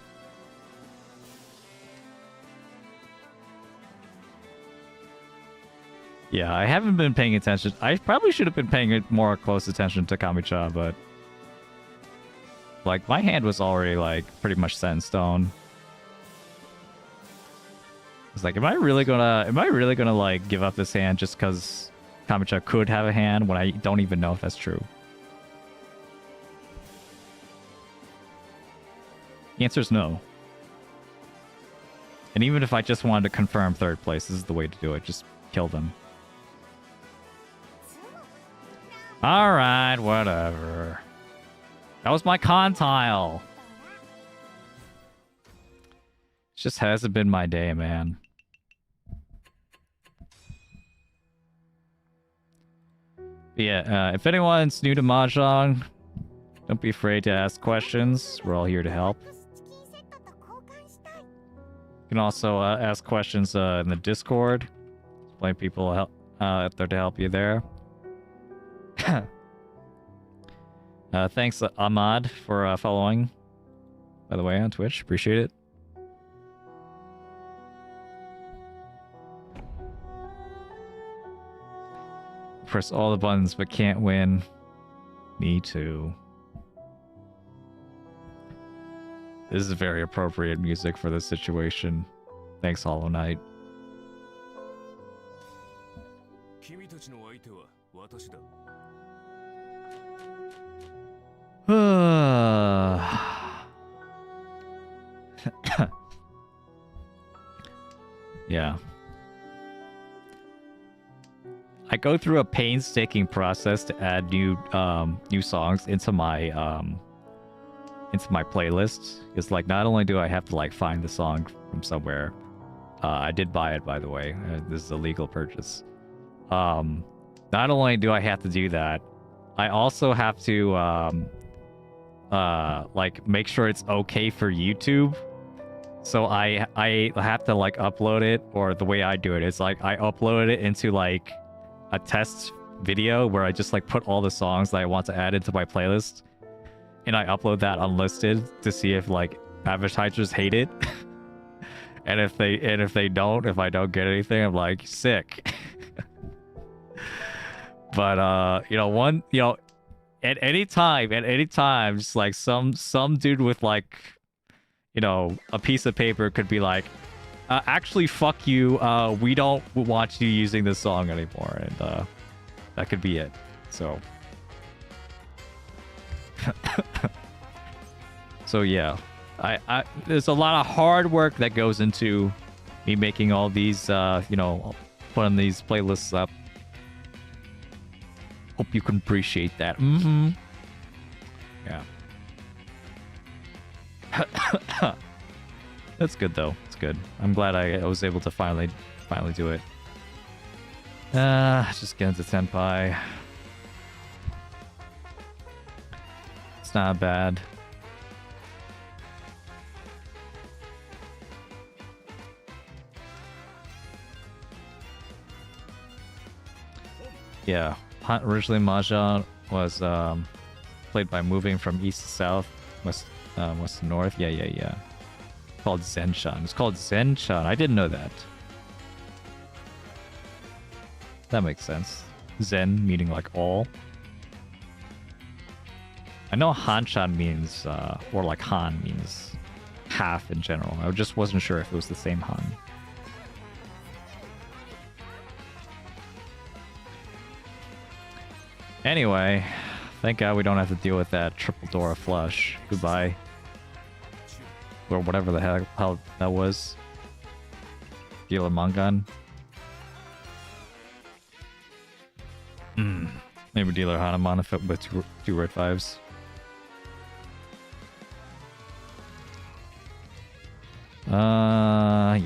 Yeah, I haven't been paying attention. I probably should have been paying more close attention to Kamicha, but like my hand was already like pretty much set in stone. It's like, am I really gonna like give up this hand just because Kamicha could have a hand when I don't even know if that's true? The answer is no. And even if I just wanted to confirm third place, this is the way to do it. Just kill them. Alright, whatever. That was my con tile. It just hasn't been my day, man. But yeah, if anyone's new to Mahjong, don't be afraid to ask questions. We're all here to help. You can also ask questions in the Discord. Plenty of people out there to help you there. Thanks, Ahmad, for following, by the way, on Twitch. Appreciate it. Press all the buttons but can't win. Me too. This is very appropriate music for this situation. Thanks, Hollow Knight. Yeah. I go through a painstaking process to add new songs into my playlist. It's like, not only do I have to like find the song from somewhere, I did buy it, by the way. This is a legal purchase. Not only do I have to do that, I also have to like make sure it's okay for YouTube. So I have to like upload it, or the way I do it is like I upload it into like a test video where I just like put all the songs that I want to add into my playlist, and I upload that unlisted to see if like advertisers hate it. And if I don't get anything, I'm like, sick. But at any time, just like some dude with like, a piece of paper could be like, actually, fuck you. We don't want you using this song anymore, and that could be it. So, so yeah, I there's a lot of hard work that goes into me making all these, putting these playlists up. Hope you can appreciate that. Mm-hmm. Yeah. That's good though. It's good. I'm glad I was able to finally do it. Just get into Senpai. It's not bad. Yeah. Originally, Mahjong was played by moving from east to south, west to north. Yeah. Called Zenshan. It's called Zenshan. I didn't know that. That makes sense. Zen meaning like all. I know Hanshan means, or like Han means half in general. I just wasn't sure if it was the same Han. Anyway, thank God we don't have to deal with that triple Dora flush. Goodbye. Or whatever the heck that was. Dealer Mangan. Maybe Dealer Hanuman if it with two red 5s.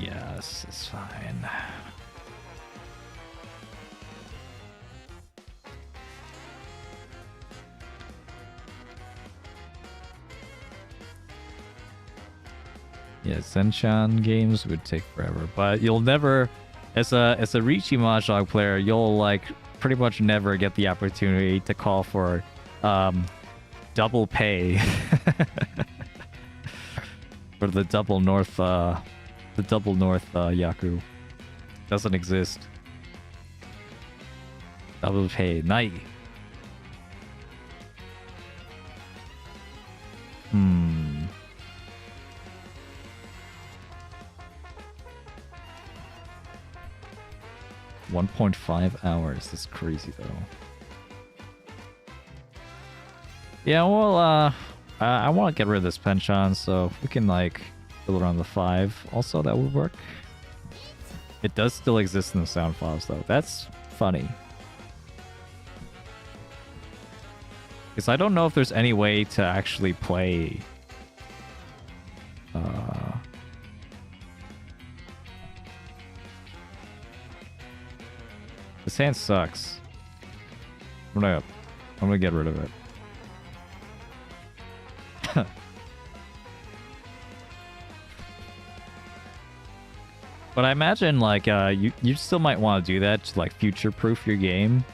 Yes, it's fine. Yeah, Zenshan games would take forever, but you'll never, as a Riichi Mahjong player, you'll like pretty much never get the opportunity to call for double pay for the double north Yaku. Doesn't exist. Double pay, night. 1.5 hours. That's crazy, though. Yeah, well, I want to get rid of this penchant, so if we can, like, build around the 5. Also, that would work. It does still exist in the sound files, though. That's funny. Because I don't know if there's any way to actually play... This hand sucks. I'm gonna get rid of it. But I imagine, like, you still might want to do that to, like, future-proof your game.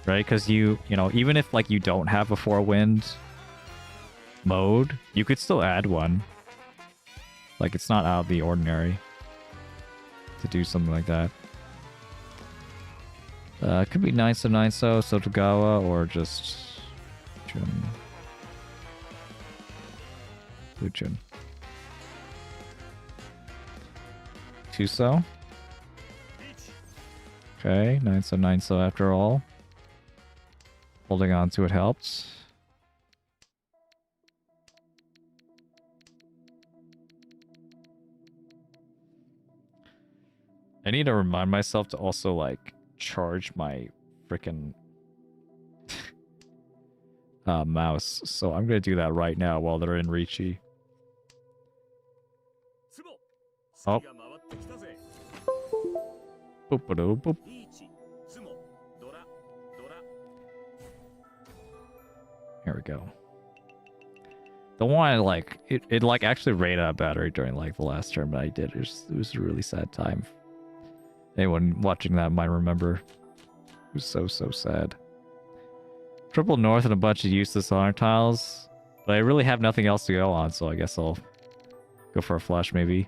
Right? Because you know, even if, like, you don't have a 4-wind mode, you could still add one. Like, it's not out of the ordinary to do something like that. It could be Naiso Naiso, Sotogawa, or just Luchin. Tuso. Okay, Naiso Naiso after all. Holding on to it helps. I need to remind myself to also, like, charge my freaking mouse. So I'm gonna do that right now while they're in Riichi. Oh. Boop-a-doo-boop. Here we go. Don't want to, like, it like actually rated out battery during, like, the last tournament I did. It was a really sad time. Anyone watching that might remember. It was so sad. Triple North and a bunch of useless honor tiles. But I really have nothing else to go on, so I guess I'll go for a flash maybe.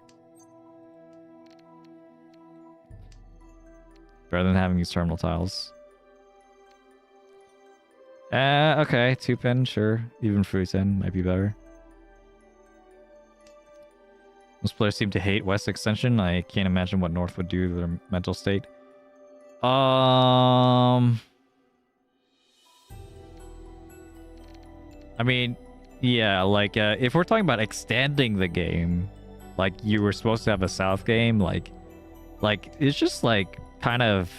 Better than having these terminal tiles. Okay, 2-pin, sure. Even 3-10 might be better. Most players seem to hate West Extension. I can't imagine what North would do to their mental state. I mean, yeah, like, if we're talking about extending the game, like, you were supposed to have a South game, like, it's just, like, kind of,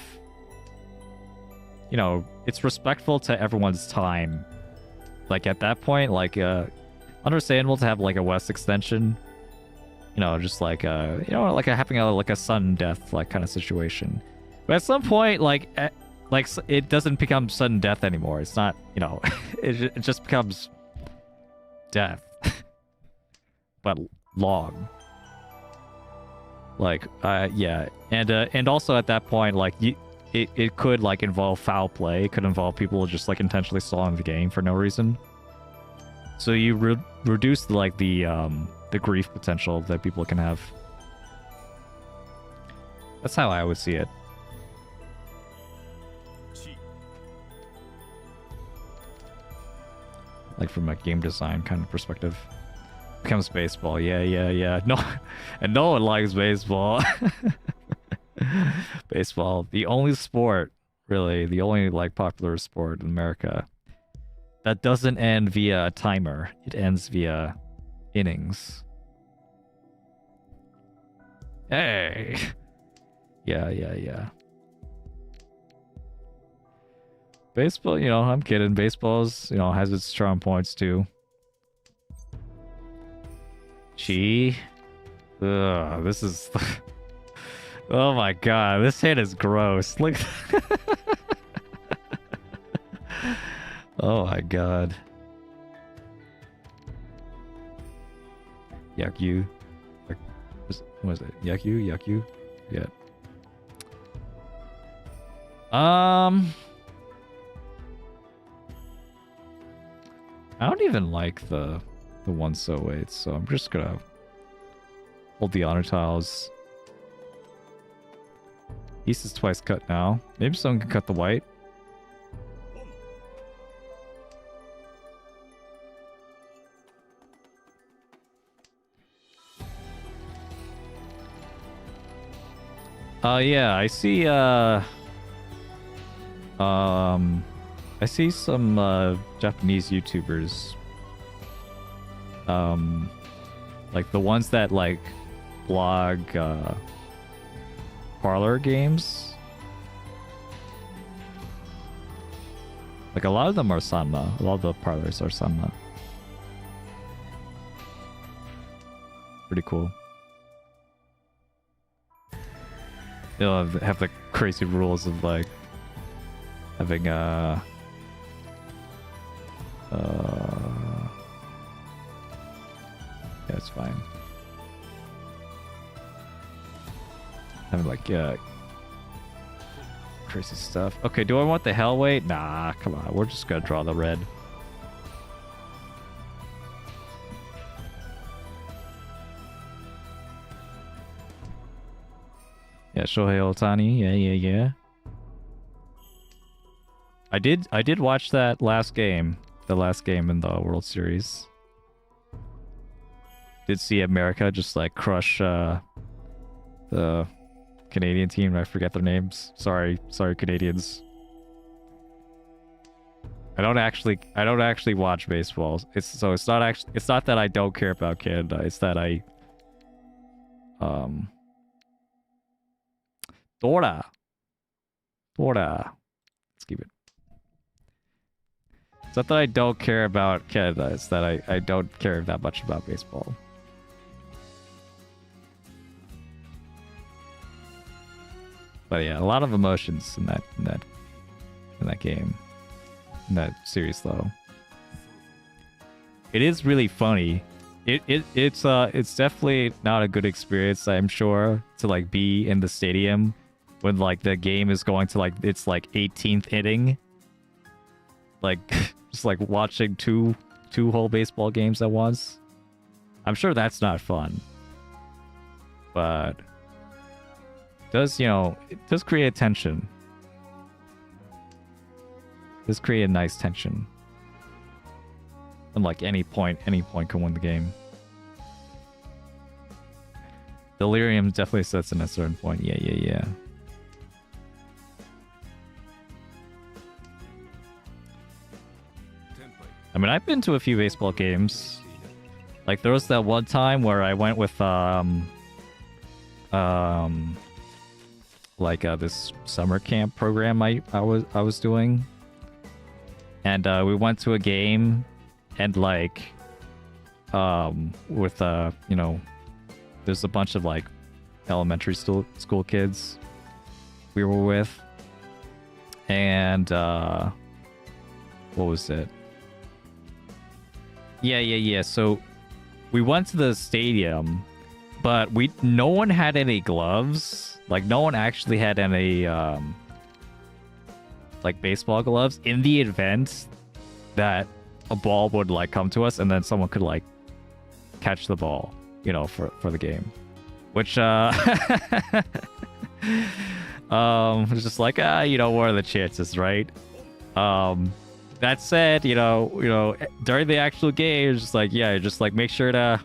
you know, it's respectful to everyone's time. Like, at that point, like, understandable to have, like, a West Extension. You know, just like, you know, like having a sudden death, like, kind of situation. But at some point, like it doesn't become sudden death anymore. It's not, you know, it just becomes death. But long. Like, yeah. And also at that point, like, it could, like, involve foul play. It could involve people just, like, intentionally stalling the game for no reason. So you reduce, like, the grief potential that people can have. That's how I would see it. like from a game design kind of perspective. Becomes baseball. Yeah. No, and no one likes baseball. Baseball, the only sport, really, the only like popular sport in America that doesn't end via a timer. It ends via innings. Hey. Yeah. Baseball, you know, I'm kidding. Baseball's, you know, has its strong points too. This is... Oh my god, this hit is gross. Look. Oh my god. Yakyu. What was it? Yakyu? Yeah. I don't even like the 1-so-8, so I'm just gonna hold the honor tiles. East is twice cut now. Maybe someone can cut the white. Yeah, I see some Japanese YouTubers, like the ones that like blog parlor games. Like a lot of them are Sanma. A lot of the parlors are Sanma. Pretty cool. They'll have the crazy rules of like having yeah, it's fine. Having like crazy stuff. Okay, do I want the hell weight? Nah, come on. We're just gonna draw the red. Yeah, Shohei Ohtani. Yeah. I did watch that last game. The last game in the World Series. Did see America just like crush the Canadian team. I forget their names. Sorry, Canadians. I don't actually watch baseball. It's not that I don't care about Canada. It's that I Dora. Let's keep it. It's not that I don't care about Canada. It's that I don't care that much about baseball. But yeah, a lot of emotions in that game, in that series though. It is really funny. It's definitely not a good experience, I'm sure, to like be in the stadium when like the game is going to like its like 18th inning. Like just like watching two whole baseball games at once. I'm sure that's not fun. But it does create tension. It does create a nice tension. And like any point can win the game. Delirium definitely sets in at a certain point. Yeah. I mean, I've been to a few baseball games. Like there was that one time where I went with this summer camp program I was doing, and we went to a game, and like with there's a bunch of like elementary school kids we were with, and what was it? Yeah. So we went to the stadium, but no one had any gloves. Like no one actually had any like baseball gloves in the event that a ball would like come to us and then someone could like catch the ball, for the game. Which it's just like, what are the chances, right? that said, during the actual game, it's just like, yeah, just like make sure to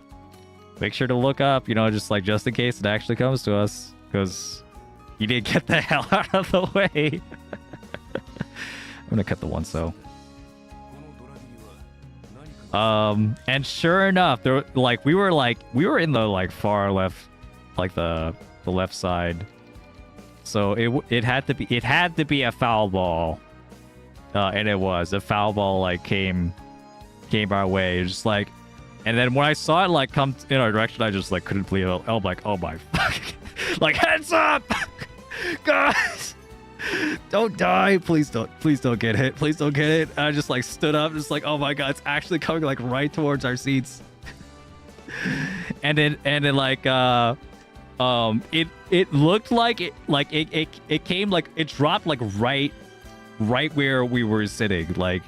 look up, just in case it actually comes to us, because you need to get the hell out of the way. I'm gonna cut the one so. And sure enough, we were in the like far left, like the left side. So it had to be a foul ball. And it was a foul ball, like came our way. Just like, and then when I saw it like come in our direction, I just like couldn't believe it. I'm like, oh my fuck. Like, heads up, guys, don't die, please don't get hit, please don't get hit. And I just like stood up, just like, oh my god, it's actually coming like right towards our seats. and then like it looked like it came like it dropped like right where we were sitting, like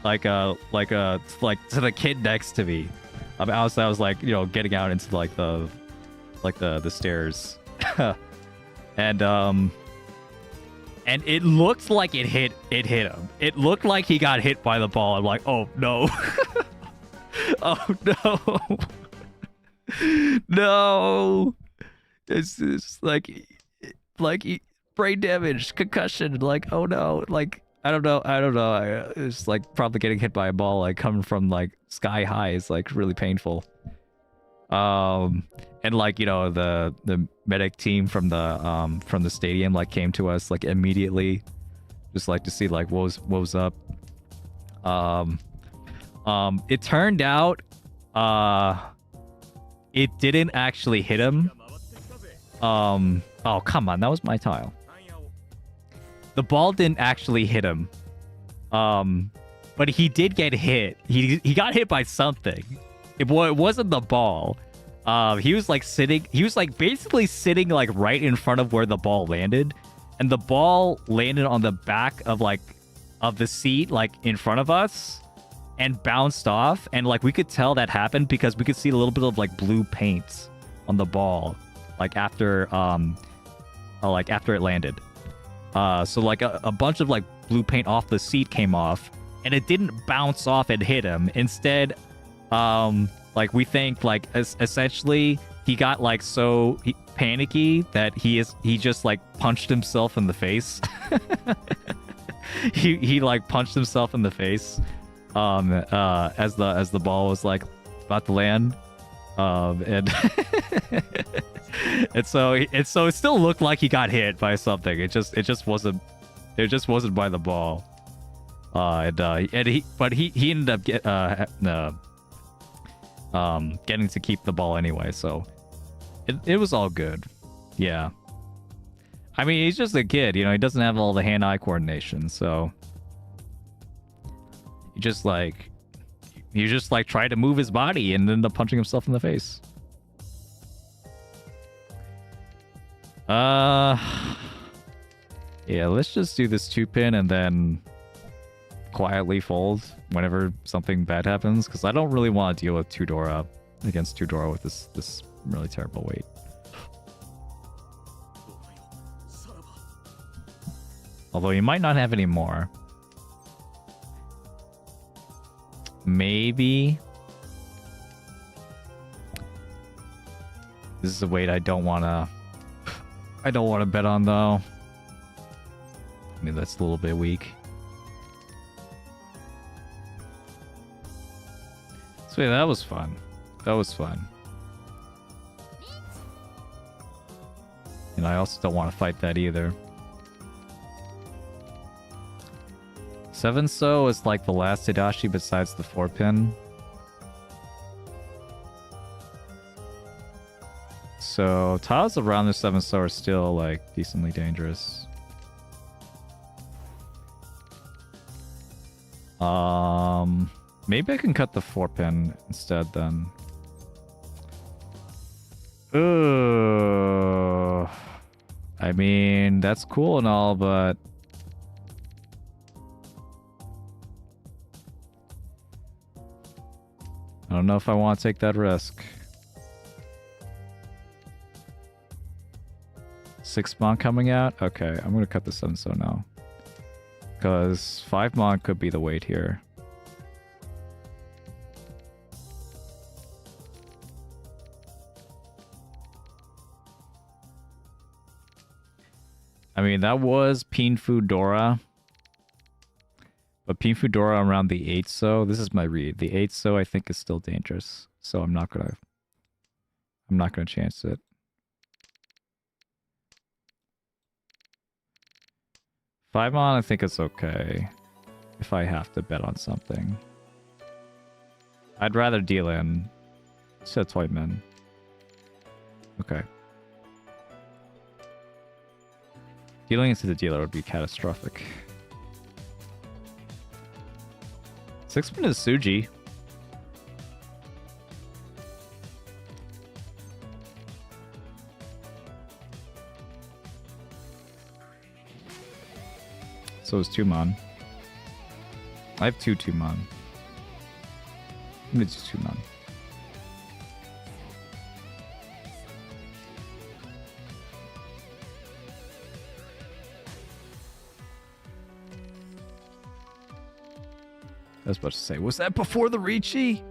to the kid next to me. I was like, getting out into like the stairs. And it looked like it hit him. It looked like he got hit by the ball. I'm like, oh no. Oh no. No. It's like brain damage, concussion, like, oh no, like I don't know. It's like probably getting hit by a ball like coming from like sky high is like really painful. And like, the medic team from the stadium like came to us like immediately, just like to see like what was up. It turned out it didn't actually hit him. Oh come on, that was my tile. The ball didn't actually hit him. But he did get hit. He got hit by something. It wasn't the ball. He was basically sitting like right in front of where the ball landed, and the ball landed on the back of the seat like in front of us and bounced off, and like we could tell that happened because we could see a little bit of like blue paint on the ball like after it landed. So like a bunch of like blue paint off the seat came off, and it didn't bounce off and hit him. Instead, like we think like essentially he got like so panicky that he just like punched himself in the face. he like punched himself in the face as the ball was like about to land, and and so it still looked like he got hit by something. It just wasn't by the ball. He ended up getting to keep the ball anyway, so it was all good. Yeah, I mean, he's just a kid, he doesn't have all the hand-eye coordination, so he just tried to move his body and ended up punching himself in the face. Yeah, let's just do this 2-pin and then quietly fold whenever something bad happens, because I don't really want to deal with Tudora against Tudora with this really terrible weight. Although he might not have any more. Maybe. This is a weight I don't want to bet on, though. I mean, that's a little bit weak. So yeah, that was fun. And I also don't want to fight that either. 7-so is like the last Hidashi besides the 4-pin. So tiles around the 7-so are still like decently dangerous. Maybe I can cut the 4-pin instead then. Ugh. I mean, that's cool and all, but I don't know if I want to take that risk. 6 spawn coming out? Okay, I'm gonna cut the 7-so now. Because 5 mon could be the weight here. I mean, that was Pinfu Dora. But Pinfu Dora around the 8 so. This is my read. The 8 so I think is still dangerous. So I'm not gonna chance it. Five on, I think it's okay. If I have to bet on something. I'd rather deal in. Set toy men. Okay. Dealing into the dealer would be catastrophic. 6 min is Suji. So is 2 mon. I have 2 mon. It's 2 mon. I was about to say, was that before the Ricci?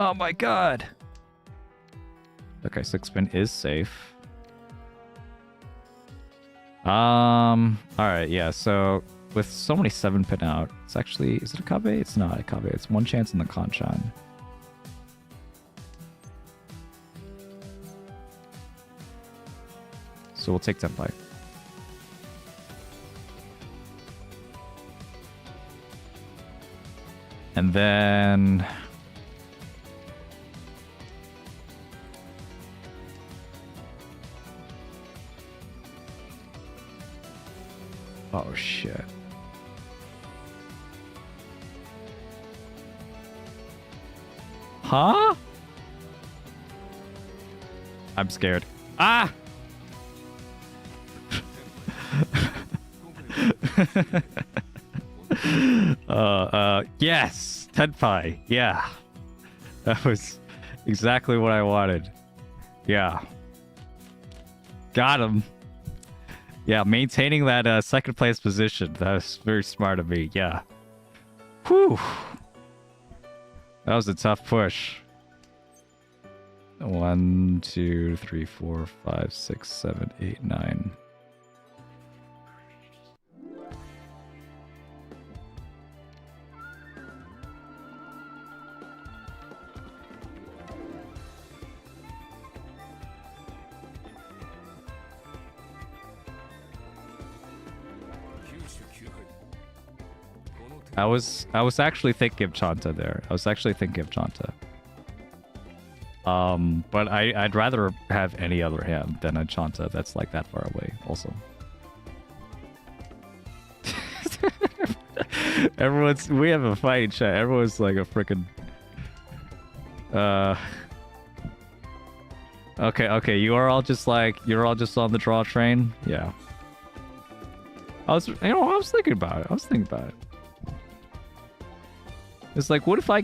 Oh my god. Okay, 6 spin is safe. Alright, yeah, so with so many 7 pin out, it's actually, is it a Kabe? It's not a Kabe, it's 1 chance in the Kanchan. So we'll take Tenpai. And then... oh shit. Huh? I'm scared. Ah! Yes! Tenpai. Yeah. That was exactly what I wanted. Yeah. Got him. Yeah, maintaining that second place position. That was very smart of me. Yeah. Whew. That was a tough push. 1, 2, 3, 4, 5, 6, 7, 8, 9. I was actually thinking of Chanta there. I was actually thinking of Chanta. But I'd rather have any other hand than a Chanta that's like that far away also. We have a fight in chat. Everyone's like a freaking okay, you're all just on the draw train? Yeah. I was thinking about it. It's like, what if I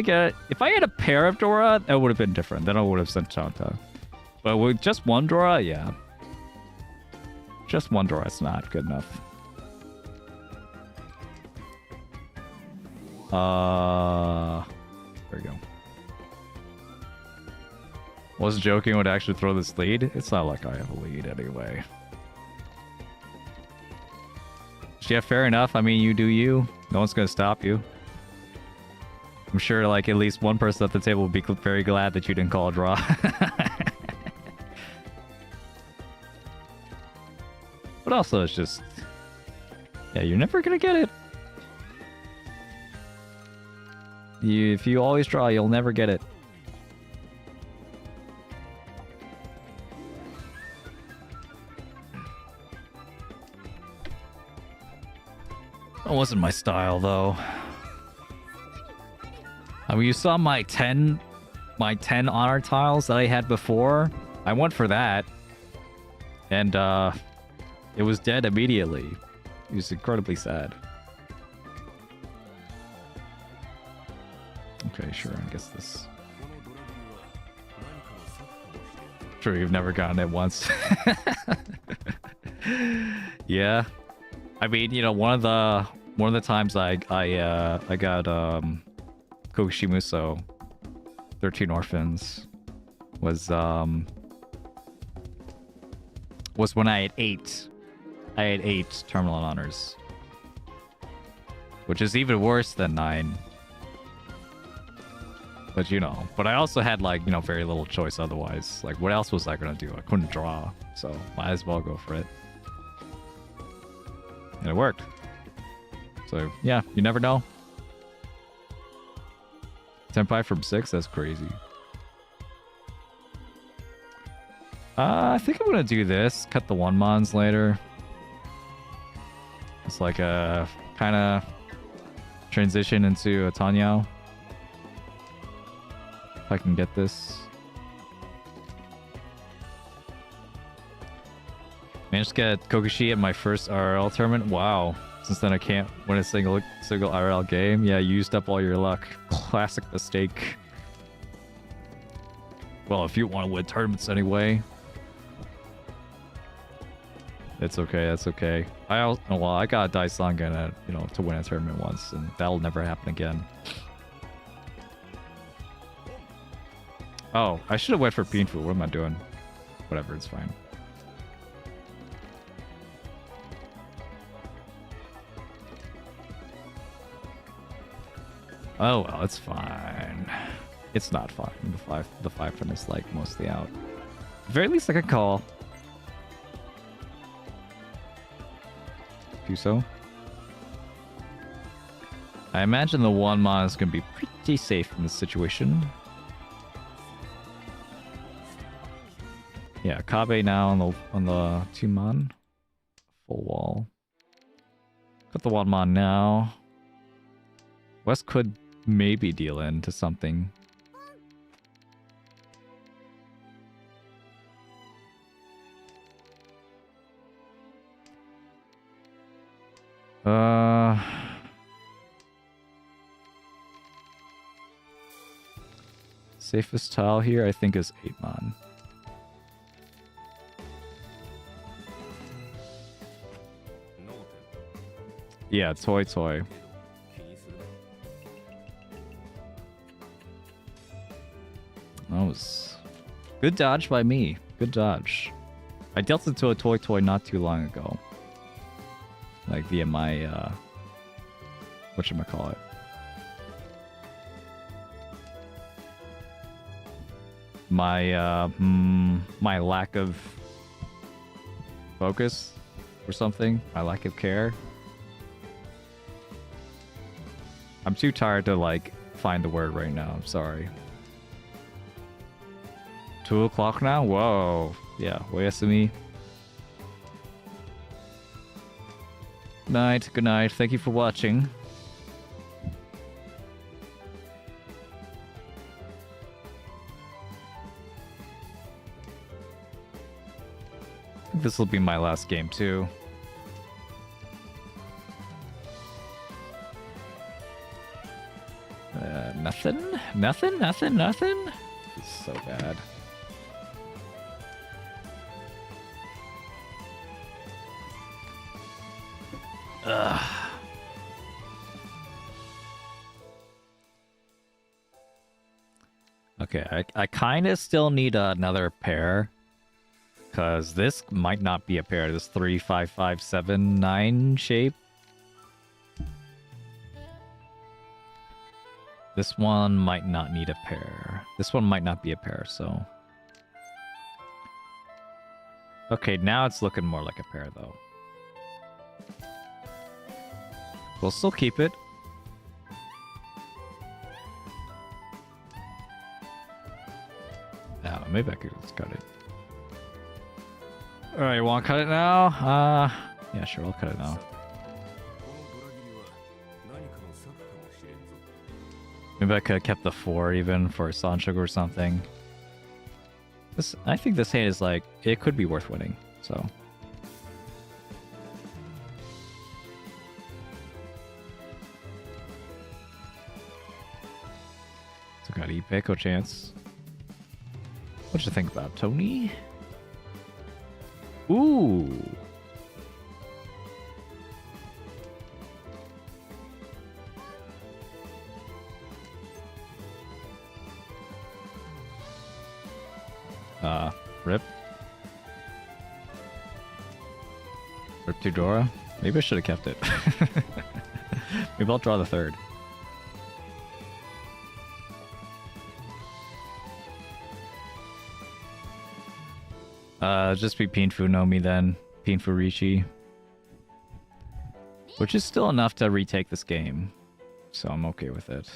had a pair of Dora, that would have been different. Then I would have sent Chanta. But with just one Dora, yeah. Just one Dora is not good enough. There we go. Wasn't joking, would actually throw this lead. It's not like I have a lead anyway. Yeah, fair enough. I mean, you do you. No one's gonna stop you. I'm sure, like, at least one person at the table will be very glad that you didn't call a draw. But also, it's just... yeah, you're never gonna get it. If you always draw, you'll never get it. That wasn't my style, though. I mean, you saw my 10 honor tiles that I had before. I went for that. And, it was dead immediately. It was incredibly sad. Okay, sure, I guess this... sure, you've never gotten it once. Yeah. I mean, you know, one of one of the times I got Kokushimuso 13 Orphans was when I had 8. I had 8 terminal honors, which is even worse than 9. But you know, but I also had like, you know, very little choice otherwise. Like, what else was I gonna do? I couldn't draw, so might as well go for it. And it worked. So yeah, you never know. Senpai from 6, that's crazy. I think I'm gonna do this. Cut the 1-mons later. It's like a kind of transition into a Tanyao. If I can get this. Managed to get Kokushi at my first RL tournament. Wow. Since then I can't win a single RL game. Yeah, you used up all your luck. Classic mistake. Well, if you want to win tournaments anyway. It's okay, that's okay. I got Daisangan, you know, to win a tournament once, and that'll never happen again. Oh, I should have went for Pinfu. What am I doing? Whatever, it's fine. Oh well, it's fine. It's not fine. The 5 is like mostly out. At the very least I could call. Do so. I imagine the 1-mon is gonna be pretty safe in this situation. Yeah, Kabe now on the 2-mon. Full wall. Got the 1-mon now. West could maybe deal into something. Safest tile here, I think, is 8-mon. Yeah, Toy. That was good dodge by me. Good dodge. I dealt into a Toy not too long ago. Like via my whatchamacallit. My lack of focus or something. My lack of care. I'm too tired to like find the word right now. I'm sorry. 2 o'clock now? Whoa. Yeah, Oyasumi. Good night. Thank you for watching. I think this will be my last game too. Nothing. It's so bad. Ugh. Okay, I kind of still need another pair. Because this might not be a pair. This 3, 5, 5, 7, 9 shape. This one might not need a pair. This one might not be a pair, so... Okay, now it's looking more like a pair, though. We'll still keep it. I don't know, maybe I could just cut it. Alright, you wanna cut it now? Yeah, sure, I'll cut it now. Maybe I could have kept the 4 even for Sanchoku or something. I think this hand is like, it could be worth winning, so. So got Ipeko chance. What you think about Tony? Ooh. Rip. Rip Tudora. Maybe I should have kept it. Maybe I'll draw the third. Just be Pinfu no Mi then. Pinfu Rishi. Which is still enough to retake this game. So I'm okay with it.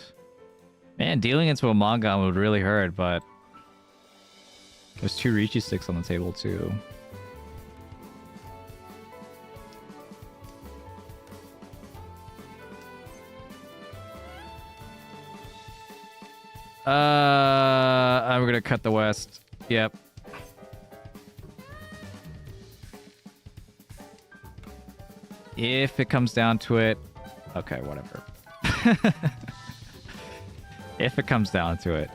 Man, dealing into a Mongon would really hurt, but... There's 2 Rishi sticks on the table too. I'm gonna cut the West. Yep. If it comes down to it... Okay, whatever. If it comes down to it.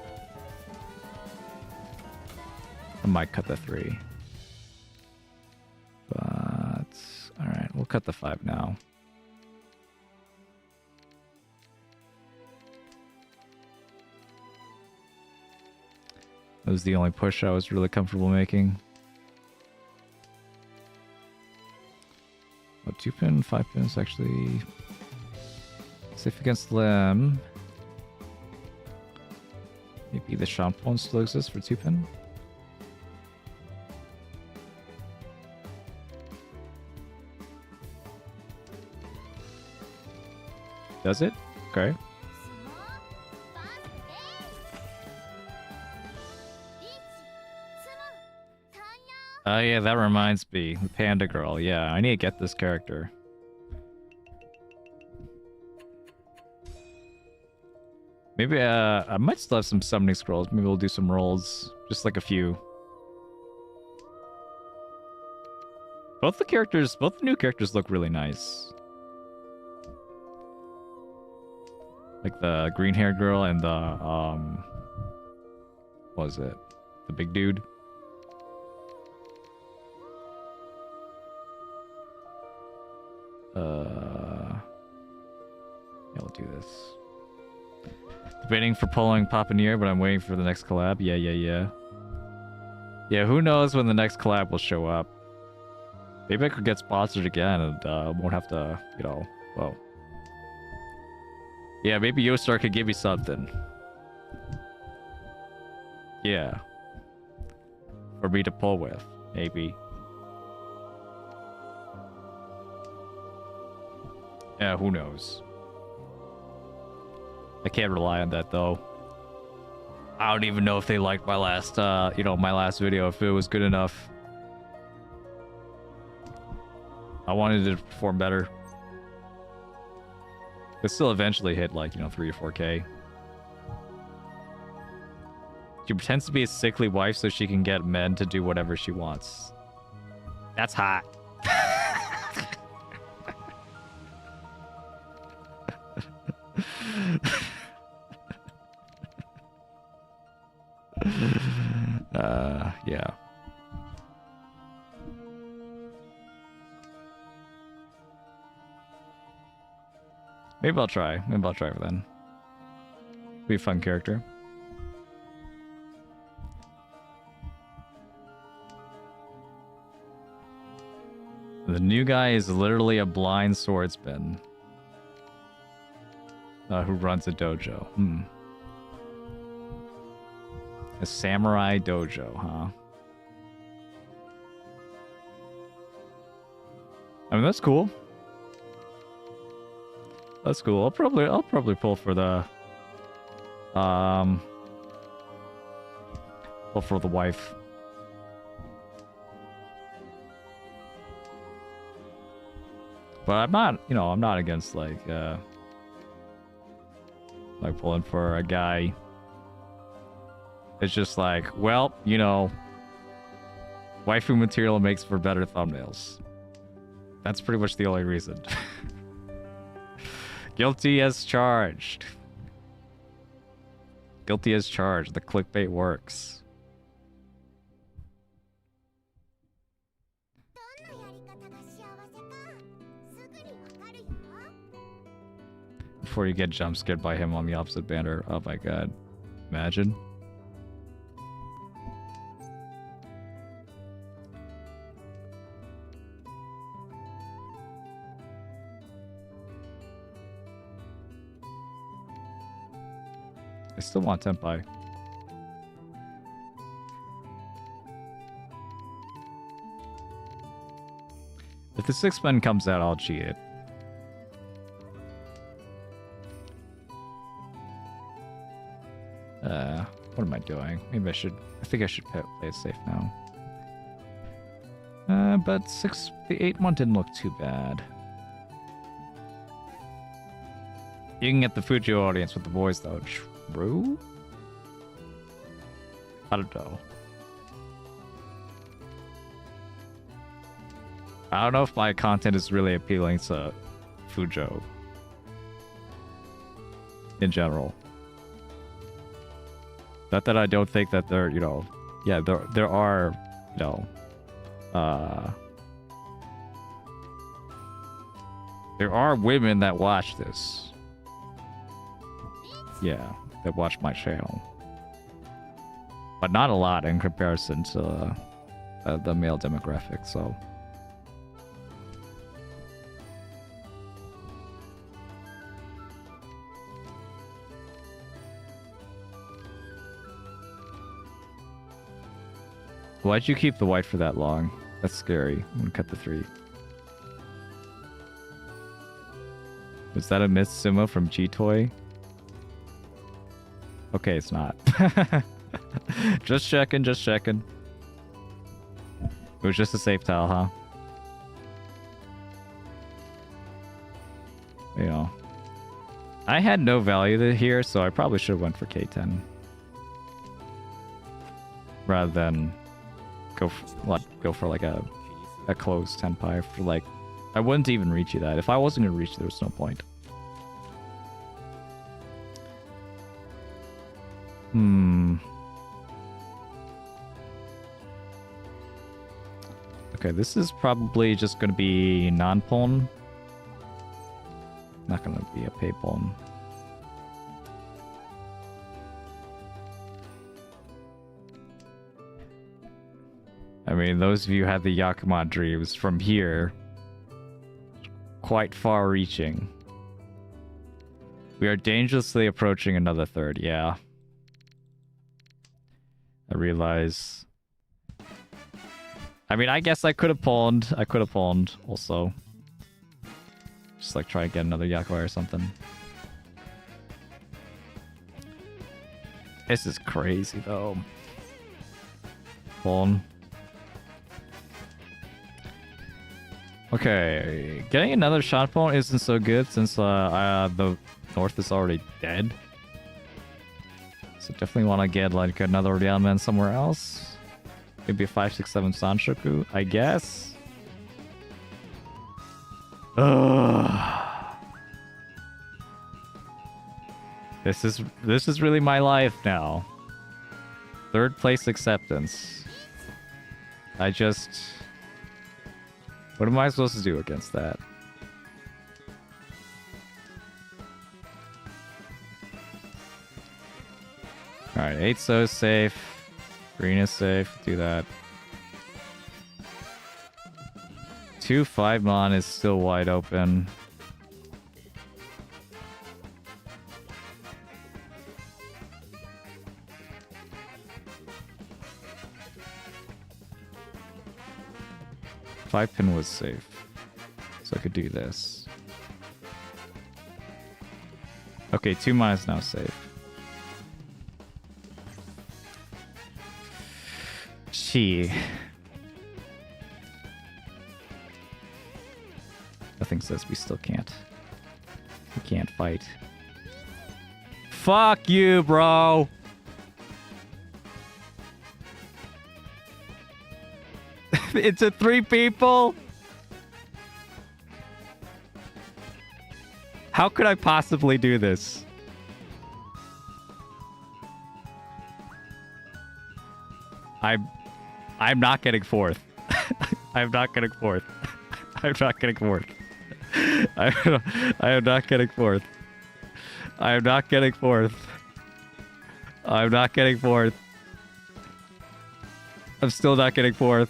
I might cut the 3. But... Alright, we'll cut the 5 now. That was the only push I was really comfortable making. Oh, 2 pin, 5 pins actually safe against them. Maybe the Shampoo still exists for 2 pin. Does it? Okay. Oh yeah, that reminds me. The Panda Girl. Yeah, I need to get this character. Maybe I might still have some summoning scrolls. Maybe we'll do some rolls. Just like a few. Both the new characters look really nice. Like the green-haired girl and the what was it? The big dude. Yeah, we'll do this. Debating for pulling Papaneer, but I'm waiting for the next collab. Yeah. Yeah, who knows when the next collab will show up. Maybe I could get sponsored again and won't have to, you know, well. Yeah, maybe Yostar could give me something. Yeah. For me to pull with, maybe. Yeah, who knows? I can't rely on that though. I don't even know if they liked my last, my last video, if it was good enough. I wanted it to perform better. But still eventually hit like, 3 or 4K. She pretends to be a sickly wife so she can get men to do whatever she wants. That's hot. Yeah. Maybe I'll try. Maybe I'll try for then. Be a fun character. The new guy is literally a blind swordsman. Who runs a dojo. A samurai dojo, huh? I mean, that's cool. That's cool. I'll probably pull for the wife. But I'm not against like pulling for a guy. It's just like, well, waifu material makes for better thumbnails. That's pretty much the only reason. Guilty as charged. Guilty as charged. The clickbait works. Before you get jump scared by him on the opposite banner. Oh my god. Imagine. I still want Tenpai. If the 6-man comes out, I'll cheat it. What am I doing? Maybe I should... I think I should play it safe now. But the 8-1 didn't look too bad. You can get the Fujo audience with the boys, though. True? I don't know. I don't know if my content is really appealing to Fujo. In general. Not that I don't think that there, you know... Yeah, there are, you know... there are women that watch this. Yeah, that watch my channel. But not a lot in comparison to the male demographic, so... Why'd you keep the white for that long? That's scary. I'm gonna cut the 3. Was that a Mitsumo from G-Toy? Okay, it's not. Just checking, just checking. It was just a safe tile, huh? You know. I had no value here, so I probably should have went for K10. Rather than go for like a closed Tenpai for like... I wouldn't even reach you that. If I wasn't gonna reach you, there was no point. Okay, this is probably just gonna be non-pawn. Not gonna be a pay pawn. I mean, those of you who had the Yakima dreams from here, quite far-reaching. We are dangerously approaching another third, yeah. I realize. I mean, I guess I could have pawned. I could have pawned, also. Just like try and get another Yakima or something. This is crazy, though. Pawn. Okay, getting another shot pawn isn't so good since the north is already dead. So definitely want to get like another Realman somewhere else. Maybe a 5-6-7 Sanshoku, I guess. This is really my life now. 3rd place acceptance. I just... What am I supposed to do against that? Alright, 8 so safe. Green is safe. Do that. 2 5-mon is still wide open. Pin was safe, so I could do this. Okay, 2-mon is now safe. Gee. Nothing says we still can't. We can't fight. Fuck you, bro! It's a 3 people? How could I possibly do this? I'm not getting 4th. I'm not getting 4th. I'm not getting 4th. I am not getting 4th. I am not getting 4th. I'm not getting 4th. I'm still not getting 4th.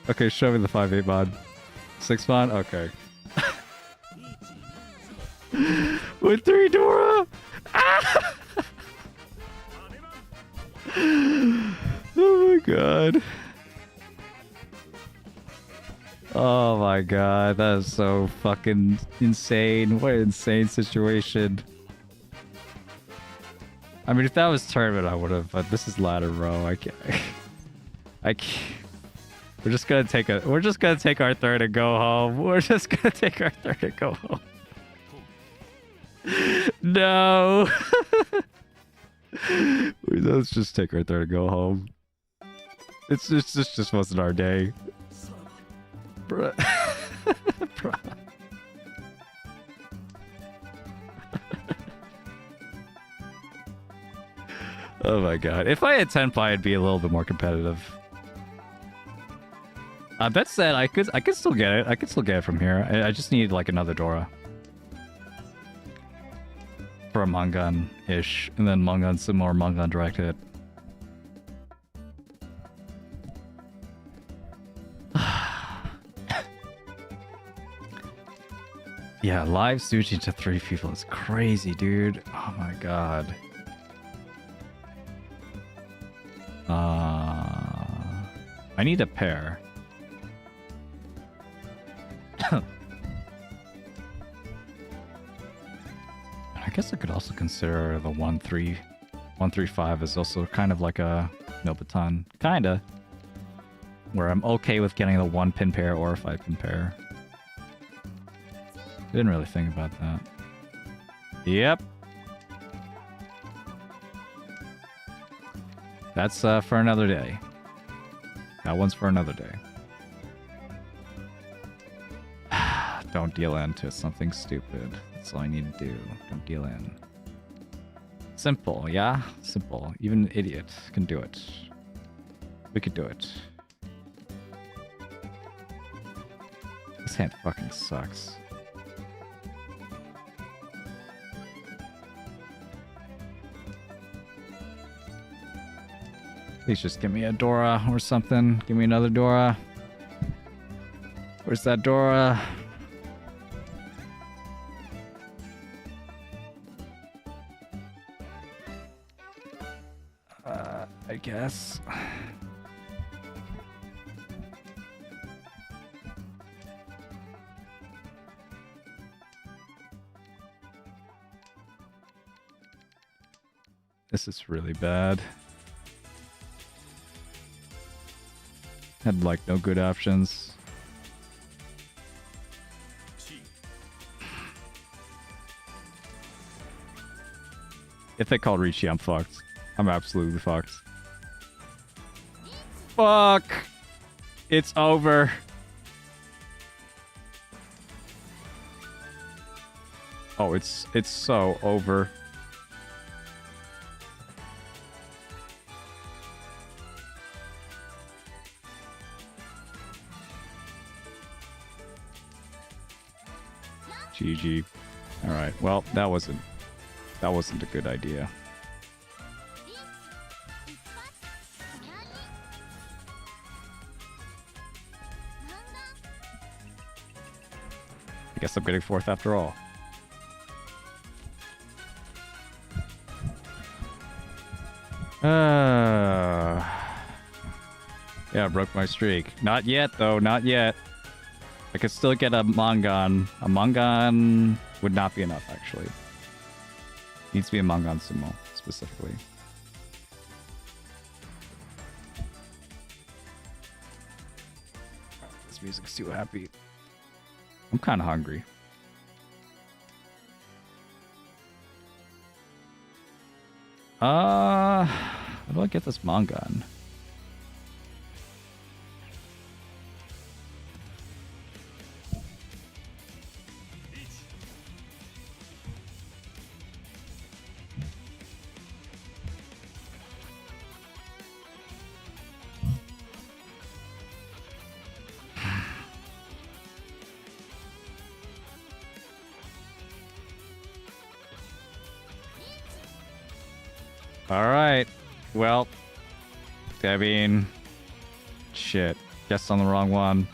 Okay, show me the 5-8 mod. 6-mon? Okay. With 3 Dora! Ah! Oh my god. Oh my god, that is so fucking insane. What an insane situation. I mean, if that was tournament, I would have, but this is ladder row. I can't. I can't. We're just gonna take our third and go home. We're just gonna take our third and go home. No. Let's just take our third and go home. This just wasn't our day. Bruh. Bruh. Oh my god. If I had 10 ply, I'd be a little bit more competitive. That said, I could still get it. I could still get it from here. I just need like another Dora. For a Mangan-ish. And then Mangan some more Mangan direct hit. Yeah, live sushi to 3 people is crazy, dude. Oh my god. I need a pair. I guess I could also consider the 135 is also kind of like a no baton. Kinda. Where I'm okay with getting the 1 pin pair or a 5 pin pair. Didn't really think about that. Yep. That's for another day. That one's for another day. Don't deal into something stupid. That's all I need to do. Don't deal in. Simple, yeah? Simple. Even an idiot can do it. We could do it. This hand fucking sucks. Please just give me a Dora or something. Give me another Dora. Where's that Dora? I guess. This is really bad. Had like no good options. If they call Ricci, I'm fucked. I'm absolutely fucked. Fuck! It's over. Oh, it's so over. GG. Alright, well, that wasn't a good idea. I guess I'm getting 4th after all. Yeah, I broke my streak. Not yet, though. Not yet. I could still get a Mangan. A Mangan would not be enough, actually. Needs to be a Mangan Sumo, specifically. This music's too happy. I'm kind of hungry. How do I get this Mangan? Alright. Well, I mean, shit. Guessed on the wrong one.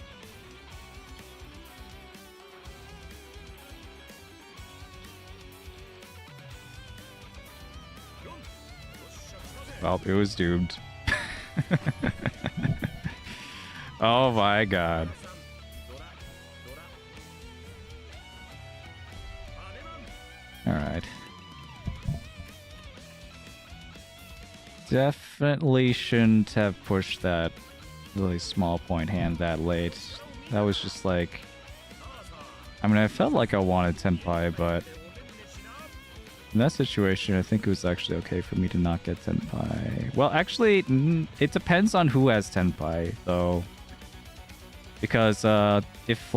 Well, it was doomed. Oh my god. Alright. Definitely shouldn't have pushed that really small point hand that late. That was just like... I mean, I felt like I wanted Tenpai, but... in that situation, I think it was actually okay for me to not get Tenpai. Well, actually, it depends on who has Tenpai, though. Because, if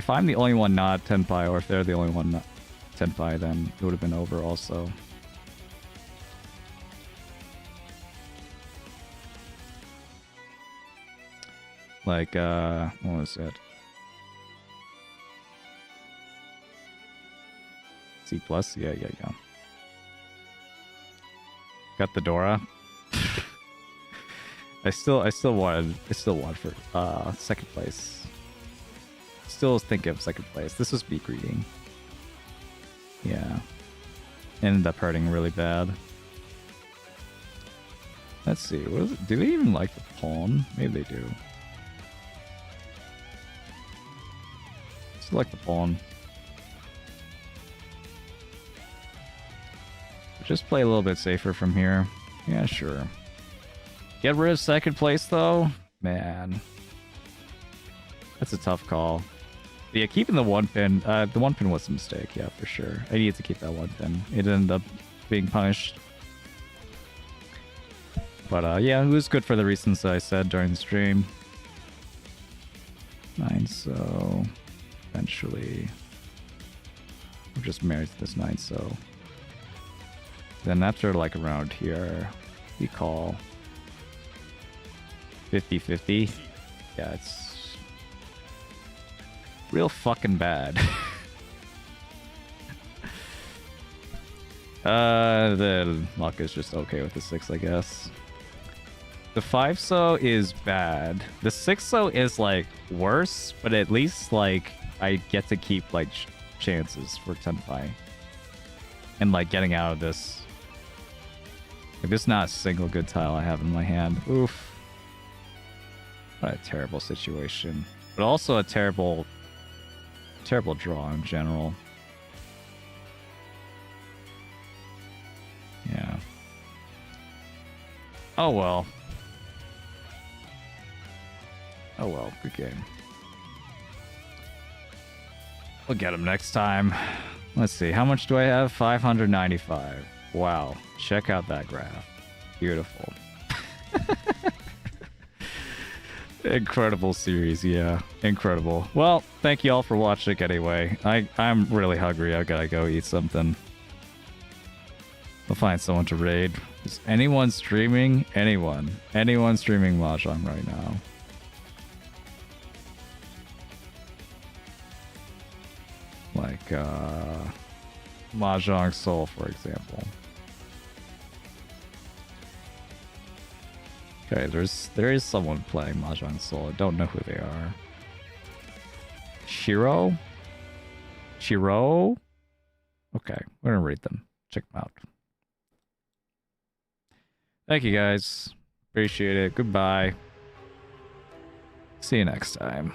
I'm the only one not Tenpai, or if they're the only one not Tenpai, then it would have been over also. Like, what was it? C+? Yeah. Got the Dora. I still wanted for second place. Still thinking of second place. This was beak reading. Yeah. Ended up hurting really bad. Let's see. Do they even like the pawn? Maybe they do. Still like the pawn. Just play a little bit safer from here. Yeah, sure. Get rid of second place, though? Man. That's a tough call. But yeah, keeping the one pin. The one pin was a mistake, yeah, for sure. I needed to keep that one pin. It ended up being punished. But yeah, it was good for the reasons that I said during the stream. 9 so... eventually... we're just married to this 9 so... then after, like, around here, we call 50-50. Yeah, it's real fucking bad. The luck is just okay with the 6, I guess. The 5 so is bad. The 6 so is, like, worse, but at least, like, I get to keep, like, chances for Tenpai. And, like, getting out of this. Like, there's not a single good tile I have in my hand. Oof. What a terrible situation. But also a terrible draw in general. Yeah. Oh well. Oh well, good game. We'll get him next time. Let's see, how much do I have? 595. Wow, check out that graph. Beautiful. Incredible series, yeah. Incredible. Well, thank you all for watching anyway. I'm really hungry. I gotta go eat something. I'll find someone to raid. Is anyone streaming? Anyone streaming Mahjong right now? Like, Mahjong Soul, for example. Okay, there is someone playing Mahjong Soul. I don't know who they are. Shiro? Okay, we're gonna read them. Check them out. Thank you guys. Appreciate it. Goodbye. See you next time.